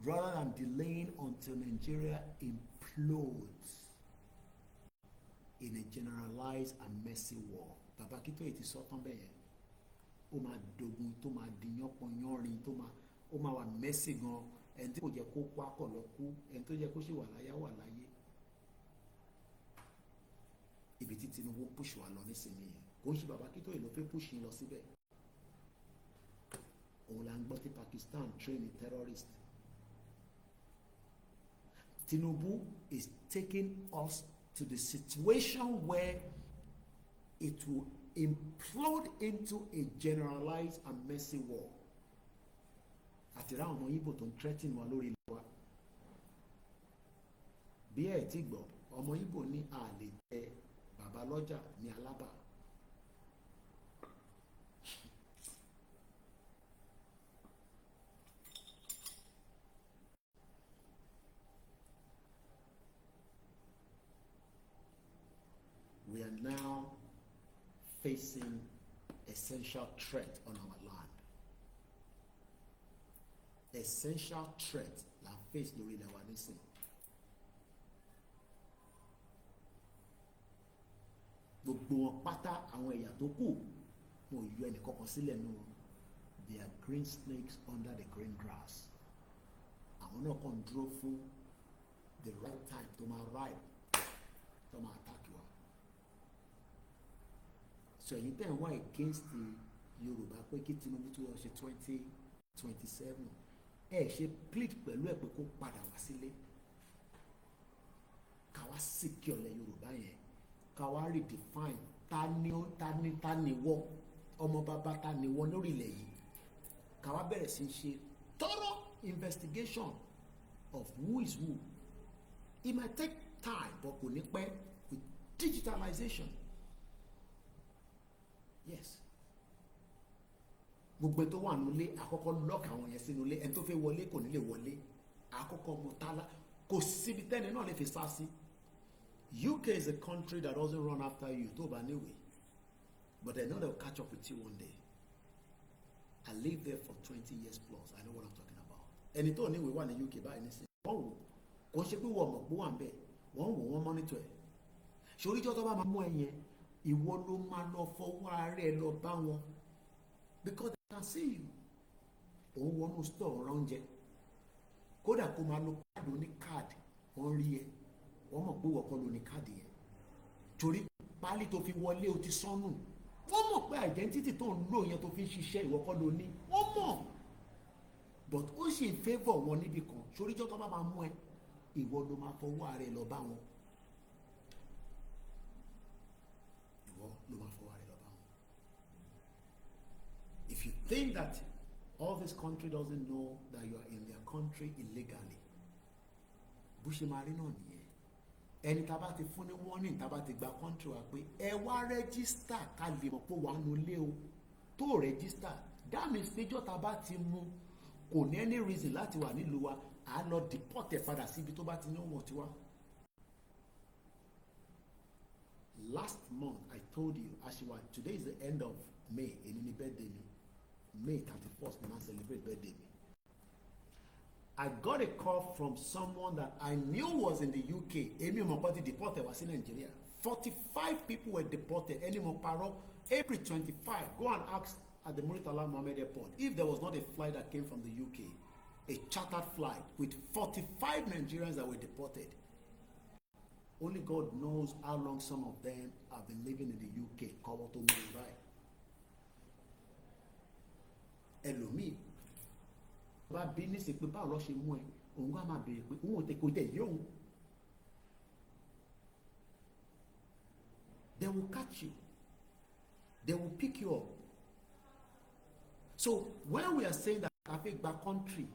rather than delaying until Nigeria implodes in a generalized and messy war. Bàbá Akintoye ti sọ tán bẹ́ẹ̀ ó máa dogun tó máa di yánpọnyánrin tó máa ó máa wà messy gan, ẹni tí kò jẹ́ kó kó akọ̀ lọ kú, ẹni tó jẹ́ kó ṣì wà láyé wà láyé. Ibi tí Tinubu push wa lọ nísìnyí yẹn kò ń ṣe Bàbá Akintoye ló fẹ́ push lọ síbẹ̀. Òun là ń gbọ́ tí Pakistan train a terrorist. Tinubu is taking us to the situation where it will implode into a generalized and messy war. Àti ra ọmọ Igbo tó ń threaten wa lórí ilé wa. Bí ẹ ti gbọ́, ọmọ Igbo ní a lè jẹ bàbá lọ́jà ní Alábà. We are now facing essential threat on our land. Essential threat la face lórí ilẹ̀ wa nísìn. Gbogbo wọn pátá àwọn ẹ̀yà tó kù wọn ò yọ ẹnìkankan sílẹ̀ nù wọn. They are green snakes under the green grass. Àwọn náà kàn dúró fún the right time tó máa ripe tó máa attack wa. So ẹ̀yin tẹ́ ń wá against the Yorùbá pé kí Tinubu tó lọ ṣe 2027 ẹ ṣe plead pẹ̀lú ẹ̀ pé kó padà wá sílé ká wá secure ilẹ̀ Yorùbá yẹn ká wá redefine ta ni wọ́ ọmọ bàbá ta ni wọ́ lórí ilẹ̀ yìí ká wá bẹ̀rẹ̀ sí ṣe thorough investigation of who is who. It might take time but kò ní pẹ́ with digitalization. Yes. Gbogbo tó wà nílé àkọ́kọ́ lock àwọn yẹn sínú ilé ẹni tó fẹ́ wọlé kò ní lè wọlé àkọ́kọ́ mú tálá kò síbi tẹ́ni náà lè fi sá sí. UK is a country that doesn't run after you tó bá níwèé but they know they'll catch up with you one day. I lived there for 20 years plus. I know what I'm talking about. Ẹni tó níwèé wà ní UK báyìí nísìnyí wọ́n wò kò ṣe pé wọ́n mọ̀ pé wà ń bẹ̀ wọ́n wò wọ́n monitor ẹ̀ ṣoríjọ́ tó bá máa mú ẹ yẹn ìwọ ló máa lọ fọwọ́ ara ẹ lọ bá wọn because they can see you. Òun wọnú store ọ̀rọ̀ oúnjẹ kódà kó máa lo káàdì oní káàdì wọ́n rí ẹ wọ́n mọ̀ pé wọ́n kọ́ ló ní káàdì yẹn torí pálí tó fi wọlé o ti sọnù wọ́n mọ̀ pé identity tó ń lò yẹn tó fi ń ṣiṣẹ́ ìwọ kọ́ ló ní wọ́n mọ̀ but ó sì ń favour wọn níbì kan ṣoríjọ́ tó bá máa mú ẹ ìwọ ló máa fọwọ́ ara ẹ lọ bá wọn. If you think that all this country doesn't know that you are in their country illegally, bó ṣe máa rí náà nìyẹn. Ẹni tá bá ti fún ní warning tá bá ti gba country wa pé ẹ wá register ká lè mọ̀ pé wà nù lé o tó register that means péjọ́ tá bá ti mú kò ní any reason láti wà nílùú wa à lọ deport ẹ̀ padà síbi tó bá ti ní wọ́n ti wá. Last month I told you Ashiwa today is the end of May èyí ni birthday mi May 31st ni ma celebrate birthday mi. I got a call from someone that I knew was in the UK. Èmi ò mọ̀ pé ti deported wá sí Nigeria. 45 people were deported. Ẹni mo parọ́ April 25. Go and ask at the Muritala Mohammed Airport if there was not a flight that came from the UK, a chartered flight with 45 Nigerians that were deported. Only God knows how long some of them have been living in the UK. Kọ́wọ́ tó mú un báyìí. Ẹlòmíì bá bí nísìnyí pé báwo lọ ṣe mú ẹ òun á máa béèrè pé òun ò tẹ kó tẹ yé òun. They will catch you. They will pick you up. So when we are saying that a fẹ́ gba country,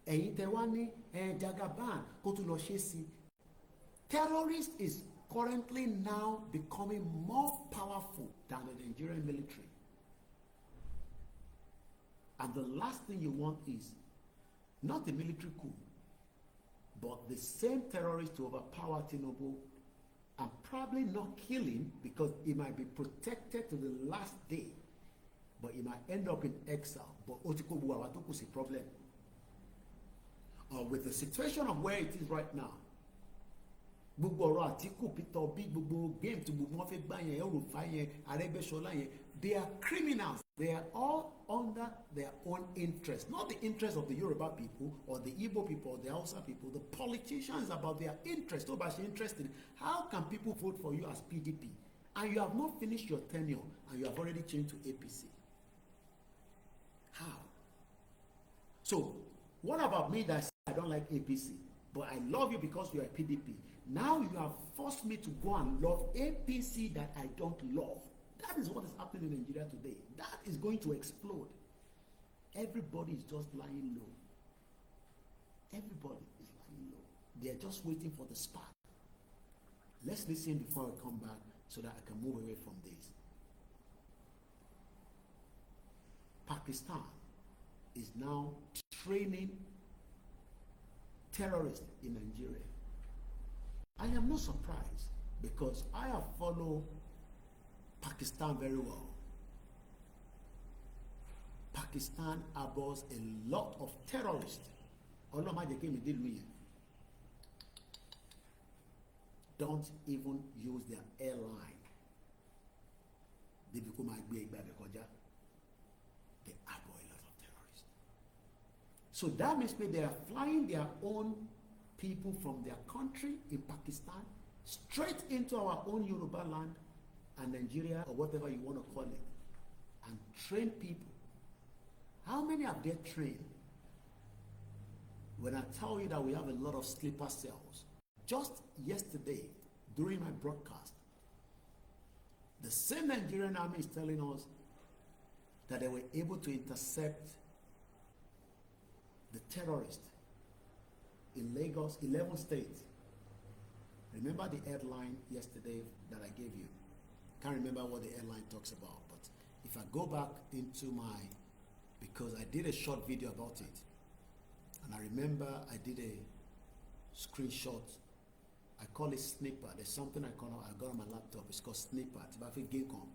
ẹ̀yin tẹ wá ní Jagaban kó tún lọ ṣe sí, terrorist is currently now becoming more powerful than the Nigerian military. And the last thing you want is not the military coup, but the same terrorist to overpower Tinubu and probably not kill him because he might be protected to the last day, but he might end up in exile. But Otiko Buawatoku is a problem. With the situation of where it is right now, gbogbo ọ̀rọ̀ Àtíkù, Peter Obi, gbogbo game to gbogbo wọn fẹ́ gbá yẹn, El-Rufai yẹn, Arẹ́gbẹ́ṣọlá yẹn, they are criminals. They are all under their own interest, not the interest of the Yoruba people or the Igbo people or the Hausa people. The politicians about their interest. So much interested. How can people vote for you as PDP and you have not finished your tenure and you have already changed to APC? How? So what about me that I don't like APC, but I love you because you are PDP? Now you have forced me to go and love APC that I don't love. That is what is happening in Nigeria today. That is going to explode. Everybody is just lying low. Everybody is lying low. They are just waiting for the spark. Let's listen before I come back so that I can move away from this. Pakistan is now training terrorists in Nigeria. I am not surprised because I have followed Pakistan very well. Pakistan harbors a lot of terrorists. Don't even use their airline. They become they harbor a lot of terrorists. So that means they are flying their own people from their country in Pakistan straight into our own Yoruba land and Nigeria or whatever you want to call it, and train people. How many have they trained? When I tell you that we have a lot of sleeper cells, just yesterday during my broadcast, the same Nigerian army is telling us that they were able to intercept the terrorists in Lagos, 11 states. Remember the headline yesterday that I gave you? Can't remember what the headline talks about, but if I go back into because I did a short video about it, and I remember I did a screenshot. I call it Snippet. There's something I got on my laptop. It's called Snippet. If I think Gamecom,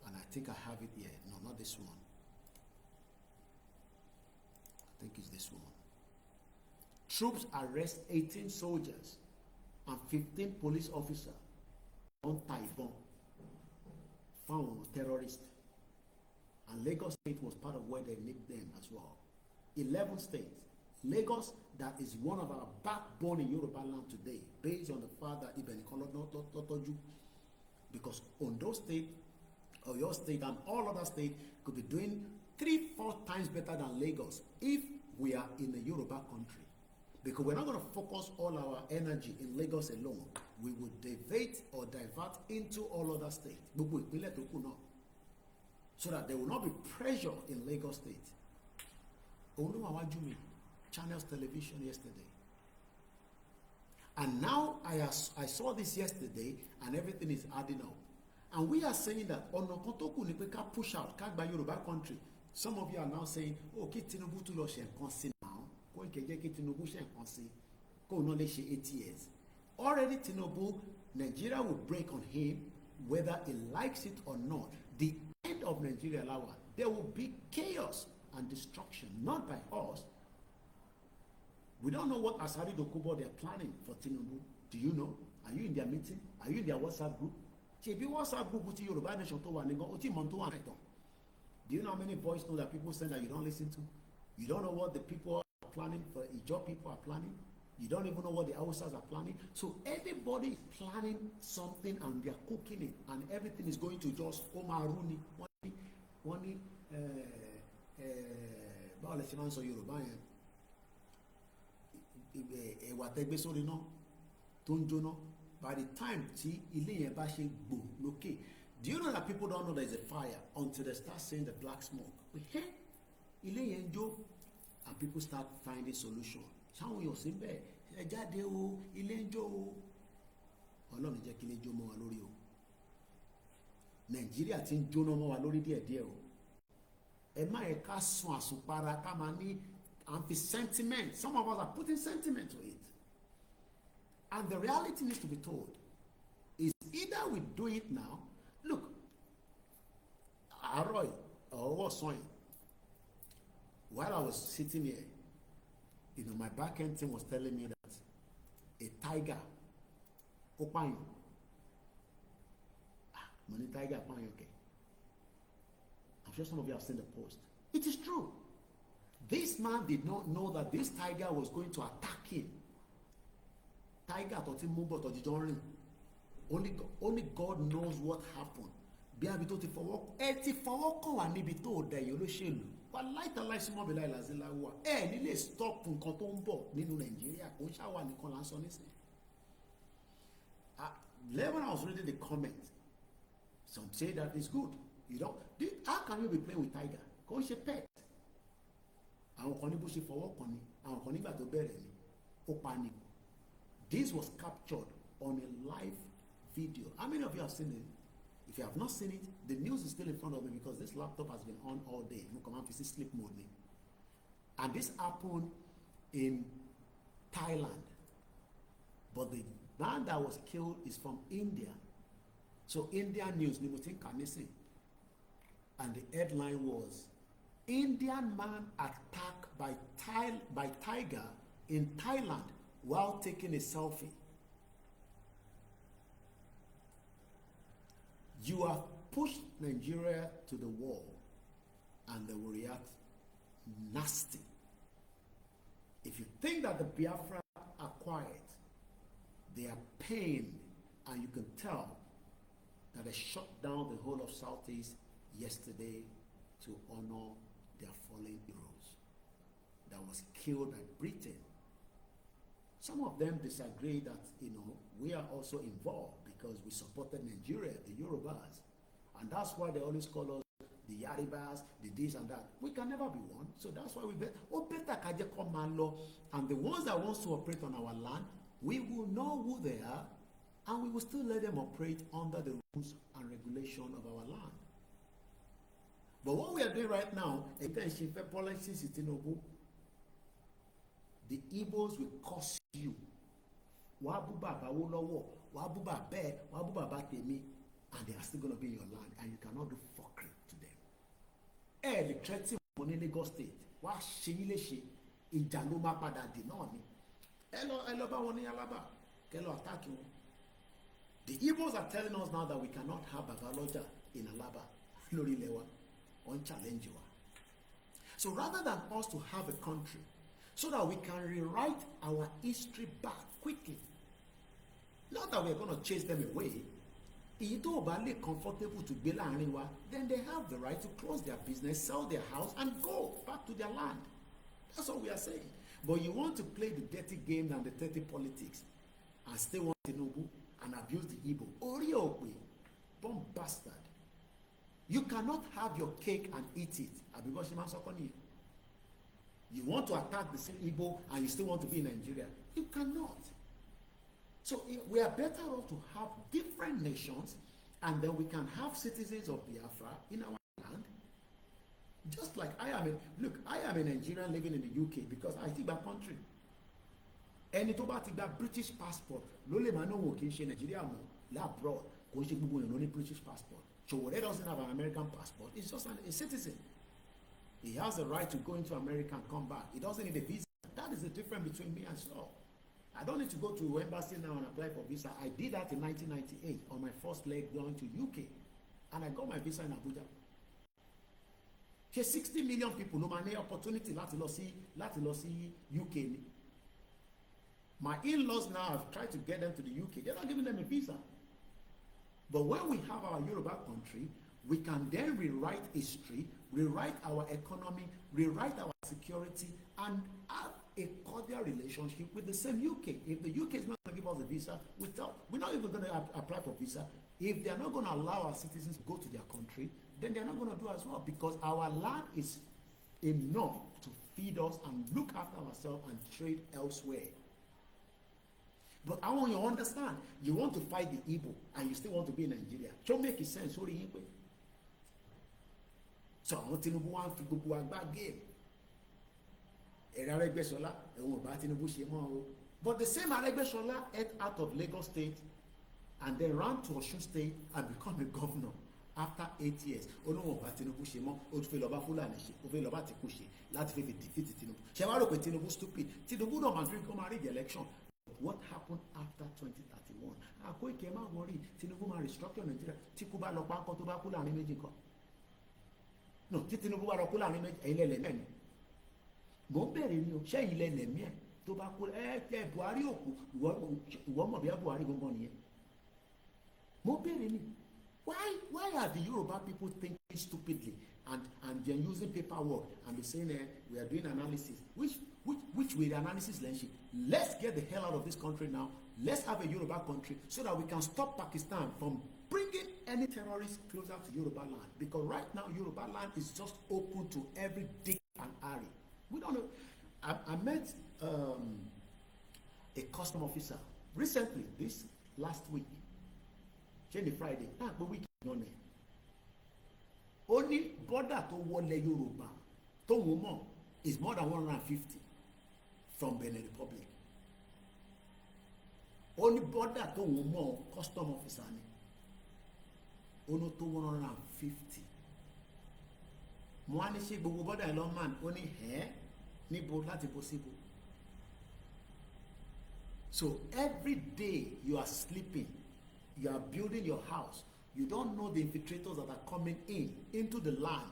and I think I have it here. No, not this one. I think it's this one. Troops arrest 18 soldiers and 15 police officers on Taiwan, found terrorists. And Lagos State was part of where they nicked them as well. 11 states. Lagos, that is one of our backbone in Yoruba land today, based on the fact that Ibn Kolodoju, because Ondo State, Oyo State, and all other states could be doing 3-4 times better than Lagos if we are in a Yoruba country. Because we're not going to focus all our energy in Lagos alone. We would divert into all other states. So that there will not be pressure in Lagos State. Channels Television yesterday. And now I saw this yesterday and everything is adding up. And we are saying that push out, Yoruba country. Some of you are now saying, oh, Tinubu to Russia now. Tinubu 8 years. Already Tinubu, Nigeria will break on him whether he likes it or not. The end of Nigeria, Lawa, there will be chaos and destruction, not by us. We don't know what Asari Dokubo they're planning for Tinubu. Do you know? Are you in their meeting? Are you in their WhatsApp group? Do you know how many voice notes that people send that you don't listen to? You don't know what the people are planning for, Ijaw people are planning. You don't even know what the Hausas are planning. So everybody is planning something and they are cooking it, and everything is going to just Omaruni. By the time tí ilé yẹn bá ṣe gbò lókè, Do you know that people don't know there's a fire until they start seeing the black smoke? But hey, ilé yẹn ń jó, and people start finding solution. Ṣáwọn èèyàn sí bẹ́ẹ̀ ẹ jáde o, ilé ń jó o. Ọlọ́run jẹ́ kí ilé jó mọ́ wa lórí o. Nàìjíríà ti ń jóná mọ́ wa lórí díẹ̀díẹ̀ o. Ẹ má yẹ ká sun àsùnpara ká máa ní sentiment. Some of us are putting sentiment to it. And the reality needs to be told. Is either we do it now. Look, Aroy, or what's on? While I was sitting here, you know, my back end team was telling me that a tiger, Opayo, money tiger, Opayo, okay. I'm sure some of you have seen the post. It is true. This man did not know that this tiger was going to attack him. Tiger thought him move to the journey. Only God knows what happened. Bí abi tó ti fọwọ́ kàn wá níbi tó dẹ̀ yìí olóṣèlú. Wà láìta láìsí mọ́bí láì lásì láwùwà. Ẹ nílé stop nǹkan tó ń bọ̀ nínú Nàìjíríà kò ń ṣàwà nìkan là ń sọ nísìnyí. When I was reading the comment, some say that it's good. You know, how can you be playing with tiger? Kò ń ṣe pet. Àwọn kan ní bó ṣe fọwọ́ kàn ni, àwọn kan nígbà tó bẹ̀rẹ̀ ni, ó pa ni. This was captured on a live video. How many of you have seen it? If you have not seen it, the news is still in front of me because this laptop has been on all day. You come out to see sleep mode. And this happened in Thailand. But the man that was killed is from India. So Indian news, Nimutin Kanisi. And the headline was, Indian man attacked by tiger in Thailand while taking a selfie. You have pushed Nigeria to the wall and they will react nasty. If you think that the Biafra are quiet, they are pained, and you can tell that they shut down the whole of Southeast yesterday to honor their fallen heroes that was killed by Britain. Some of them disagree that, you know, we are also involved because we supported Nigeria, the Yorubas. And that's why they always call us the Yaribas, the this and that. We can never be one. So that's why we better kaje come law. And the ones that wants to operate on our land, we will know who they are, and we will still let them operate under the rules and regulation of our land. But what we are doing right now, the Igbos will curse you. And they are still going to be in your land, and you cannot do fuckery to them. The threatening money in Lagos State. What she ìjà ló máa padà dì náà ni. Ẹ lọ bá wọn ní Alaba. Kẹ́ lọ attack wọn. The Igbos are telling us now that we cannot have Babaloja in Alaba. Lórí ilẹ̀ wa. On challenge wa. So rather than us to have a country, so that we can rewrite our history back quickly, not that we are going to chase them away. Èyí tó bá lè comfortable to gbé láàrin wa, then they have the right to close their business, sell their house, and go back to their land. That's what we are saying. But you want to play the dirty game and the dirty politics and still want Tinubu and abuse the Igbo. Orí òpè, bomb bastard. You cannot have your cake and eat it. You want to attack the same Igbo and you still want to be in Nigeria. You cannot. So we are better off to have different nations, and then we can have citizens of Biafra in our land. Just like I am a Nigerian living in the UK because I think my country. Ẹni tó bá ti gba British passport ló lè máa náwó kì í ṣe Nigeria mọ́ labroad kò ń ṣe gbogbo èèyàn ló ní British passport. Chowore doesn't have an American passport. He's just a citizen. He has the right to go into America and come back. He doesn't need a visa. That is the difference between me and Saul. I don't need to go to embassy now and apply for visa. I did that in 1998 on my first leg going to UK, and I got my visa in Abuja. Here's 60 million people no man opportunity láti lọ sí UK. My in-laws now have tried to get them to the UK. They're not giving them a visa. But when we have our Yoruba country, we can then rewrite history, rewrite our economy, rewrite our security, and have a cordial relationship with the same UK. If the UK is not going to give us a visa, we're not even going to apply for visa. If they are not going to allow our citizens to go to their country, then they are not going to do as well, because our land is enough to feed us and look after ourselves and trade elsewhere. But I want you to understand, you want to fight the Igbo and you still want to be in Nigeria. Don't make sense. Sorry, Igbo. So àwọn Tinubu wá ń fi gbogbo agbá game. Ẹ̀rọ Arẹ́gbẹ́ṣọlá ẹ̀wọ̀n ò bá Tinubu ṣe mọ́ o. But the same Arẹ́gbẹ́ṣọlá ate out of Lagos State and then ran to Osun State and become a governor after 8 years. Ó ní wọn ò bá Tinubu ṣe mọ́, ó tún fẹ́ lọ bá Fúlàní ṣe, ó fẹ́ lọ bá Tìkú ṣe láti fẹ́ fi defeat Tinubu. Ṣé wàá rò pé Tinubu stupid? Tinubu náà máa drink kó máa rig election. What happened after 2031? Koiki má worry, Tinubu máa restructure Nigeria. Tí kú bá lọ pánkọ́ tó bá kú láàrin méjì kan. No, tí Tinubu bá lọ kú láàrin méjì, ẹ̀yin lẹ́lẹ̀ mẹ́ni. Mo ń bẹ̀rẹ̀ ni o, ṣé ẹ̀yin lẹ́lẹ̀ mí ẹ̀ tó bá kú Buhari òkú, ìwọ mọ̀ bí i Buhari gangan nìyẹn. Mo ń bẹ̀rẹ̀ ni. Why are the Yoruba people thinking stupidly and they're using paperwork and be saying we are doing analysis? Which way the analysis lenshi? Let's get the hell out of this country now. Let's have a Yoruba country so that we can stop Pakistan from bringing any terrorists closer to Yoruba land. Because right now Yoruba land is just open to every dick and harry. We don't know. I met a custom officer recently, this last week. Jenny Friday, but week on it. Only border to wọlé Yoruba to woman is more than 150 from Benin Republic. Only border to woman custom officer ni. Only to 150. Mo wá ní ṣe gbogbo border ẹ̀ lọ́ man ó ní níbo láti possible. So every day you are sleeping, you are building your house, you don't know the infiltrators that are coming into the land,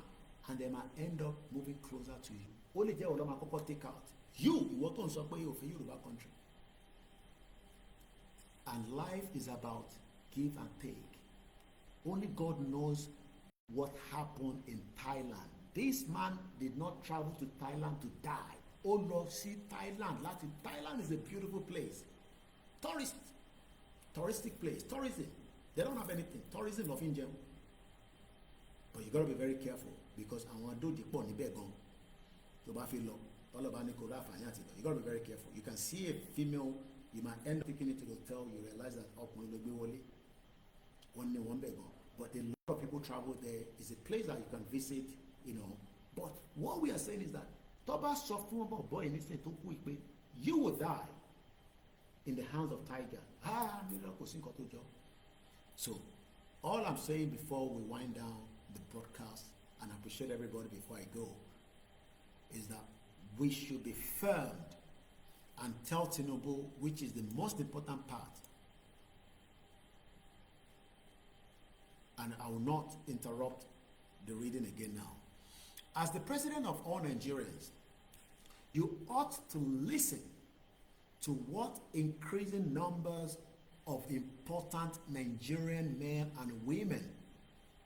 and they might end up moving closer to you. Only jẹ́ ọlọ́mọ àkọ́kọ́ take out. You, ìwọ tó ń sọ pé yóò fẹ́ Yorùbá country. And life is about give and take. Only God knows what happened in Thailand. This man did not travel to Thailand to die. Ó lọ sí Thailand. Thailand is a beautiful place. Touristic place. Tourism. They don't have anything. Tourism of India. But you got to be very careful because àwọn adóòdì pọ̀ níbẹ̀ gan. Tó bá fi lọ, tọ́lọ́ba ní kò rá àfààní àti lọ. You got to be very careful. You can see a female, you might end up taking it to the hotel, you realize that ọkùnrin ló gbé wọlé. Wọ́n ní wọ́n bẹ̀ gan. But a lot of people travel there. It's a place that you can visit, you know. But what we are saying is that Toba sọ fún ọmọ boy nísìnyí tó kú ìpè, you will die in the hands of tiger. Nílò kò sí nǹkan tó jọ. So, all I'm saying before we wind down the broadcast, and I appreciate everybody before I go, is that we should be firm and tell Tinubu, which is the most important part. And I will not interrupt the reading again now. As the president of all Nigerians, you ought to listen to what increasing numbers of important Nigerian men and women,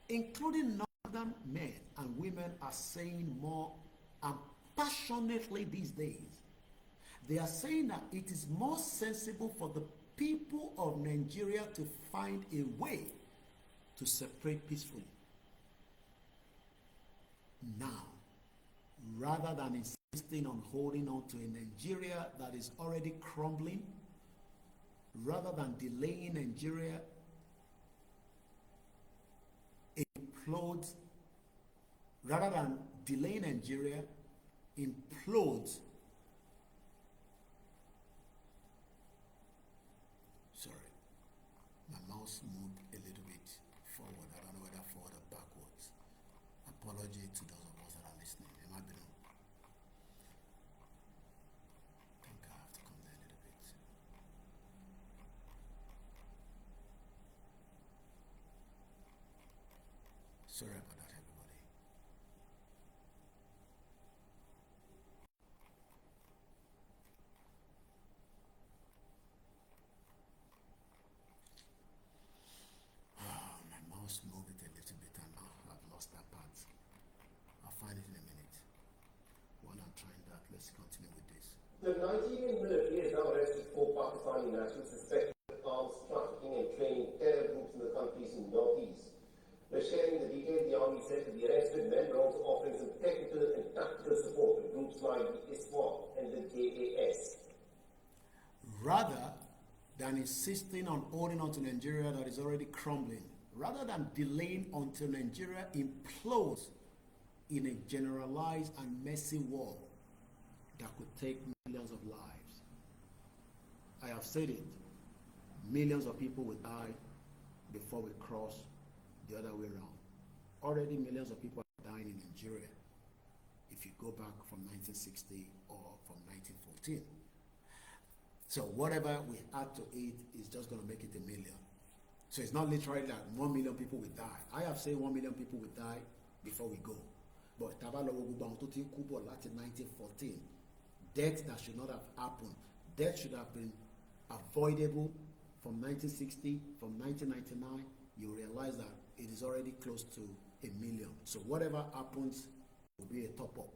including northern men and women, are saying more and passionately these days. They are saying that it is more sensible for the people of Nigeria to find a way to separate peacefully now, rather than insisting on holding on to a Nigeria that is already crumbling, rather than delaying Nigeria implodes, rather than delaying Nigeria implodes. Sorry, my mouse moved a little bit forward. I don't know whether forward or backwards. Apology to those of us that are listening. It might be. I think I have to come there a little bit. Sorry about that, everybody. My mouse moved it a little bit and now I've lost that part. I'll find it in a minute. While I'm trying that, let's continue with this. The Nigerian military has now arrested 4 Pakistani nationals suspected of arms trafficking and training terror groups in the country's But sharing the details, the army said that the arrested men were also offering some technical and tactical support to groups like the ISWAP and the JAS. Rather than insisting on holding on to Nigeria that is already crumbling, rather than delaying until Nigeria implodes in a generalized and messy war that could take millions of lives. I have said it, millions of people will die before we cross the other way around. Already millions of people are dying in Nigeria if you go back from 1960 or from 1914. So whatever we add to it is just going to make it a million. So it's not literally that 1 million people will die. I have said 1 million people will die before we go. But Tabalowo Gbogbo tó ti kú bọ̀ láti 1914, death that should not have happened, death should have been avoidable from 1960, from 1999, you realize that it is already close to a million. So whatever happens will be a top-up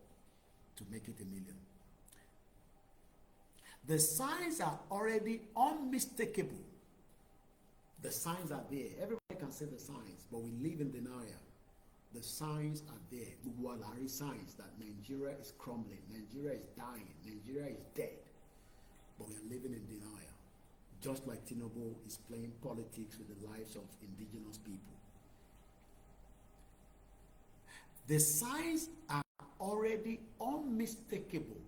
to make it a million. The signs are already unmistakable. The signs are there. Everybody can see the signs, but we live in denial. The signs are there. Gugualari signs that Nigeria is crumbling, Nigeria is dying, Nigeria is dead. But we are living in denial. Just like Tinubu is playing politics with the lives of indigenous people. The signs are already unmistakable.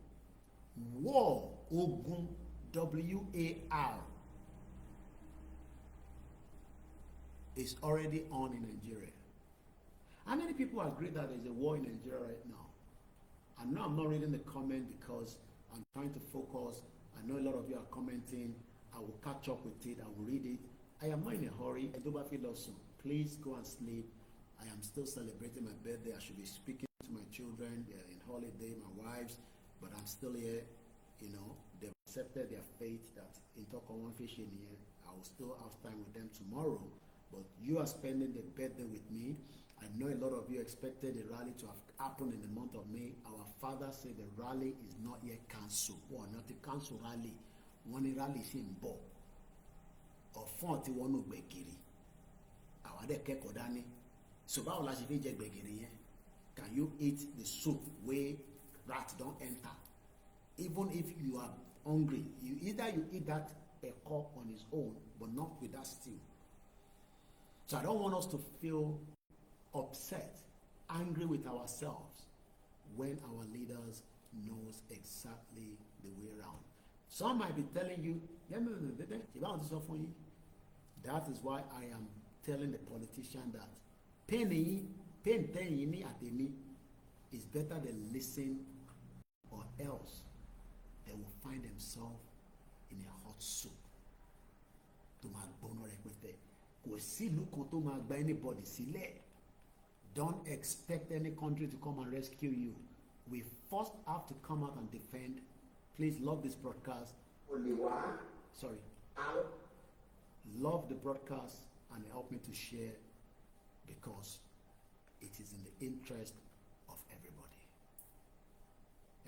War, Ogun, W-A-R, is already on in Nigeria. How many people agree that there's a war in Nigeria right now? And now I'm not reading the comment because I'm trying to focus. I know a lot of you are commenting. I will catch up with it. I will read it. I am not in a hurry. Please go and sleep. I am still celebrating my birthday. I should be speaking to my children. They are in holiday, my wives, but I'm still here. You know, they've accepted their fate that in Tokowan fishing here. I will still have time with them tomorrow. But you are spending the birthday with me. I know a lot of you expected the rally to have happened in the month of May. Our father said the rally is not yet cancelled. Well, not a cancelled rally. One rally is in Bo. Or 41 Gbegiri. Our de keko dani. So báwo la ṣe fi jẹ gbẹ̀gìrì yẹn? Can you eat the soup where rats don't enter? Even if you are hungry, you eat that eko on its own, but not with that stew. So I don't want us to feel upset, angry with ourselves when our leaders knows exactly the way around. Some might be telling you, that is why I am telling the politician that pain is better than listen, or else they will find themselves in a hot soup. Anybody don't expect any country to come and rescue you. We first have to come out and defend. Please love this broadcast. Sorry. Love the broadcast and help me to share, because it is in the interest of everybody.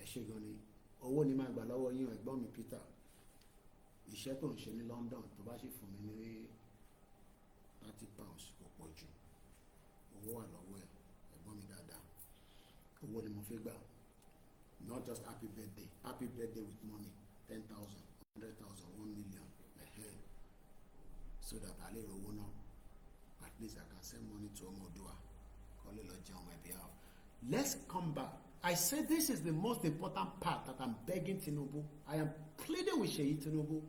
Eshegoni, owó ni máa gbà lọ́wọ́ yín ẹ̀gbọ́n mi Peter. Iṣẹ́ tó ń ṣe ní London tó bá ṣe fún mi ní £30 kò pọ̀ jù. Owó wà lọ́wọ́ ẹ̀ ẹ̀gbọ́n mi dáadáa. Owó ni mo fẹ́ gbà. Not just happy birthday. Happy birthday with money. 10,000, 100,000, 1 million ahead. So that I lè rówó náà. At least I can send money to Omodua. Call it Lord on my behalf. Let's come back. I say this is the most important part that I'm begging Tinubu. I am pleading with Sheyi Tinubu.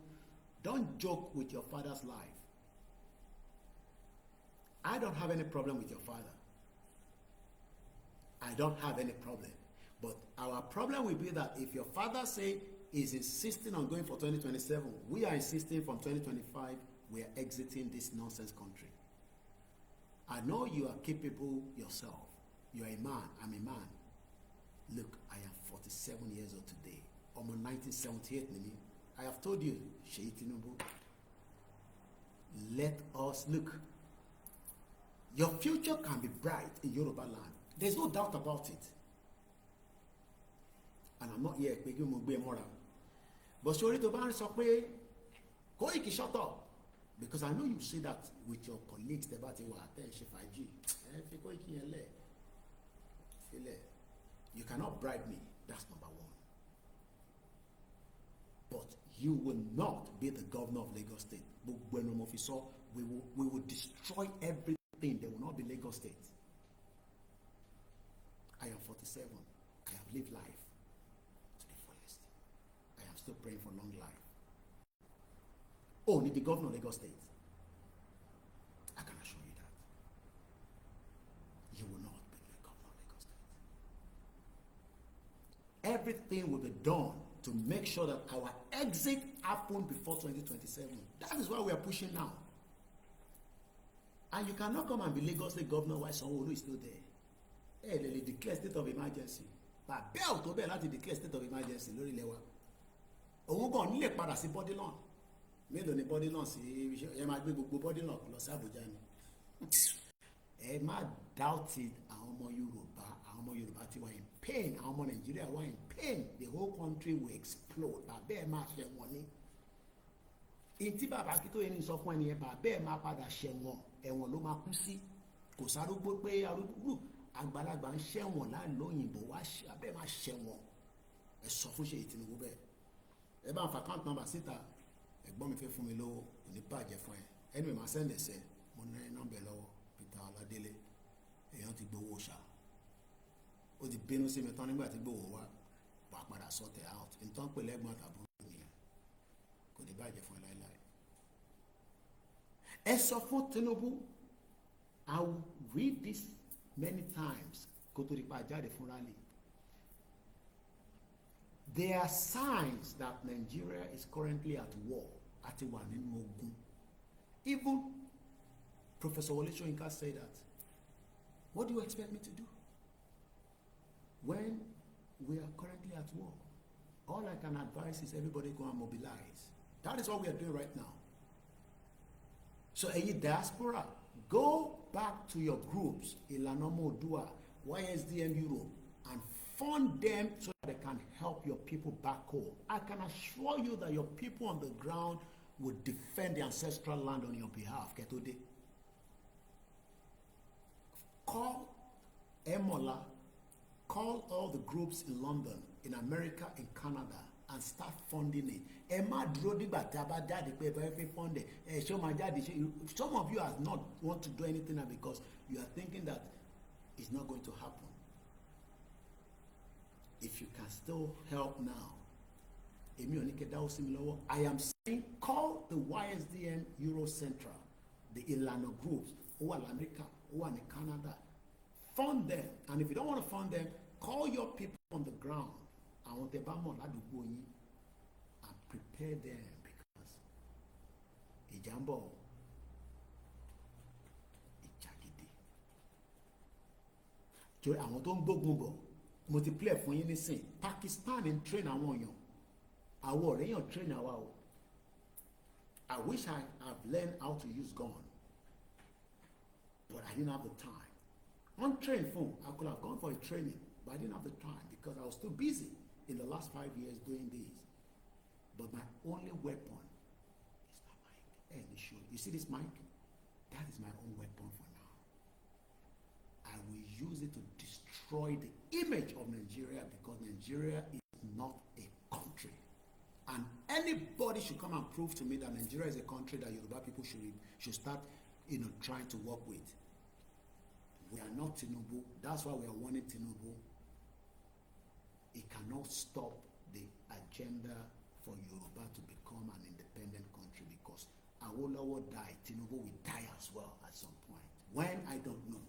Don't joke with your father's life. I don't have any problem with your father. I don't have any problem. But our problem will be that if your father say is insisting on going for 2027, we are insisting from 2025, we are exiting this nonsense country. I know you are capable yourself. You are a man. I'm a man. Look, I am 47 years old today. I'm on 1978. I have told you, Sheyi Tinubu, let us look. Your future can be bright in Yoruba land. There's no doubt about it. And I'm not here begging mo gbe mora. But sorry to ban sọ pé Koiki shut up. because I know you see that with your colleagues tẹ́ bá ti wà tẹ́ ṣe fàájì fi Koiki yẹn lẹ̀ filẹ̀. You cannot bribe me, that's number one. But you will not be the governor of Lagos State. Gbogbo ẹnu mo fi sọ, we will destroy everything. There will not be Lagos State. I am 47. I have lived life to the fullest. I am still praying for long life. Only the governor of Lagos State. I can assure you that. You will not be the governor of Lagos State. Everything will be done to make sure that our exit happens before 2027. That is why we are pushing now. And you cannot come and be Lagos State governor while Sanwo-Olu is still there. They declare state of emergency. But bẹ́ẹ̀ tó bẹ́ẹ̀ láti declare state of emergency lórí ilẹ̀ wa. Òun kàn nílé padà sí body law. Mélòó ni body law sí ẹ máa gbé gbogbo body law lọ sí Àbújá ni. Ẹ má doubt it, àwọn ọmọ Yorùbá ti wà in pain, àwọn ọmọ Nàìjíríà wà in pain. The whole country will explode. Bàbá ẹ máa ṣẹ̀wọ̀n ni. Ìtí bàbá Akíntóyè ní sọ fún ẹni yẹn, bàbá ẹ máa padà ṣẹ̀wọ̀n, ẹ̀wọ̀n ló máa kú sí. Kò sárúgbó pé arúgbó àgbàlagbà ń ṣẹ̀wọ̀n láìló òyìnbó wá abẹ́ máa ṣẹ̀wọ̀n. Ẹ sọ fún Ṣèyí Tinubu bẹ́ẹ̀. Ẹ bá ń fa account number síta, ẹ̀gbọ́n mi fẹ́ fún mi lówó, kò ní bàjẹ́ fún ẹ. Ẹni mi máa sẹ́ndẹ̀ sẹ́, mo ní nọ́mbẹ̀ lọ́wọ́, Peter Ọládélé, èèyàn ti gbowó ṣá. Ó ti bínú sí mi tán nígbà tí gbowó wá, wà á padà sort out. Nǹkan pè lẹ́gbọ́n àtàbúrò nìyẹn, kò ní bàjẹ́ fún ẹ láéláé. Ẹ sọ fún Tinubu, I will read this many times kó tó di pa jáde fún rally. There are signs that Nigeria is currently at war, àti wà nínú ogun. Even Professor Wole Soyinka said that. What do you expect me to do when we are currently at war? All I can advise is everybody go and mobilize. That is what we are doing right now. So ẹ̀yin diaspora, go back to your groups, Ìlànà Ọmọ Oòduà, YSDM Europe, and fund them so that they can help your people back home. I can assure you that your people on the ground will defend the ancestral land on your behalf. Ketode. Call Emola, call all the groups in London, in America, in Canada, and start funding it. Emma Drodibà taba jáde pé every Sunday. Some of you have not want to do anything now because you are thinking that it's not going to happen. If you can still help now, I am saying call the YSDM Euro Central, the Ìlànà groups, who are in America, who are in Canada. Fund them, and if you don't want to fund them, call your people on the ground. I want to and prepare them because Ijambo, Ìjàgídí. Torí àwọn tó ń gbógun bọ̀, multiplayer fún yín nísìn. Pakistan ń train àwọn èèyàn. Àwọn ọ̀rẹ́ yàn train àwa o. I wish I have learned how to use gun, but I didn't have the time. On train phone, I could have gone for a training, but I didn't have the time because I was too busy in the last 5 years doing this. But my only weapon is my mic. And you see this mic? That is my own weapon for now. I will use it to destroy the image of Nigeria because Nigeria is not a country. And anybody should come and prove to me that Nigeria is a country that Yoruba people should start, trying to work with. We are not Tinubu. That's why we are warning Tinubu. It cannot stop the agenda for Yoruba to become an independent country because Awolowo died. Tinubu will die as well at some point. When, I don't know.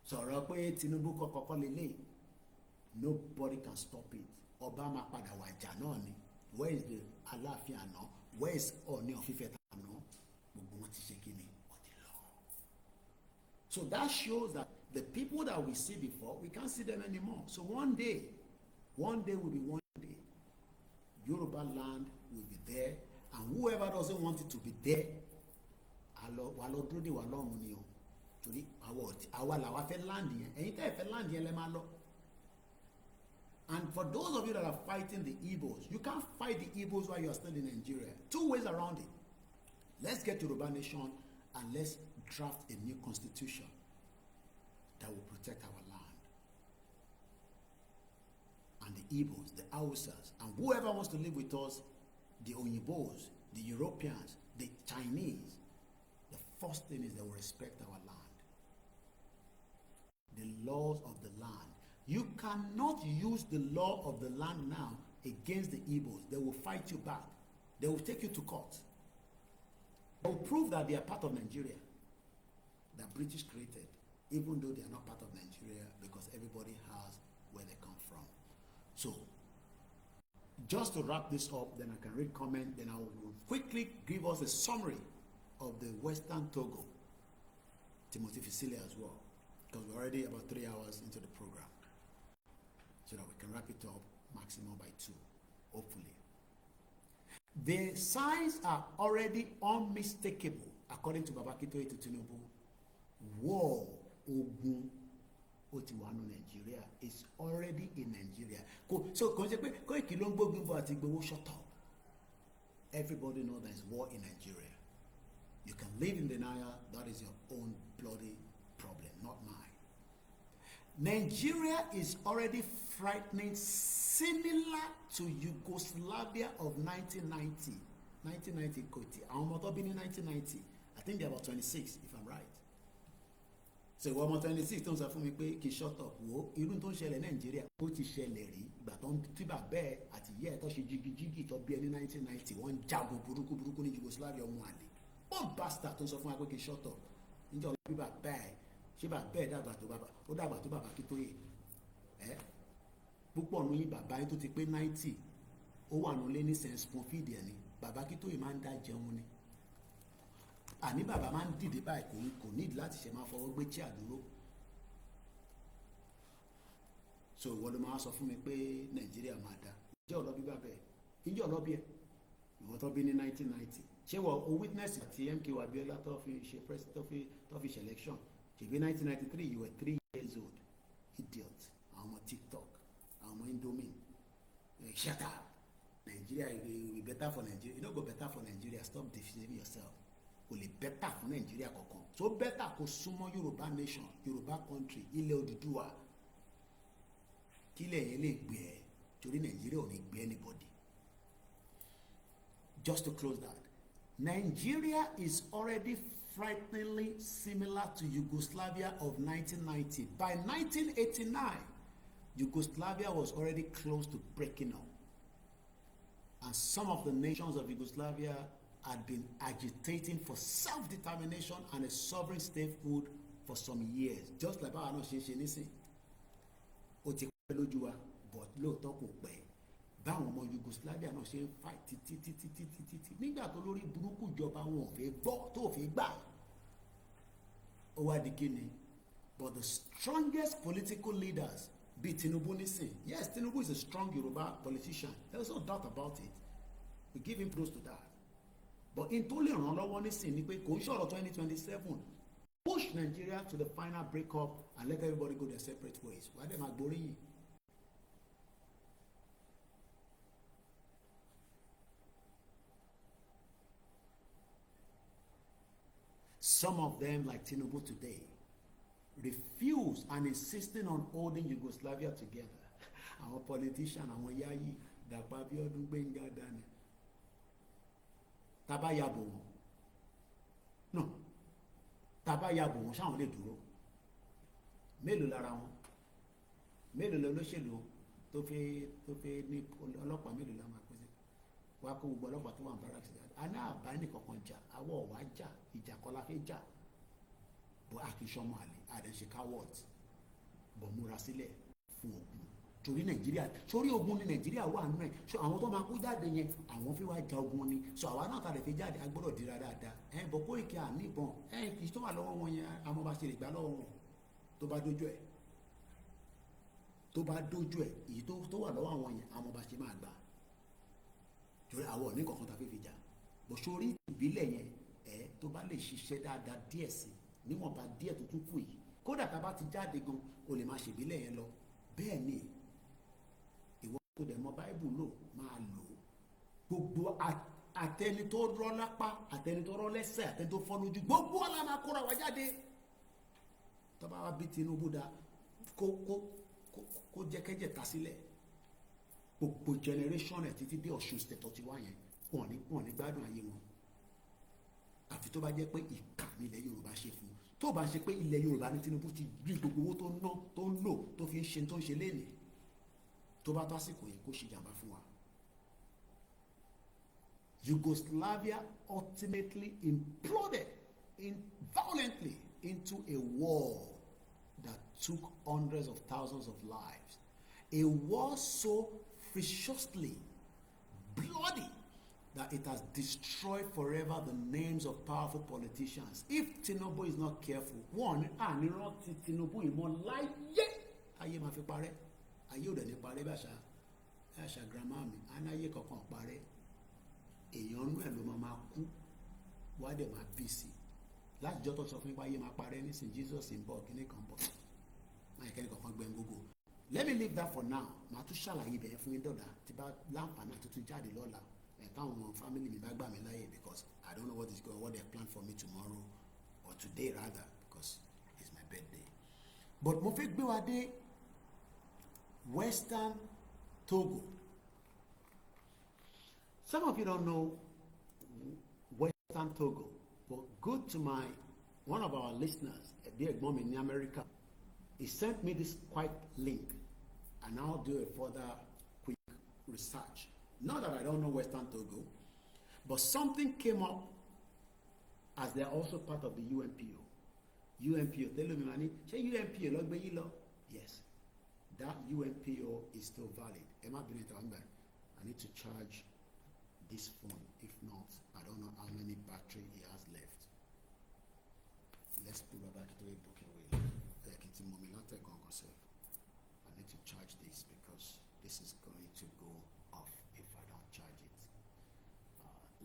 Sọ̀rọ̀ pé Tinubu kọ́kọ́ lélẹ̀, nobody can stop it. Obama padà wàjà náà ni. Where is the Aláàfin àná? Where is Ọọ̀ni of Ifẹ̀ àná? Gbogbo wọn ti ṣe kí ni? So that shows that the people that we see before, we can't see them anymore. So one day will be one day. Yoruba land will be there, and whoever doesn't want it to be there, and for those of you that are fighting the Igbos, you can't fight the Igbos while you are still in Nigeria. 2 ways around it. Let's get Yoruba nation and let's draft a new constitution that will protect our land. And the Igbos, the Hausas, and whoever wants to live with us, the Oyinbos, the Europeans, the Chinese, the first thing is they will respect our land. The laws of the land. You cannot use the law of the land now against the Igbos. They will fight you back. They will take you to court. They will prove that they are part of Nigeria, that British created, even though they are not part of Nigeria, because everybody has where they come from. So, just to wrap this up, then I can read comment, then I will quickly give us a summary of the Western Togo, Timothy Fisile as well, because we're already about 3 hours into the program, so that we can wrap it up maximum by 2, hopefully. The signs are already unmistakable, according to Baba Akintoye to Tinubu. War, ogun, Otiwanu, Nigeria is already in Nigeria. So, shut up. Everybody knows there is war in Nigeria. You can live in denial, that is your own bloody problem, not mine. Nigeria is already frightening, similar to Yugoslavia of 1990. 1990 Koti. I'm not been in 1990. I think they're about 26, if I'm right. So we're about 26 tó ń sọ fún mi pé kí shut up wo irú tó ń ṣẹlẹ̀ Nàìjíríà ó ti ṣẹlẹ̀ rí ìgbà tó ń tí bàbá ẹ̀ àti ìyá ẹ̀ tó ṣe jigijigi tó bí ẹ ní 1990 wọ́n ń jagun burúkú ní Yugoslavia ọmọ àlè. One bastard tó ń sọ fún wa pé kí shut up níjọ́ bí bàbá ẹ̀ ṣé bàbá ẹ̀ dàgbà tó bàbá ó dàgbà tó bàbá Akíntóyè ẹ̀ púpọ̀ nù yín bàbá yín tó ti pé 90 ó wà nù lé ní sẹ́ńsìpọ̀n fídì ẹ̀ ni bàbá Akíntóyè máa ń dá jẹun ni àní bàbá máa ń dìde báyìí kò nídìí láti ṣe máa fọwọ́ gbé chair dúró so ìwọ ló máa sọ fún mi pé Nàìjíríà máa dá ìjọ ọlọ́bí bàbá ẹ̀ ìjọ ọlọ́bí ẹ̀ ìwọ tó bí ní 1990 ṣé wọ́n o witness àti MKO Abiola tó fi ṣe tó fi ṣe election ṣèbí 1993 you were 3 years old idiot àwọn ọmọ TikTok àwọn ọmọ Indomie shut up Nigeria will be better for Nigeria. You no go better for Nigeria. Stop deceiving yourself. Kò lè better for Nigeria kankan. So better kò súnmọ́ Yorùbá nation, Yorùbá country, ilẹ̀ Odùduwà. Kílẹ̀ yẹn lè gbé ẹ torí Nigeria ò ní gbé anybody. Just to close that, Nigeria is already frighteningly similar to Yugoslavia of 1990. By 1989, Yugoslavia was already close to breaking up. And some of the nations of Yugoslavia had been agitating for self-determination and a sovereign statehood for some years. Just like báwa náà ṣe nísìn. Ó ti pẹ́ lójú wa, but lóòótọ́ kò pẹ́. Báwọn ọmọ Yugoslavia náà ṣe ń fight títí. Nígbà tó lórí burúkú ìjọba wọn ò fẹ́ gbọ́ tó ò fẹ́ gbà. Ó wá di kíni. But the strongest political leaders be Tinubu nísìn. Yes, Tinubu is a strong Yoruba politician. There's no doubt about it. We give him close to that. But in tó lè ràn lọ́wọ́ nísìn ni pé kò ń ṣọ̀rọ̀ 2027. Push Nigeria to the final breakup and let everybody go their separate ways. Wà á dẹ̀ máa gbóríyìn. Some of them, like Tinubu today, refuse and insisting on holding Yugoslavia together. Our politician, our Yayi, Dàpọ̀ Abíọ́dún, Gbénga Daniel. Tábà yàbò wọn. No. Tábà yàbò wọn ṣáwọn lè dúró. Mélòó lára wọn? Mélòó lọ lóṣèlú tó fẹ́ ní ọlọ́pàá mélòó la máa pèsè? Wá kó gbogbo ọlọ́pàá tó wà ní barracks jáde. A ní àbá ní kankan jà, àwọ̀ ọ̀wá jà, ìjà kọ́ la fẹ́ jà. Bọ́ akíṣọ́mọ àlè, àdẹ̀ṣe coward. Bọ̀ múra sílẹ̀ fún ogun. Torí Nàìjíríà, sórí ogun ní Nàìjíríà wà nínú ẹ̀. So àwọn tó máa kó jáde yẹn, àwọn fi wá ja ogun ni. So àwa náà tàbí fi jáde, a gbọ́dọ̀ dira dáadáa. Bọ̀ Kóìkì àní ìbọn, kì í tó wà lọ́wọ́ wọn yẹn, àmọ́ bá ṣe lè gbà lọ́wọ́ wọn. Tó bá dójú ẹ̀. Tó bá dójú ẹ̀, èyí tó wà lọ́wọ́ àwọn yẹn, àmọ́ bá ṣe máa gbà. Torí àwọn ní kankan tàbí fi jà. Bọ̀ sórí ìbílẹ̀ yẹn, tó bá lè ṣiṣẹ́ dáadáa díẹ̀ sí, níwọ̀nba díẹ̀ tó tún kù yìí. Kódà tá a bá ti jáde gan, o lè máa ṣèbílẹ̀ yẹn lọ. Bẹ́ẹ̀ ni ìwọ tó dẹ̀ mọ̀ Báíbù lò máa lò ó. Gbogbo àtẹni tó rọ́ lápá àtẹni tó rọ́ lẹ́sẹ̀ àtẹni tó fọ́ lójú gbogbo ọ̀la máa kóra wá jáde tọ́ba wa bí Tinubu dá kó jẹ́kẹ́jẹ́ ta sílẹ̀ gbogbo generation ẹ̀ títí dé Ọ̀ṣun state tó ti wá yẹn wọ́n ní gbádùn ayé wọn àfi tó bá jẹ́ pé ìkà nílẹ̀ Yorùbá ṣe fún tó bá ṣe pé ilẹ̀ Yorùbá ní Tinubu ti rí gbogbo owó tó ń ná tó ń lò tó fi ń ṣe tó ń ṣe lénìí tó bá tó àsìkò yẹn kó ṣe jàmbá fún wa. Yugoslavia ultimately imploded violently into a war that took hundreds of thousands of lives. A war so viciously bloody that it has destroyed forever the names of powerful politicians. If Tinubu is not careful, one, ànírántí Tinubu ìmọ̀ láyé ayé máa fi parẹ́ ayé ò dẹ̀ ní parẹ́ bí àṣà grandma mi anáyé kankan parẹ́ èèyàn nú ẹ̀ ló máa kú wá dẹ̀ máa bí sí láti jọ́ tó sọ fún ayé máa parẹ́ nísìn Jesus ń bọ̀ kíní kan bọ̀ máa kẹ́ni kankan gbẹ́ gbogbo. Let me leave that for now. Màá tún ṣàlàyé bẹ̀rẹ̀ fún yín dọ̀dà tí bá láǹfààní àtúntún jáde lọ́la táwọn family mi bá gbà mí láyè because I don't know what they plan for me tomorrow or today rather because it's my birthday. But mo fẹ́ gbé wa dé Western Togo. Some of you don't know Western Togo, but go to one of our listeners, bí ẹ̀gbọ́n mi ní America. He sent me this quick link and I'll do a further quick research. Not that I don't know Western Togo, but something came up as they are also part of the UNPO. UNPO, tell me, money. Say UNPO, log me yilo. Yes, that UNPO is still valid. I need to charge this phone. If not, I don't know how many battery it has left. Let's put it back to a booking way. I need to charge this because this is going to go off if I don't charge it.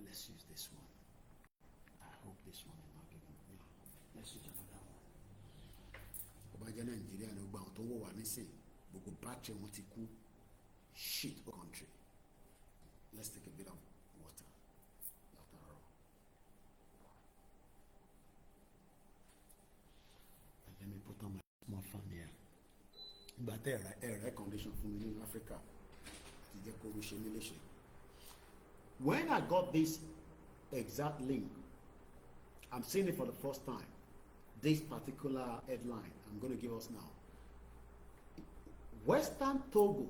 Let's use this one. I hope this one is not giving me. Let's use another one. Ọba jẹ́ Nàìjíríà ló gba àwọn tó wọ̀ wá nísìnyí gbogbo battery wọn ti kú shit country. Let's take a bit of water. And let me put on my small fan here. Ìgbà tẹ́ air condition fún mi ní Africa ti jẹ́ kó o ṣe mí léṣe. When I got this exact link, I'm seeing it for the first time. This particular headline I'm going to give us now. Western Togo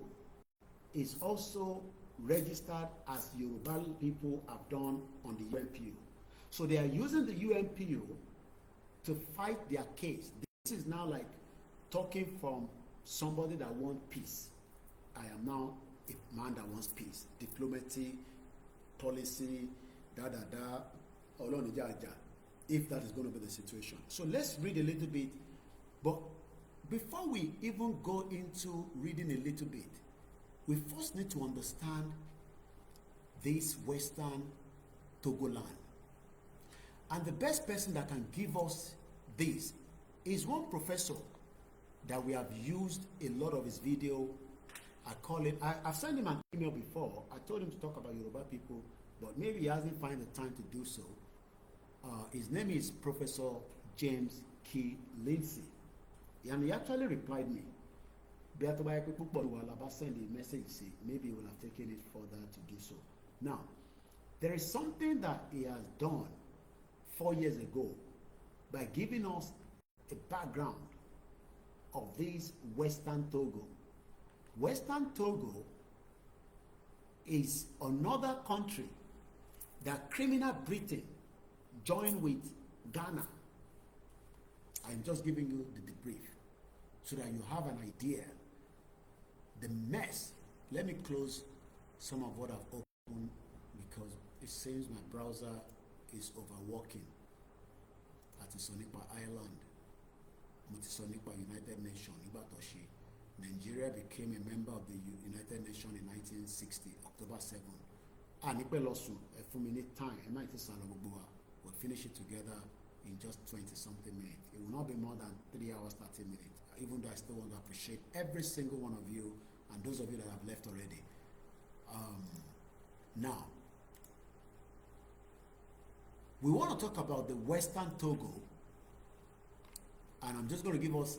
is also registered as Yoruba people have done on the UNPO. So they are using the UNPO to fight their case. This is now like talking from somebody that wants peace. I am now a man that wants peace. Diplomacy, policy, if that is going to be the situation. So let's read a little bit. But before we even go into reading a little bit, we first need to understand this Western Togoland. And the best person that can give us this is one professor that we have used a lot of his video. I call it, I've sent him an email before. I told him to talk about Yoruba people, but maybe he hasn't found the time to do so. His name is Professor James Key Lindsay. And he actually replied me. Send a message, say maybe he will have taken it further to do so. Now, there is something that he has done 4 years ago by giving us a background of this Western Togo. Western Togo is another country that criminal Britain joined with Ghana. I'm just giving you the debrief so that you have an idea. The mess. Let me close some of what I've opened because it seems my browser is overworking. At Sonipa Island, Sonipa United Nations, Ibatoshi. Nigeria became a member of the United Nations in 1960, October 7. Anipelosu, a few minute time, we'll finish it together in just 20-something minutes. It will not be more than 3 hours, 30 minutes. Even though I still want to appreciate every single one of you and those of you that have left already. Now, We want to talk about the Western Togo, and I'm just going to give us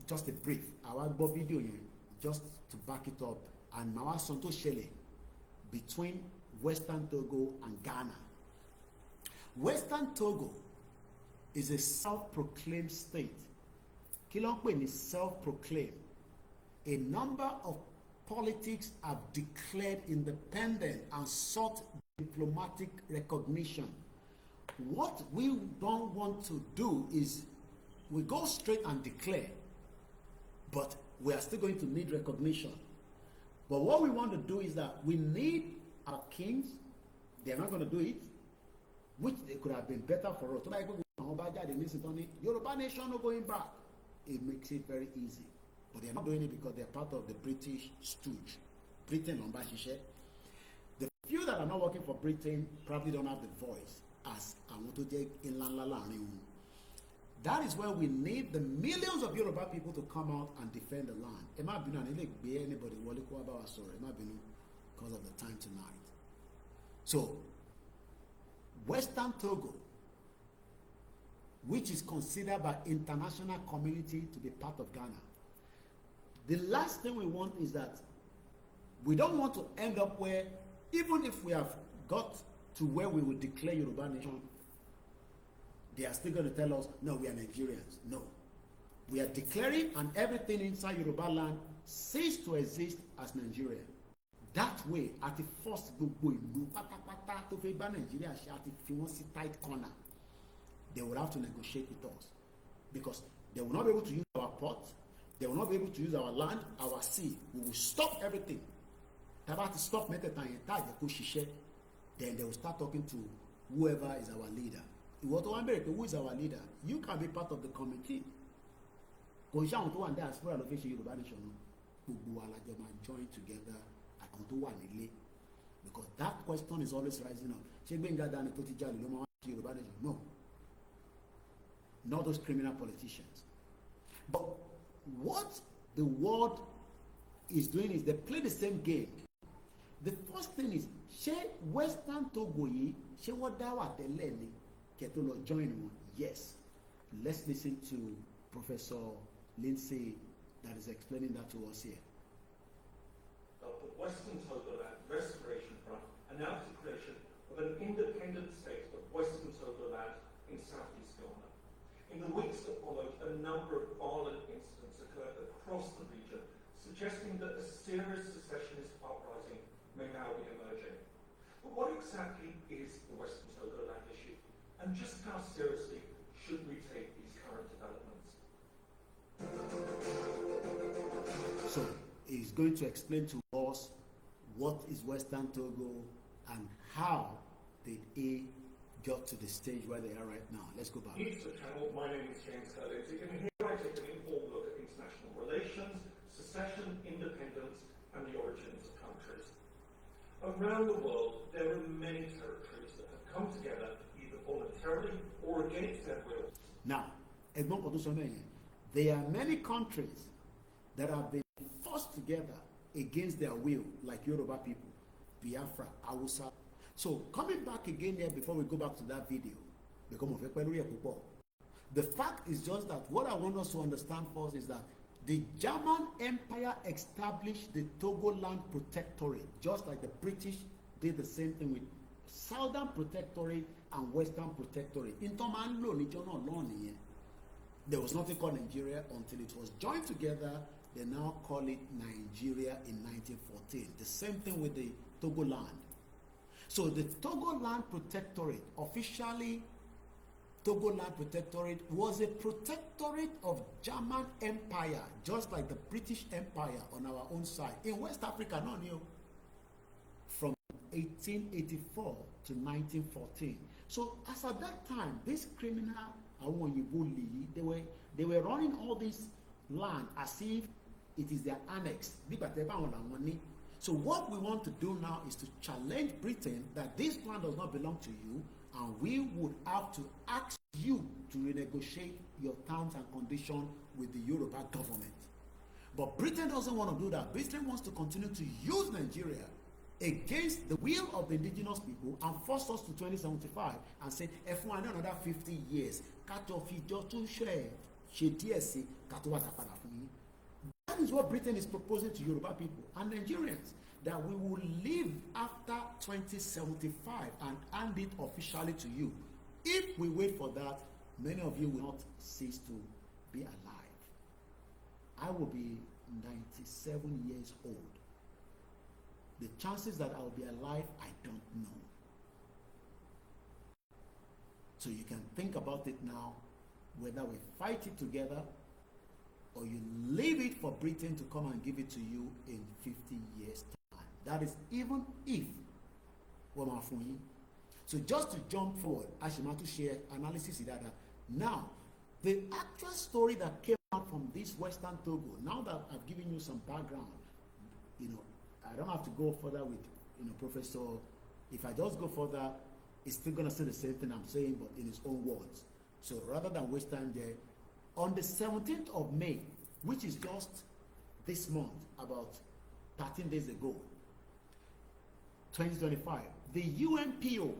just a brief. Our video here, just to back it up, and Mawa Santo Shele between Western Togo and Ghana. Western Togo is a self-proclaimed state. Kilongwe is self-proclaimed. A number of politics have declared independent and sought diplomatic recognition. What we don't want to do is we go straight and declare, but we are still going to need recognition. But what we want to do is that we need our kings. They are not going to do it, which they could have been better for us. Yoruba nation not going back. It makes it very easy. But they are not doing it because they are part of the British stooge. Britain on Bashishe. The few that are not working for Britain probably don't have the voice as Amotoje in Lanlala. That is where we need the millions of Yoruba people to come out and defend the land. It might be anybody because of the time tonight. So, Western Togo, which is considered by international community to be part of Ghana. The last thing we want is that we don't want to end up where, even if we have got to where we will declare Yoruba nation, they are still going to tell us, no, we are Nigerians. No. We are declaring, and everything inside Yoruba land ceased to exist as Nigeria. That way, at the first Nigeria tight corner, they will have to negotiate with us. Because they will not be able to use our port, they will not be able to use our land, our sea. We will stop everything. Stop then they will start talking to whoever is our leader. Who is our leader? You can be part of the committee. Join together because that question is always rising up. No. Not those criminal politicians. But what the world is doing is they play the same game. The first thing is, Western Togo join one. Yes. Let's listen to Professor Lindsay that is explaining that to us here. The Western Togoland Restoration Front announced the creation of an independent state of Western Togoland in southeast Ghana. In the weeks that followed, a number of violent incidents occurred across the region, suggesting that a serious secessionist uprising may now be emerging. But what exactly is the Western Togoland issue? And just how seriously should we take these current developments? So, he's going to explain to us what is Western Togo and how did he got to the stage where they are right now. Let's go back. News to Channel, my name is James Curlinty, and here I take an informed look at international relations, secession, independence, and the origins of countries. Around the world, there are many territories that have come together either voluntarily or against their will. Now, there are many countries that have been forced together against their will, like Yoruba people, Biafra, Hausa. So, coming back again here before we go back to that video, the fact is just that what I want us to understand first is that the German Empire established the Togoland Protectorate, just like the British did the same thing with Southern Protectorate and Western Protectorate. There was nothing called Nigeria until it was joined together. They now call it Nigeria in 1914. The same thing with the Togoland. So the Togoland Protectorate, officially Togoland Protectorate, was a protectorate of German Empire, just like the British Empire on our own side. In West Africa, no new. From 1884 to 1914. So as at that time, this criminal, they were running all this land as if it is their annex. So what we want to do now is to challenge Britain that this land does not belong to you, and we would have to ask you to renegotiate your terms and conditions with the Yoruba government. But Britain doesn't want to do that. Britain wants to continue to use Nigeria against the will of the indigenous people and forced us to 2075 and said, if we another 50 years, that is what Britain is proposing to Yoruba people and Nigerians, that we will live after 2075 and hand it officially to you. If we wait for that, many of you will not cease to be alive. I will be 97 years old. The chances that I will be alive, I don't know. So you can think about it now, whether we fight it together or you leave it for Britain to come and give it to you in 50 years' time. That is even if we're not for you. So just to jump forward, I should want to share analysis that now the actual story that came out from this Western Togo, now that I've given you some background, I don't have to go further with Professor. If I just go further, it's still gonna say the same thing I'm saying, but in his own words. So rather than waste time there, on the 17th of May, which is just this month, about 13 days ago, 2025, the UNPO,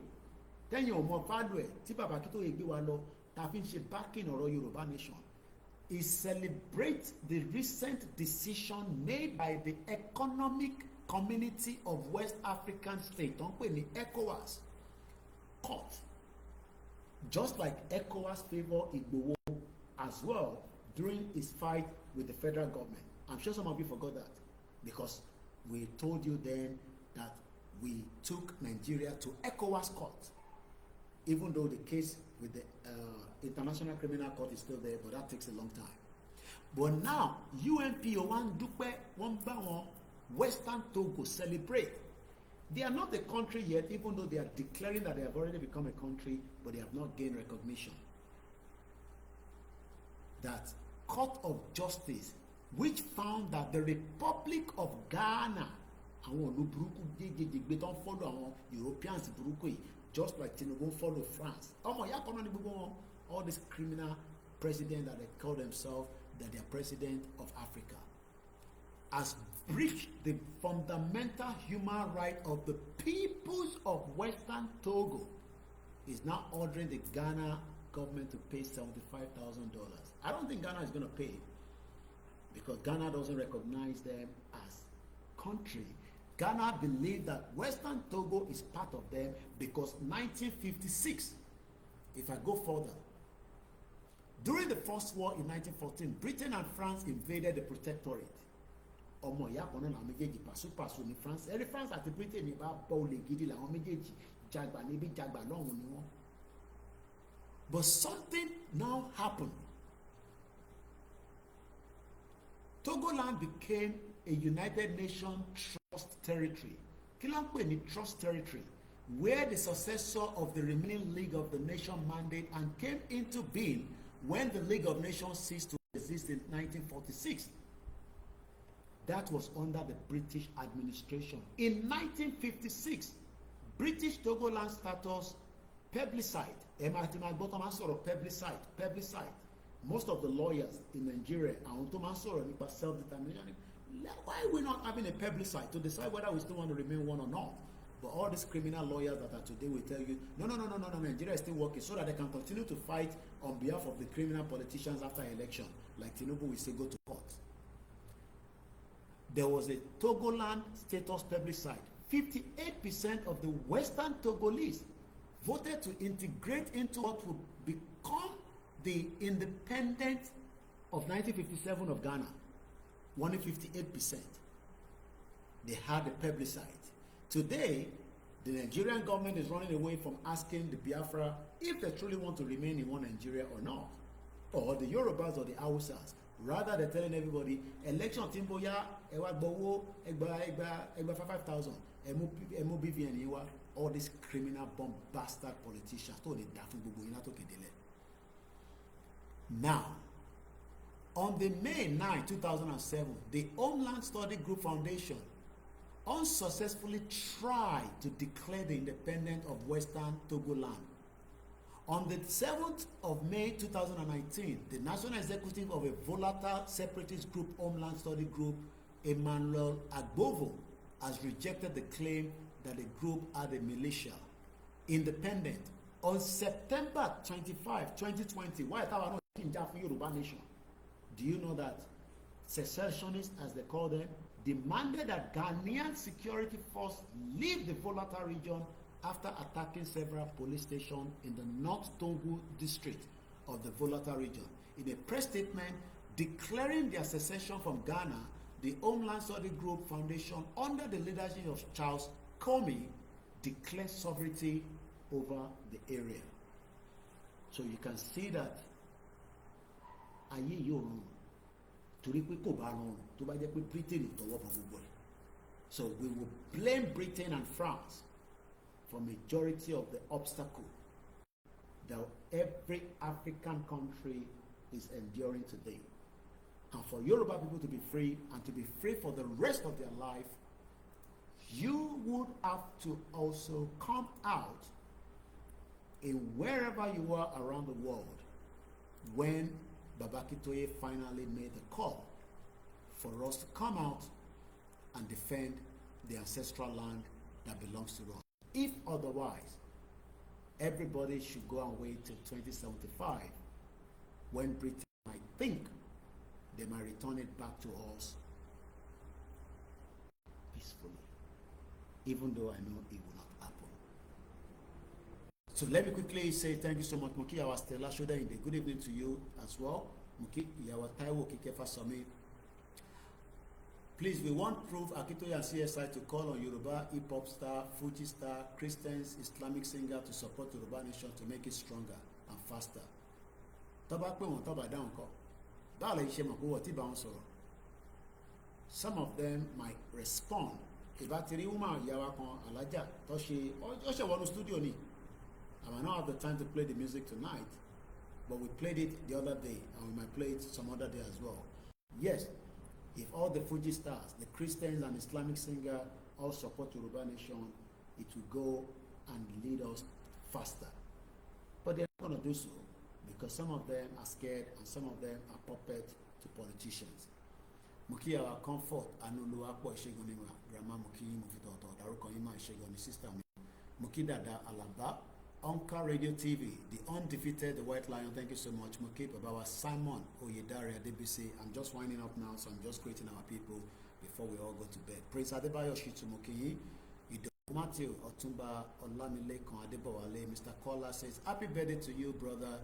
then your more value, Tipa Bakito Ebiwalo, Tafinche backing or Yoruba Nation, is celebrate the recent decision made by the Economic Community of West African States, don't put the ECOWAS court, just like ECOWAS favor Igboho as well during his fight with the federal government. I'm sure some of you forgot that, because we told you then that we took Nigeria to ECOWAS court, even though the case with the International Criminal Court is still there, but that takes a long time. But now UNPO one dupe one ba Western Togo celebrate. They are not a country yet, even though they are declaring that they have already become a country, but they have not gained recognition. That Court of Justice, which found that the Republic of Ghana, they don't follow Europeans, just like Tinubu follow France. All these criminal presidents that they call themselves that they are president of Africa, has breached the fundamental human right of the peoples of Western Togo, is now ordering the Ghana government to pay $75,000. I don't think Ghana is going to pay, because Ghana doesn't recognize them as country. Ghana believe that Western Togo is part of them because 1956, if I go further, during the First War in 1914, Britain and France invaded the Protectorate. Ọmọ ìyá kan náà méjèèjì pàṣípàṣọ ní France. Ẹ̀rí France àti Britain ní bá bọ́ olè gidi làwọn méjèèjì, jàgbà níbí jàgbà lọ́hùn ni wọ́n. But something now happened. Togoland became a United Nations Trust Territory. Kí ló ń pè ní Trust Territory? Where the successor of the remaining League of the Nations mandate and came into being when the League of Nations ceased to exist in 1946. That was under the British administration. In 1956, British Togoland status plebiscite. Plebiscite. Most of the lawyers in Nigeria are self-determination. Why are we not having a plebiscite to decide whether we still want to remain one or not? But all these criminal lawyers that are today will tell you, no, Nigeria is still working so that they can continue to fight on behalf of the criminal politicians after election. Like Tinubu will say, go to court. There was a Togoland status plebiscite. 58% of the Western Togolese voted to integrate into what would become the independence of 1957 of Ghana. 158%. They had a plebiscite. Today, the Nigerian government is running away from asking the Biafra if they truly want to remain in one Nigeria or not, or the Yorubas or the Hausas. Rather, they're telling everybody, election timboya, ewa gbowo, egba 5,000, emu BVN ewa, all these criminal bomb bastard politicians. Now, on the May 9, 2007, the Homeland Study Group Foundation unsuccessfully tried to declare the independence of Western Togoland. On the 7th of May 2019, the National Executive of a volatile separatist group, Homeland Study Group, Emmanuel Agbovo, has rejected the claim that the group had a militia, independent, on September 25, 2020. Why táwa náà kí n jà fún Yorùbá nation? Do you know that secessionists, as they call them, demanded that Ghanaian security force leave the volatile region after attacking several police stations in the North Tongu district of the volatile region? In a press statement declaring their secession from Ghana, the Homeland Study Group Foundation, under the leadership of Charles Comey, declared sovereignty over the area. So you can see that ayé yóò rọrùn torí pé kò bá rọrùn tó bá jẹ́ pé Britain tọwọ́ bọ gbogbo ẹ̀. So we will blame Britain and France for majority of the obstacle that every African country is enduring today. And for Yoruba people to be free and to be free for the rest of their life, you would have to also come out in wherever you are around the world when Baba Akintoye finally made the call for us to come out and defend the ancestral land that belongs to us. If otherwise, everybody should go and wait till 2075 when Britain might think they might return it back to us peacefully, even though I know it will not happen. So let me quickly say thank you so much, Muki Yawa Stella Shoda in the good evening to you as well. Muki Yawa Taiwo Kikefa Sami. Please, we want proof Akintoye and CSI to call on Yoruba hip-hop star, Fuji star, Christians, Islamic singer to support Yoruba nation to make it stronger and faster. Toba pe won toba down ko. Báwo lè ṣe mọ̀ pé wọ́n ti bá wọn sọ̀rọ̀? Some of them might respond. Ìbá ti rí woman ìyàwó kan alájà tó ṣe ó ṣe wọnú studio ni. I might not have the time to play the music tonight, but we played it the other day and we might play it some other day as well. Yes, if all the Fuji stars, the Christians and Islamic singer all support Yoruba nation, it will go and lead us faster. But they're not going to do so because some of them are scared and some of them are puppet to politicians. Muki our comfort Anuluapo Ishegoniwa, Grandma Muki Mufito, Daruko Ima Ishegoni, sister Muki Dada Alaba, Onka Radio TV, the undefeated, the White Lion. Thank you so much, Muki Babawa, Simon Oyedare DBC. I'm just winding up now, so I'm just greeting our people before we all go to bed. Prince Adebayo Shitumuki, Matthew Otumba Olamilekan Adebowale, Mr. Kola says, happy birthday to you, brother.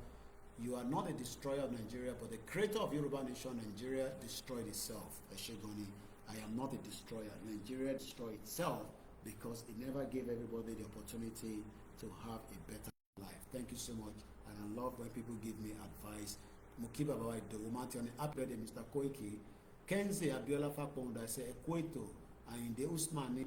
You are not a destroyer of Nigeria, but the creator of Yoruba nation. Nigeria destroyed itself. Eshegoni, I am not a destroyer. Nigeria destroyed itself because it never gave everybody the opportunity to have a better life. Thank you so much. And I love when people give me advice. Mukiba Bawai Dogumati, happy birthday, Mr. Koiki. Kenzie Abiola Fakonda say, Ekweto, and in the Usmani,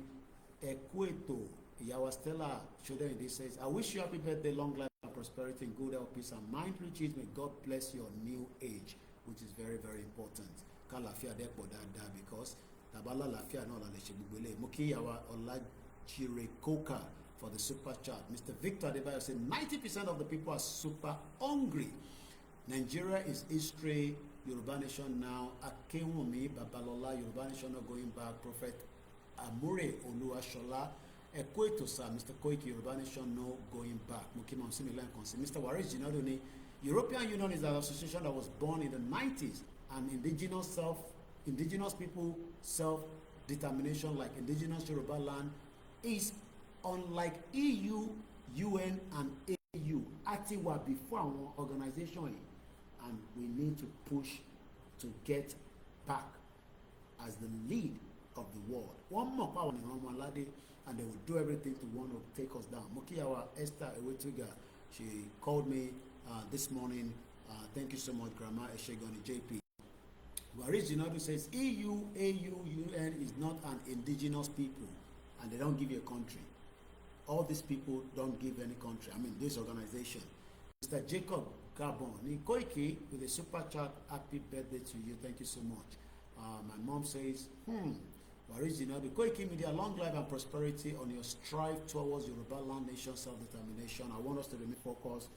Ekweto, Yawa Stella Shoda says, I wish you happy birthday, long life and prosperity, and good health, peace and mind riches. May God bless your new age, which is very, very important. Kalafia depo da because Tabala Lafia no la leshibubele. Muki Yawa Olajire Koka for the super chat. Mr. Victor Adebayo said 90% of the people are super hungry. Nigeria is history. Yoruba nation now. Akenwumi Babalola, Yoruba nation not going back. Prophet Amure Oluwashola. Ekweto sir, Mr. Koiki, Yoruba nation no going back. Mukima Msimilan Konsi. Mr. Waris Jinadoni, European Union is an association that was born in the 90s, and indigenous people self-determination like indigenous Yoruba land is unlike EU, UN and AU. Atiwa before our organization, and we need to push to get back as the lead of the world. One more power in Romalade, and they will do everything to want to take us down. Mukiawa Esther Ewetuga, she called me this morning. Thank you so much, Grandma Eshegoni JP. Waris Jinadu says EU, AU, UN is not an indigenous people, and they don't give you a country. All these people don't give any country. I mean, this organization. Mr. Jacob Gabon, Nikoiki with a super chat. Happy birthday to you. Thank you so much. My mom says, Waris Jinadu, Koiki Media, long life and prosperity on your strive towards Yoruba land nation self-determination. I want us to remain focused.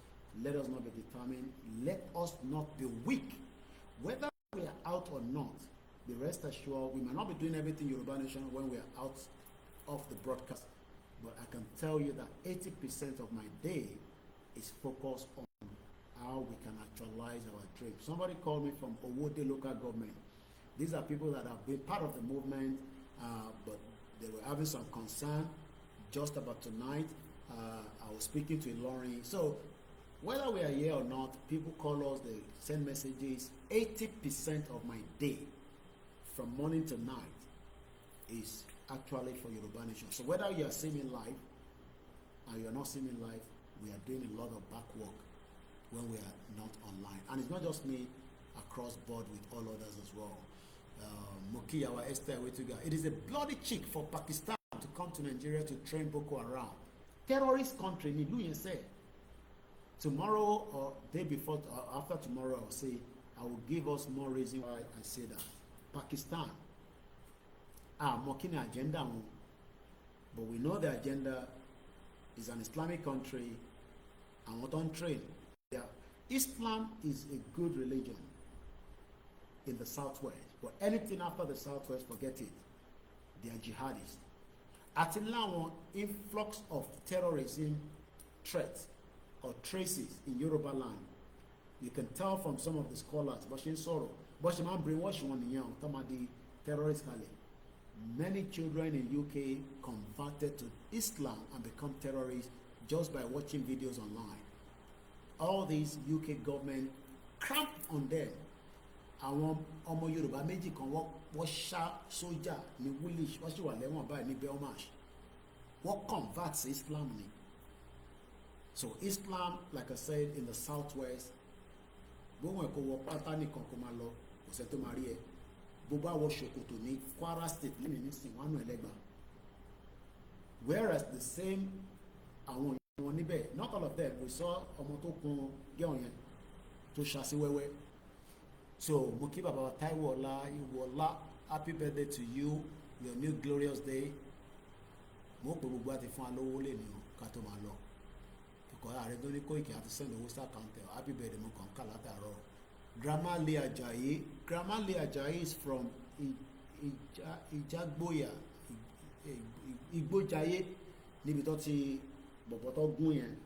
Let us not be determined. Let us not be weak. Whether we are out or not, be rest assured, we might not be doing everything Yoruba Nation when we are out of the broadcast, but I can tell you that 80% of my day is focused on how we can actualize our dream. Somebody called me from Owode local government. These are people that have been part of the movement, but they were having some concern just about tonight. I was speaking to Lauren. So whether we are here or not, people call us, they send messages. 80% of my day from morning to night is actually for Yoruba Nation. So whether you are seeing me live or you are not seeing me live, we are doing a lot of back work when we are not online. And it's not just me, across board with all others as well. Moki, our Esther Wetuga. It is a bloody cheek for Pakistan to come to Nigeria to train Boko Haram. Terrorist country, ni Luyen said. Tomorrow or day before, or after tomorrow, I'll say, I will give us more reason why I say that. Pakistan, mocking agenda, but we know the agenda is an Islamic country and what on train. Yeah. Islam is a good religion in the southwest, but anything after the southwest, forget it. They are jihadists. At now, influx of terrorism threats or traces in Yoruba land. You can tell from some of the scholars, Bashin Soro, Bashin man brainwash one young, Tamadi terrorist Kale. Many children in UK converted to Islam and become terrorists just by watching videos online. All these UK government cramp on them. Àwọn ọmọ Yorùbá méjì kan wọ́n ṣá sójà ní Woolwich wọ́n sì wà lẹ́wọ̀n báyìí ní Belmarsh. Wọ́n convert sí Islam ni. So Islam, like I said, in the southwest, gbóhùn ẹ̀kọ́ wọ pátá nìkan kó máa lọ kò sẹ́ tó máa rí ẹ. Bó bá wọ ṣòkòtò ní Kwara State lẹ́nu nísìnyí wọ́n á nù ẹlẹ́gbà. Whereas the same àwọn wọn níbẹ̀, not all of them, we saw ọmọ tó kun gẹ́wọ̀n yẹn tó ṣàṣì wẹ́wẹ́. So mo kí bàbá wa Táíwò Ọlá Ìwọlá, happy birthday to you, your new glorious day. Mo pè gbogbo àti fún alówó lè ní ká tó máa lọ. Because ààrẹ tó ní Kóìkì àti send owó sí account ẹ̀, happy birthday mo kàn ká látàárọ̀. Grandma Lee Ajayi is from Ìjàgbóyà, Ìgbójayé, níbi tó ti bọ̀bọ̀ tó gún yẹn.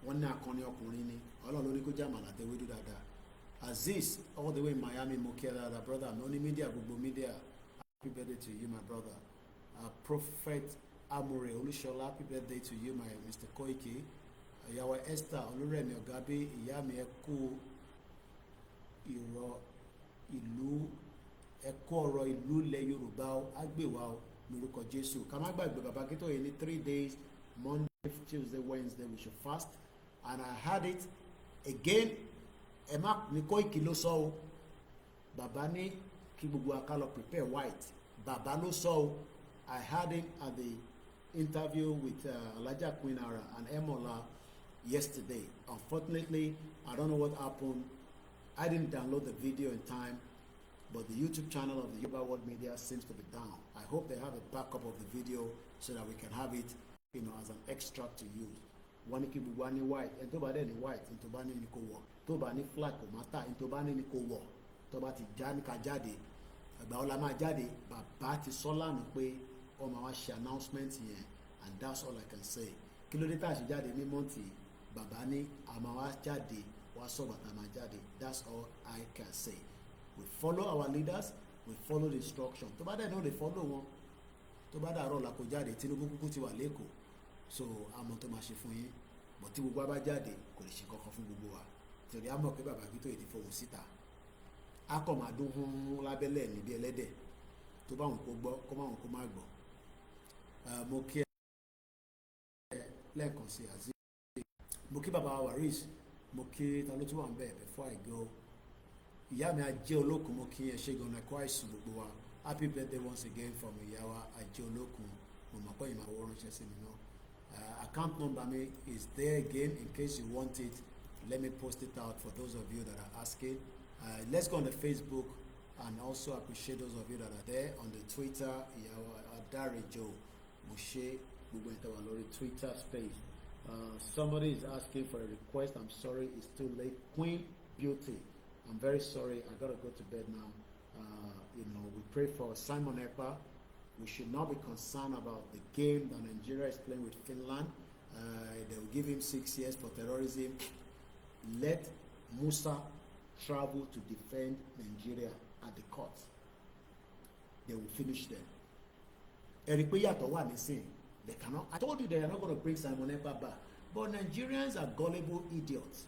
Wọ́n ní akọni ọkùnrin ni, Ọlọ́run ló ní kó jẹ́ àmàlà àtẹwédú dáadáa. Aziz, all the way in Miami, Mokiela, the brother, Noni Media, Google Media, happy birthday to you, my brother. Prophet Amore Olushola, happy birthday to you, my Mr. Koiki. Yawa Esther, Oluremi Ogabi, Iyami Eku, Ìlú, Ẹ̀kọ́ ọ̀rọ̀ ìlú ilẹ̀ Yorùbá, Agbewa, lórúkọ Jésù. Ká má gbàgbé bàbá kí tó yẹ ní 3 days, Monday, Tuesday, Wednesday, we should fast. And I had it again. Emma ní Kóìkì ló sọ o, bàbá ní kí gbogbo akálọ prepare white, bàbá ló sọ o. I had him at the interview with Alhaja Queen Ara and Emola yesterday. Unfortunately, I don't know what happened. I didn't download the video in time, but the YouTube channel of the Yoruba World Media seems to be down. I hope they have a backup of the video so that we can have it, as an extract to use. Wọ́n ní kí gbogbo wa ní white, ẹni tó bá dẹ̀ ní white, ẹni tó bá ní kó wọ̀, tó bá ní flag kò má tà, ẹni tó bá ní kó wọ̀, tó bá ti já ní ká jáde, ìgbà wo la máa jáde, bàbá ti sọ lánàá pé wọ́n máa wá ṣe announcement yẹn, and that's all I can say. Kí ló dé tá a ṣe jáde ní mọ́ǹtì, bàbá ní a máa wá jáde, wá sọ bàtà máa jáde, that's all I can say. We follow our leaders, we follow the instruction. Tó bá dẹ̀ náà lè follow wọn, tó bá dàárọ̀ la kó jáde, Tinubu kúkú ti wà lẹ́kọ̀ọ́. So àmọ́ tó máa ṣe fún yín, but tí gbogbo wa bá jáde kò lè ṣe kankan fún gbogbo wa torí àmọ́ pé bàbá kí tó yìí ti fọwọ́ síta á kọ̀ máa dún hún lábẹ́lẹ̀ níbi ẹlẹ́dẹ̀ tó bá wọn kó gbọ́ kó má wọn kó má gbọ́. Mo kí ẹ lẹ́ẹ̀kan sí àzí, mo kí bàbá Waris, mo kí ta ló tún wà ń bẹ̀ before I go. Ìyá mi Ajé Olókun, mo kí ẹ ṣe gan-an ẹ̀kọ́ àìsùn gbogbo wa. Happy birthday once again from ìyá wa Ajé Olókun. Mo mọ̀ pé ìmọ̀ àwọ̀ ránṣẹ́ sí mi náà. Account number me is there again in case you want it. Let me post it out for those of you that are asking. Let's go on the Facebook and also appreciate those of you that are there on the Twitter. Adarijo Moshe Lori Twitter space. Somebody is asking for a request. I'm sorry, it's too late. Queen Beauty, I'm very sorry. I gotta go to bed now. We pray for Simon Ekpa. We should not be concerned about the game that Nigeria is playing with Finland. They will give him 6 years for terrorism. Let Musa travel to defend Nigeria at the court. They will finish them. They cannot. I told you they are not going to bring Simon Ekpa back. But Nigerians are gullible idiots.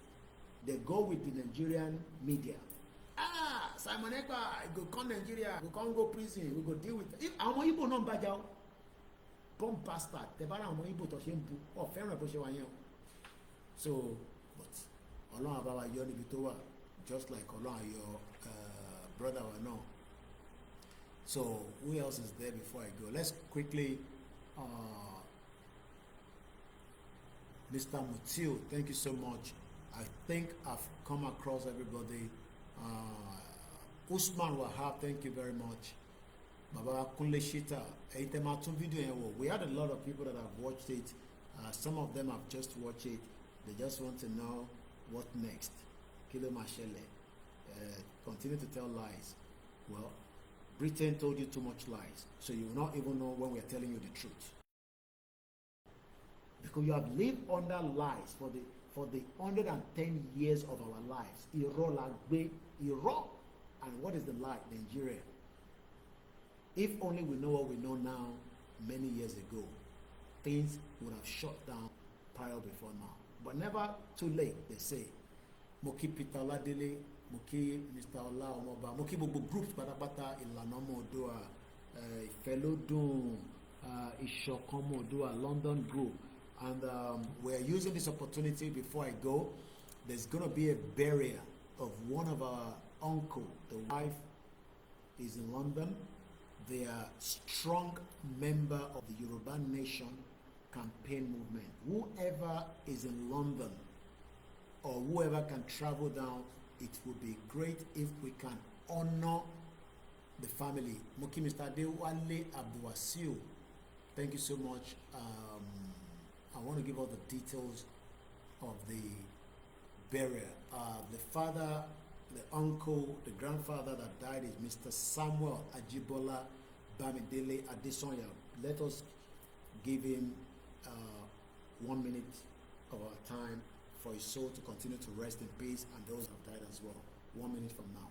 They go with the Nigerian media. Simon Ekpa, go come Nigeria, we can't go prison, we go deal with it. Àwọn Igbo náà ń bàjá o. Bomb bastard, tẹ bá ra àwọn Igbo tó ṣe ń bu, ọ fẹ́ràn bó ṣe wà yẹn o. So, but Ọlọ́run á bá wa yọ níbi tó wà, just like Ọlọ́run á yọ brother wa náà. So, who else is there before I go? Let's quickly, Mr. Mutiu, thank you so much. I think I've come across everybody. Usman Wahab, thank you very much. Baba Kunle Shita, video. We had a lot of people that have watched it. Some of them have just watched it. They just want to know what next. Kilo Mashele. Continue to tell lies. Well, Britain told you too much lies, so you will not even know when we are telling you the truth. Because you have lived under lies for the 110 years of our lives. Iraq. And what is the lie? Nigeria. If only we know what we know now, many years ago, things would have shut down prior before now. But never too late, they say. Moki Peter Ladele, Moki Mr. Ola Omoba, Moki Bobo groups, Patapata, Ilanomo Doa, Fellow Doom, Ishokomo Doa, London Group. And we're using this opportunity before I go. There's going to be a burial of one of our uncle. The wife is in London. They are strong member of the Yoruba Nation campaign movement. Whoever is in London or whoever can travel down, it would be great if we can honor the family. Moki Mr. Adewale Abdulwasiu, thank you so much. I want to give all the details of the burial. The father, the uncle, the grandfather that died is Mr. Samuel Ajibola Bamidele Adesonya. Let us give him 1 minute of our time for his soul to continue to rest in peace, and those who have died as well. 1 minute from now.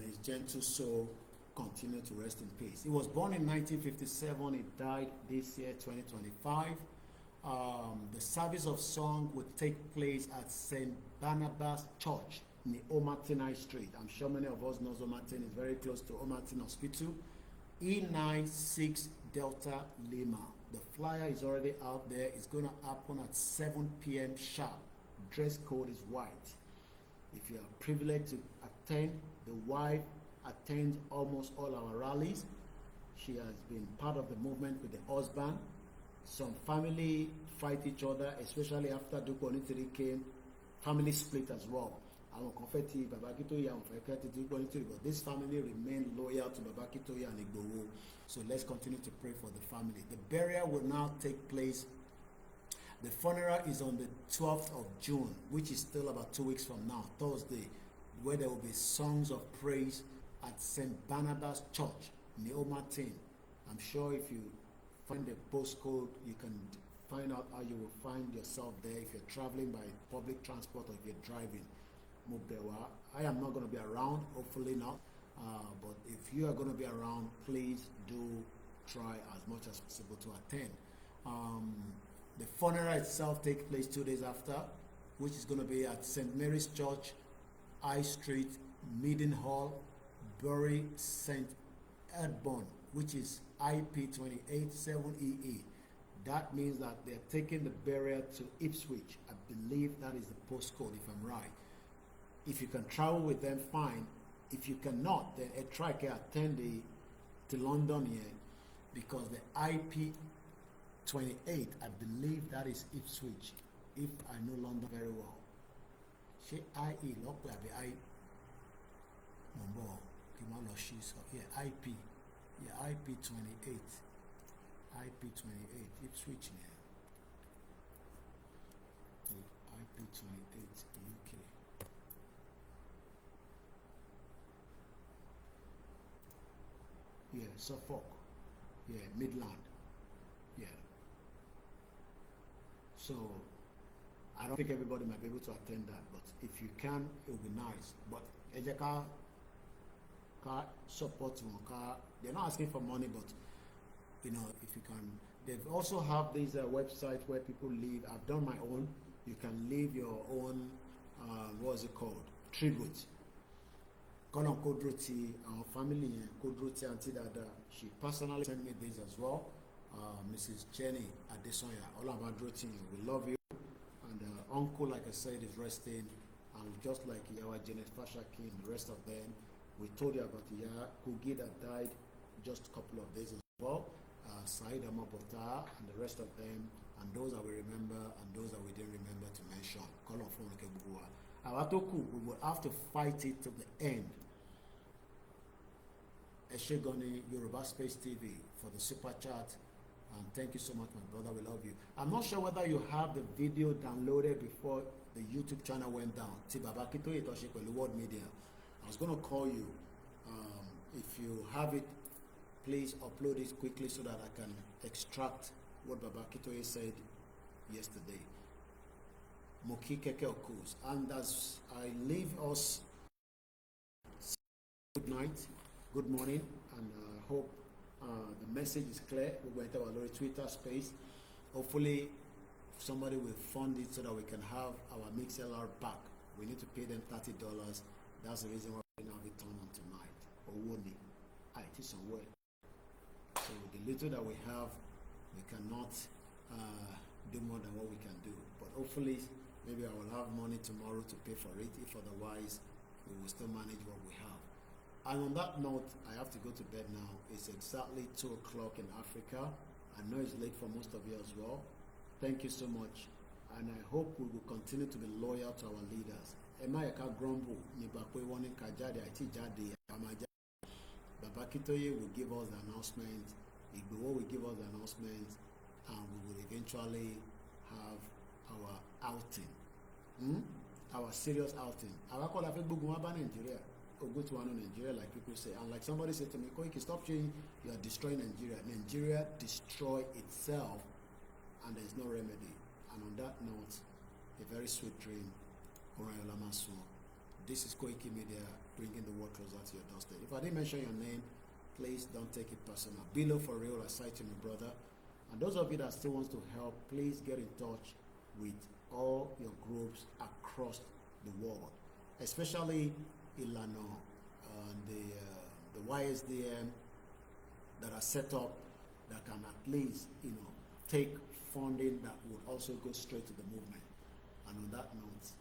His gentle soul continue to rest in peace. He was born in 1957. He died this year, 2025. The service of song would take place at St. Barnabas Church in Omartin High Street. I'm sure many of us know Omartin is very close to Omartin Hospital. E96 Delta Lima. The flyer is already out there. It's going to happen at 7 p.m. sharp. Dress code is white. If you are privileged to attend, the wife attends almost all our rallies. She has been part of the movement with the husband. Some family fight each other, especially after Duke Onitiri came. Family split as well. But this family remained loyal to Babakitoya and Igboho. So let's continue to pray for the family. The burial will now take place. The funeral is on the 12th of June, which is still about 2 weeks from now, Thursday, where there will be songs of praise at St. Barnabas Church, Neomartin. I'm sure if you find the postcode, you can find out how you will find yourself there if you're traveling by public transport or if you're driving. Mubdewa. I am not going to be around, hopefully not. But if you are going to be around, please do try as much as possible to attend. The funeral itself takes place 2 days after, which is going to be at St. Mary's Church, High Street, Meeting Hall, Bury, St. Edmund, which is IP287EE. That means that they're taking the burial to Ipswich. I believe that is the postcode, if I'm right. If you can travel with them, fine. If you cannot, then try to attend to London here, because the IP28, I believe that is Ipswich, if I know London very well. She IE, look where the I number, yeah, IP, yeah, IP28, IP28, Ipswich here. IP28, UK. Yeah, Suffolk. Yeah, Midland. Yeah. So, I don't think everybody might be able to attend that, but if you can, it will be nice. But Ejeka car support car, they're not asking for money, but you know, if you can, they also have this website where people leave. I've done my own. You can leave your own, what is it called? Tribute. Colon Kodroti, our family, Kodroti Auntie Dada, she personally sent me this as well. Mrs. Jenny Adesoya, all about Droti, we love you. And uncle, like I said, is resting. And just like our Janet Fashaki and the rest of them, we told you about Kogi that died just a couple of days as well. Said Amabota and the rest of them, and those that we remember and those that we didn't remember to mention. Colon Fonke Bugua. Awatoku, we will have to fight it to the end. Eshegoni Yoruba Space TV for the super chat, and thank you so much, my brother. We love you. I'm not sure whether you have the video downloaded before the YouTube channel went down. Tibabakito Itoshi World Media. I was going to call you. If you have it, please upload it quickly so that I can extract what Babakito said yesterday. Moki Keke Okus. And as I leave us, good night, good morning, and I hope the message is clear. We went to our Twitter space. Hopefully, somebody will fund it so that we can have our MixLR back. We need to pay them $30. That's the reason why we now return on tonight. Owoni, it is somewhere. So the little that we have, we cannot do more than what we can do. But hopefully, maybe I will have money tomorrow to pay for it. If otherwise, we will still manage what we have. And on that note, I have to go to bed now. It's exactly 2 o'clock in Africa. I know it's late for most of you as well. Thank you so much. And I hope we will continue to be loyal to our leaders. Emayeka Grumble, Nibakwe Wani Kajade, Iti Jade, Amaja. Babakitoye will give us the announcement. Igbo will give us the announcement. And we will eventually have our outing. Our serious outing. I call it Nigeria. Or go to Nigeria, like people say. And like somebody said to me, Koiki, stop saying you are destroying Nigeria. Nigeria destroy itself, and there is no remedy. And on that note, a very sweet dream. This is Koiki Media, bringing the world closer to your doorstep. If I didn't mention your name, please don't take it personal. Below for real, I cite you, my brother. And those of you that still wants to help, please get in touch with all your groups across the world, especially Ilano and the YSDM that are set up that can at least, take funding that would also go straight to the movement. And on that note,